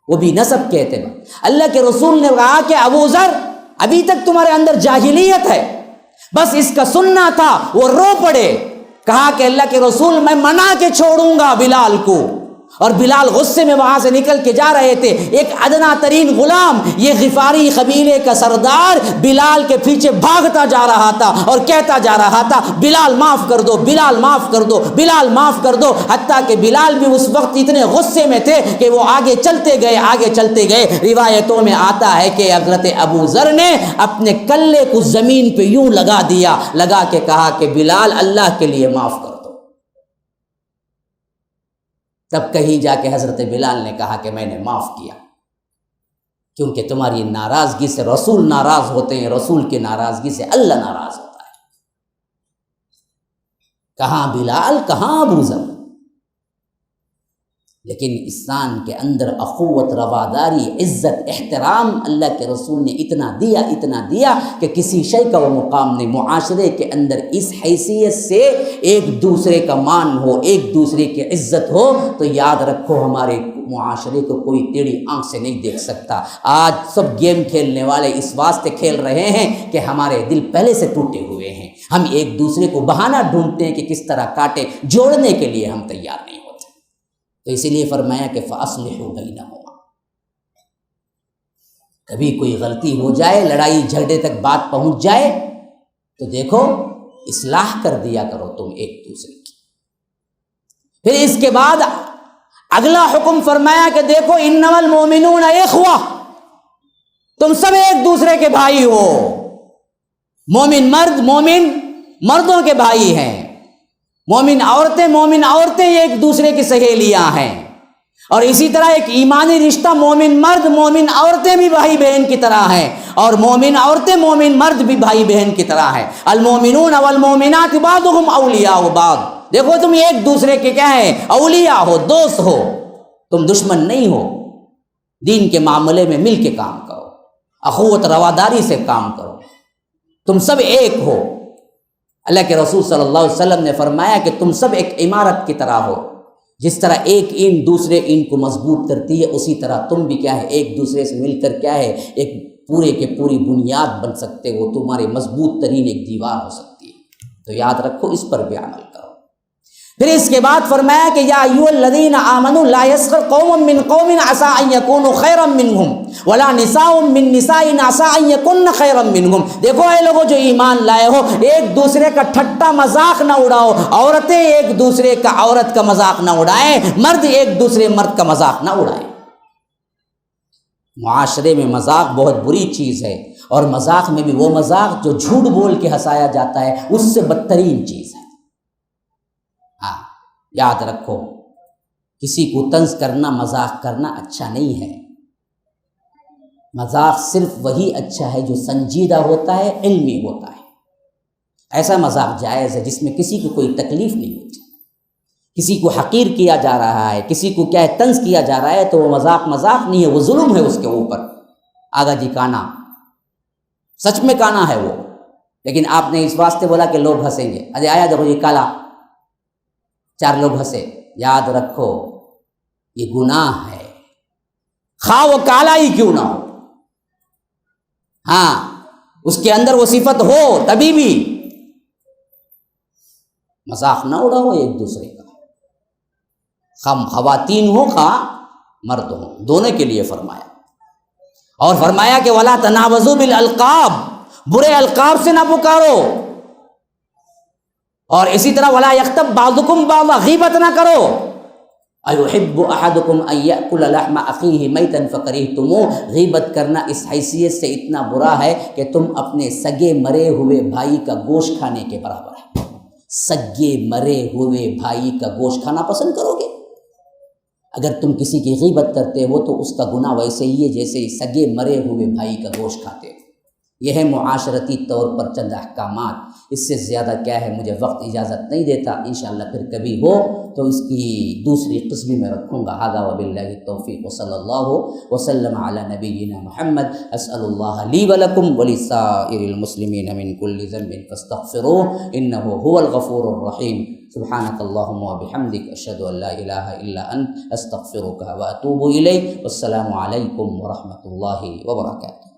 وہ بھی نسب کے اعتبار۔ اللہ کے رسول نے کہا کہ ابو ذر ابھی تک تمہارے اندر جاہلیت ہے، بس اس کا سننا تھا۔ وہ رو پڑے، کہا کہ اللہ کے رسول میں منا کے چھوڑوں گا بلال کو۔ اور بلال غصے میں وہاں سے نکل کے جا رہے تھے، ایک ادنا ترین غلام، یہ غفاری قبیلے کا سردار بلال کے پیچھے بھاگتا جا رہا تھا اور کہتا جا رہا تھا بلال معاف کر دو، بلال معاف کر دو، بلال معاف کر دو، حتیٰ کہ بلال بھی اس وقت اتنے غصے میں تھے کہ وہ آگے چلتے گئے۔ روایتوں میں آتا ہے کہ حضرت ابو ذر نے اپنے کلے کو زمین پہ یوں لگا دیا، لگا کے کہا کہ بلال اللہ کے لیے معاف کر دو۔ تب کہیں جا کے حضرت بلال نے کہا کہ میں نے معاف کیا، کیونکہ تمہاری ناراضگی سے رسول ناراض ہوتے ہیں، رسول کی ناراضگی سے اللہ ناراض ہوتا ہے۔ کہاں بلال، کہاں ابو ذر؟ لیکن انسان کے اندر اخوت، رواداری، عزت، احترام اللہ کے رسول نے اتنا دیا کہ کسی شے کا وہ مقام نہیں۔ معاشرے کے اندر اس حیثیت سے ایک دوسرے کا مان ہو، ایک دوسرے کی عزت ہو، تو یاد رکھو ہمارے معاشرے کو کوئی ٹیڑھی آنکھ سے نہیں دیکھ سکتا۔ آج سب گیم کھیلنے والے اس واسطے کھیل رہے ہیں کہ ہمارے دل پہلے سے ٹوٹے ہوئے ہیں، ہم ایک دوسرے کو بہانہ ڈھونڈتے ہیں کہ کس طرح کاٹیں، جوڑنے کے لیے ہم تیار نہیں ہوتے۔ تو اسی لیے فرمایا کہ فَأَصْلِحُوا بَيْنَهُمَا، کبھی کوئی غلطی ہو جائے، لڑائی جھگڑے تک بات پہنچ جائے تو دیکھو اصلاح کر دیا کرو تم ایک دوسرے کی۔ پھر اس کے بعد اگلا حکم فرمایا کہ دیکھو انما المؤمنون اخوہ، تم سب ایک دوسرے کے بھائی ہو۔ مومن مردوں کے بھائی ہیں، مومن عورتیں ایک دوسرے کی سہیلیاں ہیں۔ اور اسی طرح ایک ایمانی رشتہ مومن مرد مومن عورتیں بھی بھائی بہن کی طرح ہیں، اور مومن عورتیں مومن مرد بھی بھائی بہن کی طرح ہیں۔ المومنون والمومنات بعضهم اولیاء بعض، دیکھو تم ایک دوسرے کے کیا ہیں؟ اولیاء ہو، دوست ہو، تم دشمن نہیں ہو۔ دین کے معاملے میں مل کے کام کرو، اخوت رواداری سے کام کرو، تم سب ایک ہو۔ اللہ کے رسول صلی اللہ علیہ وسلم نے فرمایا کہ تم سب ایک عمارت کی طرح ہو، جس طرح ایک اینٹ دوسرے اینٹ کو مضبوط کرتی ہے، اسی طرح تم بھی کیا ہے؟ ایک دوسرے سے مل کر کیا ہے؟ ایک پورے کے پوری بنیاد بن سکتے ہو، تمہاری مضبوط ترین ایک دیوار ہو سکتی ہے۔ تو یاد رکھو، اس پر بھی عمل کرو۔ پھر اس کے بعد فرمایا کہ یا ایھا الذین آمنوا لا یسخر قوم من قوم عسى ان یکونوا خیرا منهم ولا نساء من نساء عسى ان یکن خیرا منهم۔ دیکھو اے لوگوں جو ایمان لائے ہو، ایک دوسرے کا ٹھٹا مذاق نہ اڑاؤ، عورتیں ایک دوسرے کا عورت کا مذاق نہ اڑائیں، مرد ایک دوسرے مرد کا مذاق نہ اڑائیں۔ معاشرے میں مذاق بہت بری چیز ہے، اور مذاق میں بھی وہ مذاق جو جھوٹ بول کے ہنسایا جاتا ہے، اس سے بدترین چیز ہے۔ یاد رکھو، کسی کو طنز کرنا، مذاق کرنا اچھا نہیں ہے۔ مذاق صرف وہی اچھا ہے جو سنجیدہ ہوتا ہے، علمی ہوتا ہے۔ ایسا مذاق جائز ہے جس میں کسی کو کوئی تکلیف نہیں ہوتی، کسی کو حقیر کیا جا رہا ہے، کسی کو کیا ہے طنز کیا جا رہا ہے، تو وہ مذاق نہیں ہے، وہ ظلم ہے اس کے اوپر۔ آگا جی کانا، سچ میں کانا ہے وہ، لیکن آپ نے اس واسطے بولا کہ لوگ ہنسیں گے، ارے آیا دیکھو یہ کالا، 4 لوگ ہنسے۔ یاد رکھو یہ گناہ ہے، خواہ وہ کالا ہی کیوں نہ ہو، ہاں اس کے اندر وہ صفت ہو، تبھی بھی مذاق نہ اڑاؤ ایک دوسرے کا، خواہ خواتین ہو خواہ مرد ہو، دونوں کے لیے فرمایا۔ اور فرمایا کہ ولا تنابزوا بالالقاب، برے القاب سے نہ پکارو، اور اسی طرح ولا یغتب بعضکم بعضا، غیبت نہ کرو۔ ایحب احدکم ان یاکل لحم اخیہ میتا فکرہتموہ، غیبت کرنا اس حیثیت سے اتنا برا ہے کہ تم اپنے سگے مرے ہوئے بھائی کا گوشت کھانے کے برابر ہے۔ سگے مرے ہوئے بھائی کا گوشت کھانا پسند کرو گے؟ اگر تم کسی کی غیبت کرتے ہو تو اس کا گناہ ویسے ہی ہے جیسے سگے مرے ہوئے بھائی کا گوشت کھاتے ہو۔ یہ ہے معاشرتی طور پر چند احکامات، اس سے زیادہ کیا ہے مجھے وقت اجازت نہیں دیتا، انشاءاللہ پھر کبھی ہو تو اس کی دوسری قسم میں رکھوں گا۔ ھذا وباللہ التوفیق وصلی اللہ وسلم علی نبینا محمد۔ اسأل اللہ لی ولکم ولسائر المسلمین من کل ذنب فاستغفروہ انہ هو الغفور الرحیم۔ سبحانک اللہم وبحمدک اشہد ان لا الہ الا انت استغفرک واتوب الیک۔ والسلام علیکم ورحمۃ اللہ وبرکاتہ۔